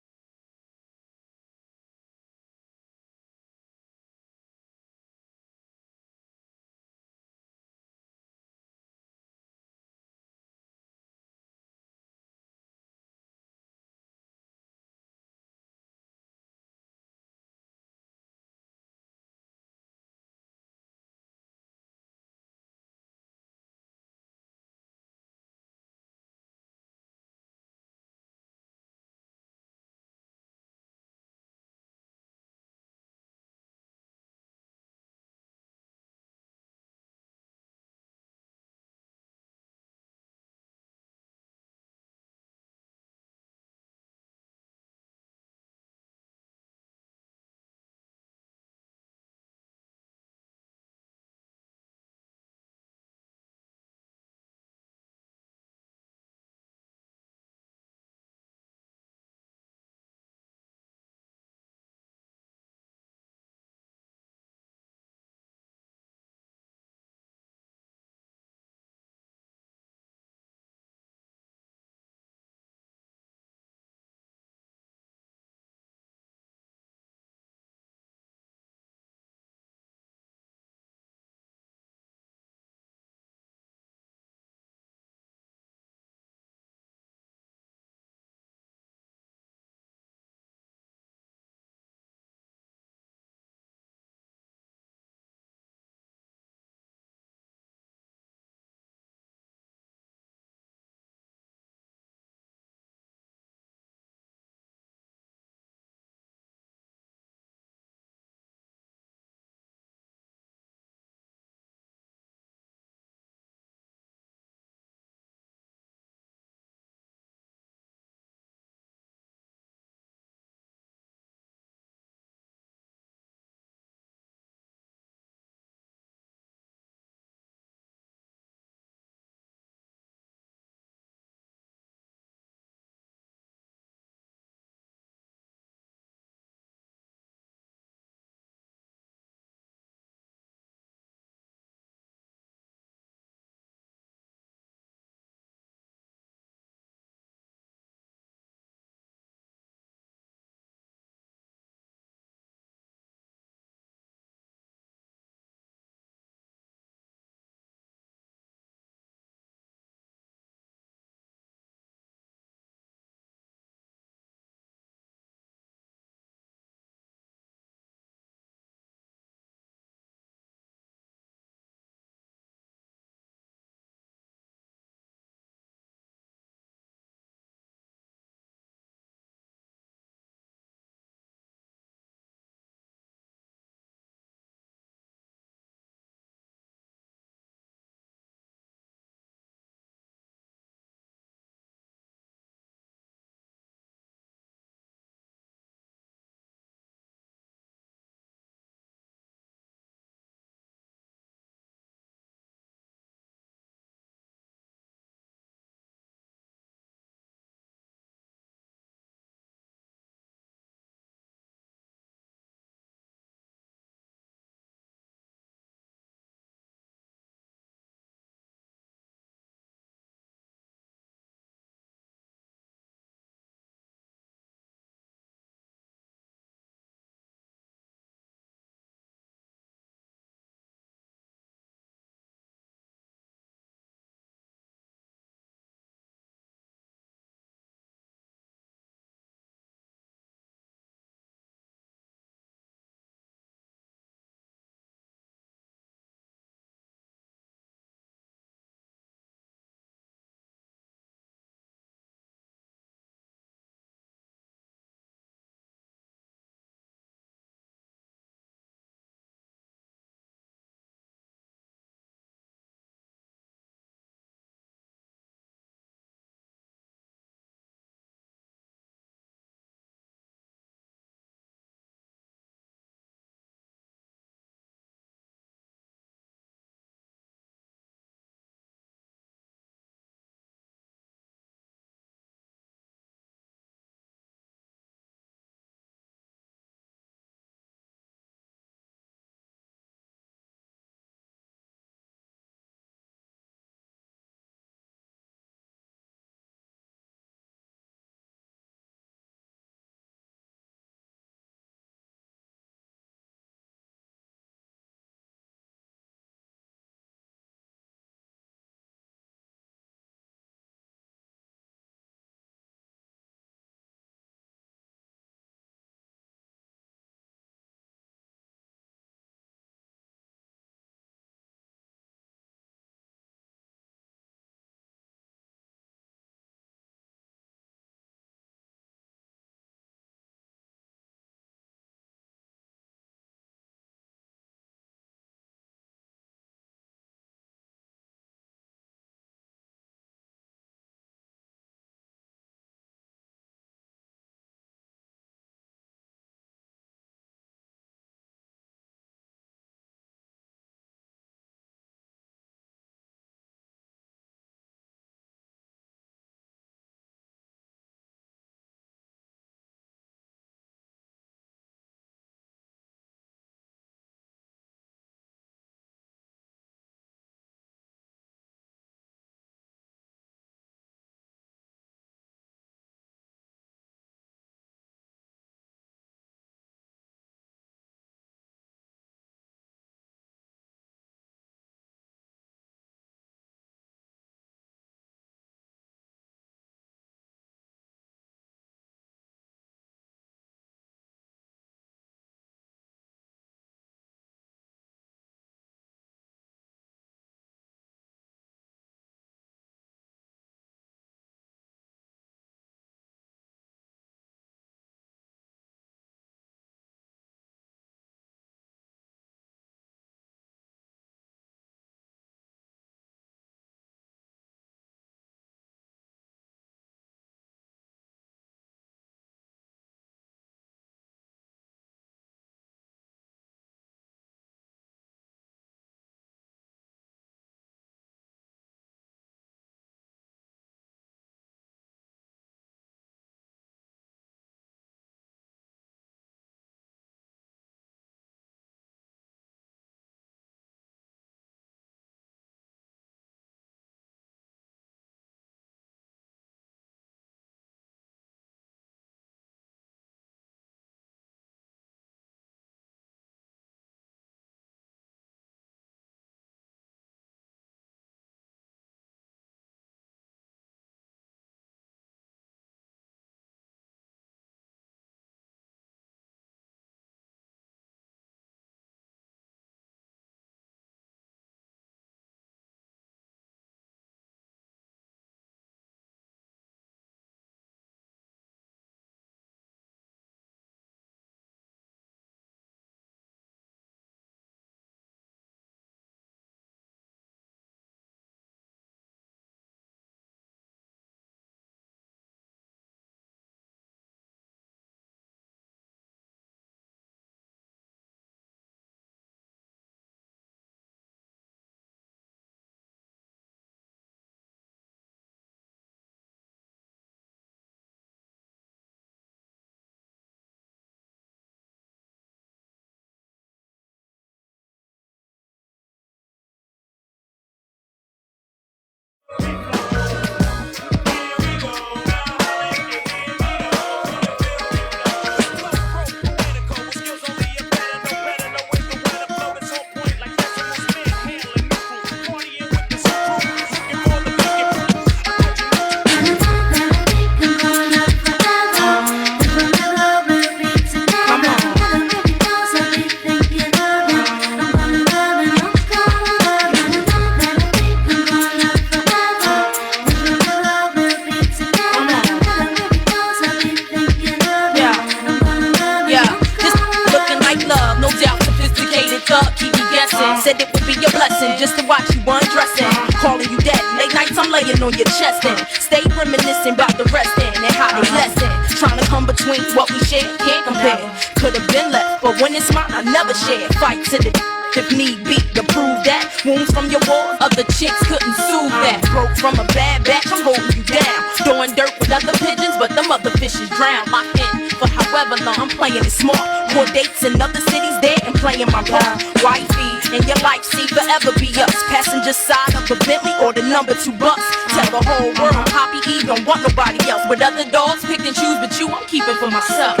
Said it would be a blessing just to watch you undressing. Calling you dead, late nights I'm laying on your chest and stay reminiscing about the resting and how they lesson. Trying to come between what we share, can't compare. Could have been left, but when it's mine, I never share. Fight to the if need be to prove that. Wounds from your walls, other chicks couldn't soothe that. Broke from a bad batch, I'm holding you down. Throwing dirt with other pigeons, but them other fishes drown. Locked in for however long, I'm playing it smart. More dates in other cities there and playing my part. Wifey, and your life see forever be us. Passenger side of a Bentley or the number 2 bus. Tell the whole world Poppy E don't want nobody else. With other dogs pick and choose, but you I'm keeping for myself.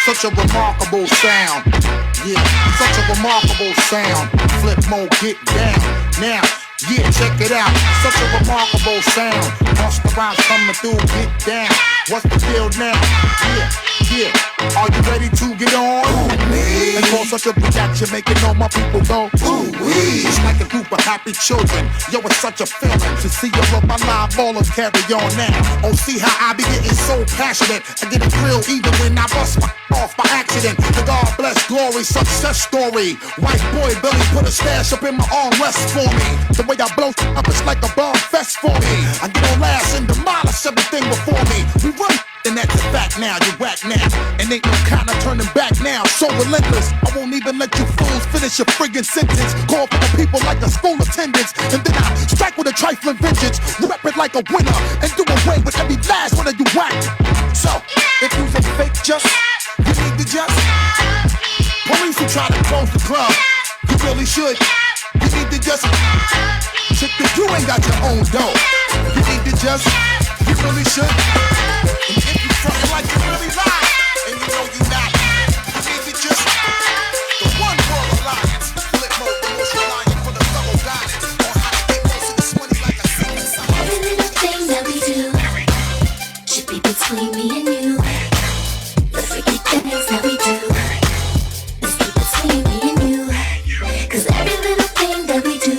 Such a remarkable sound. Yeah, such a remarkable sound. Flip mode, get down. Now, yeah, check it out. Such a remarkable sound. Bust around coming through, get down. What's the deal now? Yeah. Are you ready to get on? Ooh-wee. And call such a reaction, making all my people go ooh-wee. It's like a group of happy children. Yo, it's such a feeling to see all of my live ballers carry on now. Oh, see how I be getting so passionate. I get a thrill even when I bust my off by accident. The God bless glory, success story. White boy Billy put a stash up in my armrest for me. The way I blow up, it's like a bomb fest for me. I get on last and demolish everything before me. We run. And that's a fact now, you whack now. And ain't no kind of turning back now. So relentless, I won't even let you fools finish your friggin' sentence. Call for the people like a school attendance. And then I strike with a trifling vengeance. Rep it like a winner. And do away with every last one of you whack. So, if you's a fake just, you need to just. Police who try to close the club, you really should. You need to just. Check that you ain't got your own dough. You need to just. You really should. And if you frontin' like you really lie, and you know you not, you need to just the One World Alliance. Flip mode, the most reliant for the thorough guidance on how to get most of this money like a secret sign. Every little thing that we do should be between me and you. The freaky things that we do is be between me and you. 'Cause every little thing that we do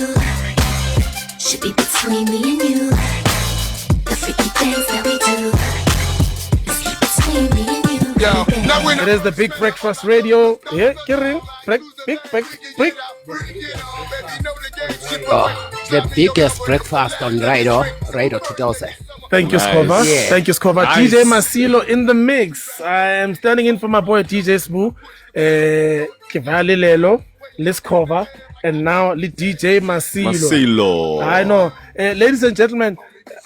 should be between me and you. The freaky things that we do. It is the Big Breakfast Radio. Yeah, The biggest breakfast on Radio 2000. Thank you, Skova. Yeah. Thank you, Skova. Nice. DJ Masilo in the mix. I am standing in for my boy DJ Sbu, Kivali Lelo, Liz Kova, and now DJ Masilo. I know. Ladies and gentlemen,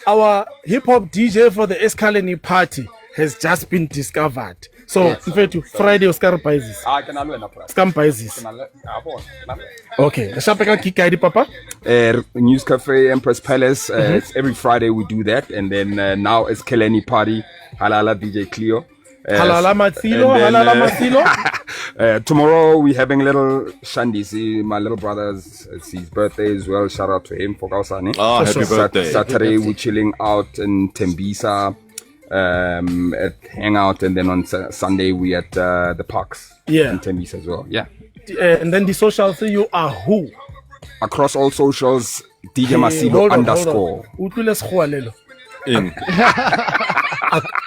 our hip hop DJ for the Escaleni party has just been discovered. So, Yes. in fact, Friday Oscar Prizes. Scam prizes. Okay. The Shapeka Kick ID, Papa? News Cafe, Empress Palace. It's every Friday we do that. And then now it's Keleni Party. Halala DJ Cleo. Halala Matsilo, and then, Halala Matsilo. Tomorrow we're having little Shandi. See, my little brother's, it's his birthday as well. Shout out to him for Kausani. Oh, happy birthday. Saturday we're chilling out in Tembisa. At Hangout, and then on Sunday we at the parks in Tembisa as well. Yeah. And then the socials, you are who? Across all socials, DJ Masilo _ in.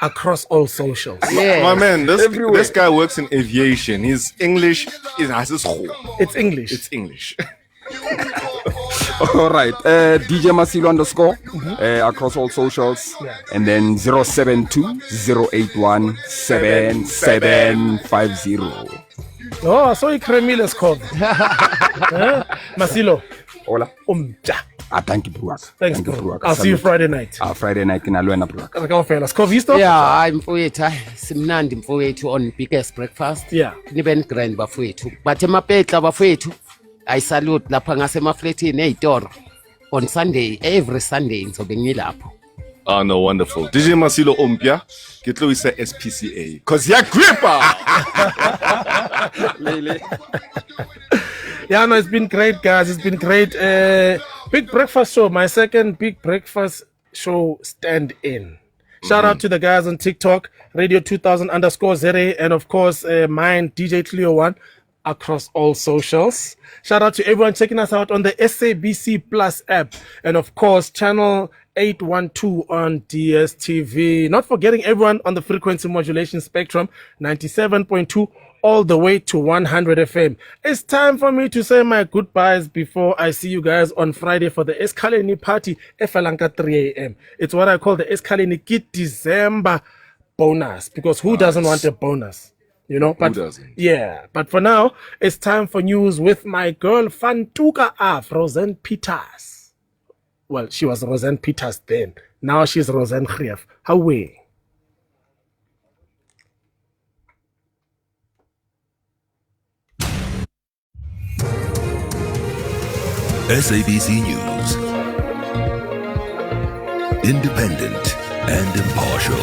Across all socials. My man, this guy works in aviation. His English is It's English. It's English. All right. DJ Masilo _ across all socials. And then 072-081-7750. Oh, so you cremil is called. Masilo. Hola. Thank you, bro. Thanks, bro. I'll see you Friday night. Friday night in Alwena, bro. Yeah, I'm mfowethu simnandi mfowethu on biggest breakfast. Yeah. Niben grand bafowethu. But emapetla bafowethu I salute lapha ngasemafletini eyitoro. On Sunday, every Sunday ngizobe ngilapho. Oh no, wonderful. DJ Masilo Ompia, ke tlo isa SPCA. Cause ya gripper. Yeah, no, it's been great, guys. It's been great. Big breakfast show, my second big breakfast show stand-in. Shout out to the guys on TikTok, Radio 2000_0, and of course, mine, djcleo1, across all socials. Shout out to everyone checking us out on the SABC Plus app, and of course, channel 812 on DSTV. Not forgetting everyone on the frequency modulation spectrum, 97.2 all the way to 100 FM. It's time for me to say my goodbyes before I see you guys on Friday for the Eskaleni party, Efalanka 3 a.m. It's what I call the Eskaleni Kid December bonus, because who doesn't want a bonus? You know, but Who doesn't? yeah, but for now, it's time for news with my girl Fantuka Af, Roseanne Peters. Well, she was Roseanne Peters then. Now she's Roseanne Grief. How we? SABC News. Independent and impartial.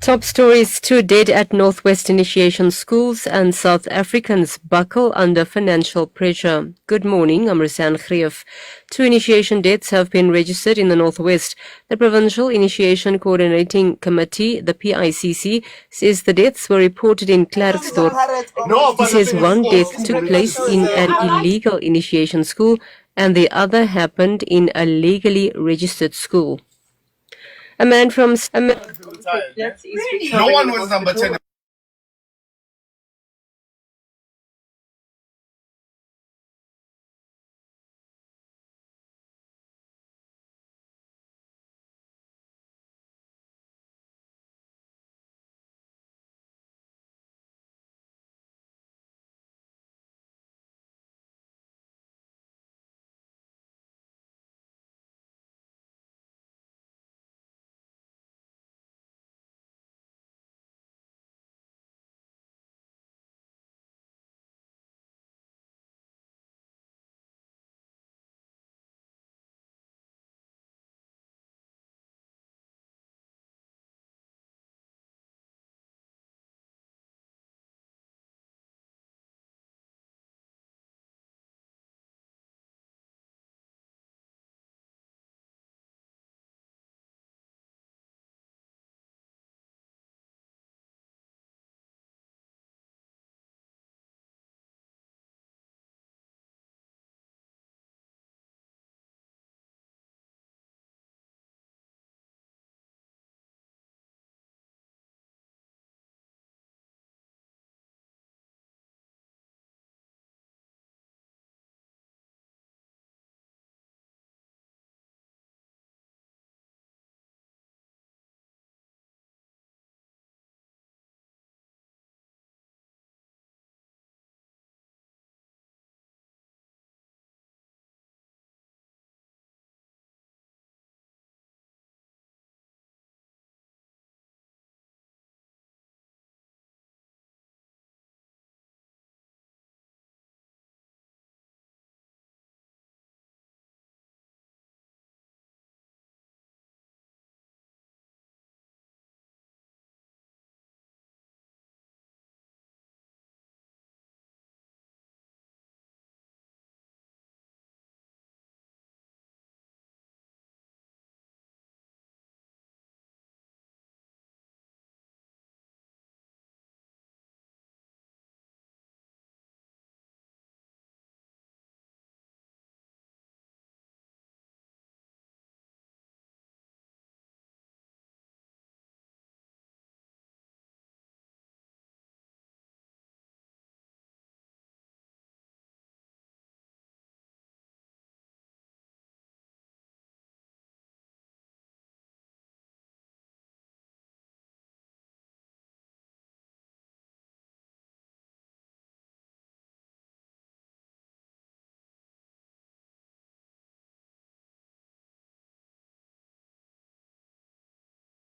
Top stories: 2 dead at Northwest Initiation Schools and South Africans buckle under financial pressure. Good morning, I'm Roseanne Grief. 2 initiation deaths have been registered in the Northwest. The Provincial Initiation Coordinating Committee, the PICC, says the deaths were reported in Klerksdorp. He says 1 death took place in an illegal initiation school and the other happened in a legally registered school. A man from No one was number 10.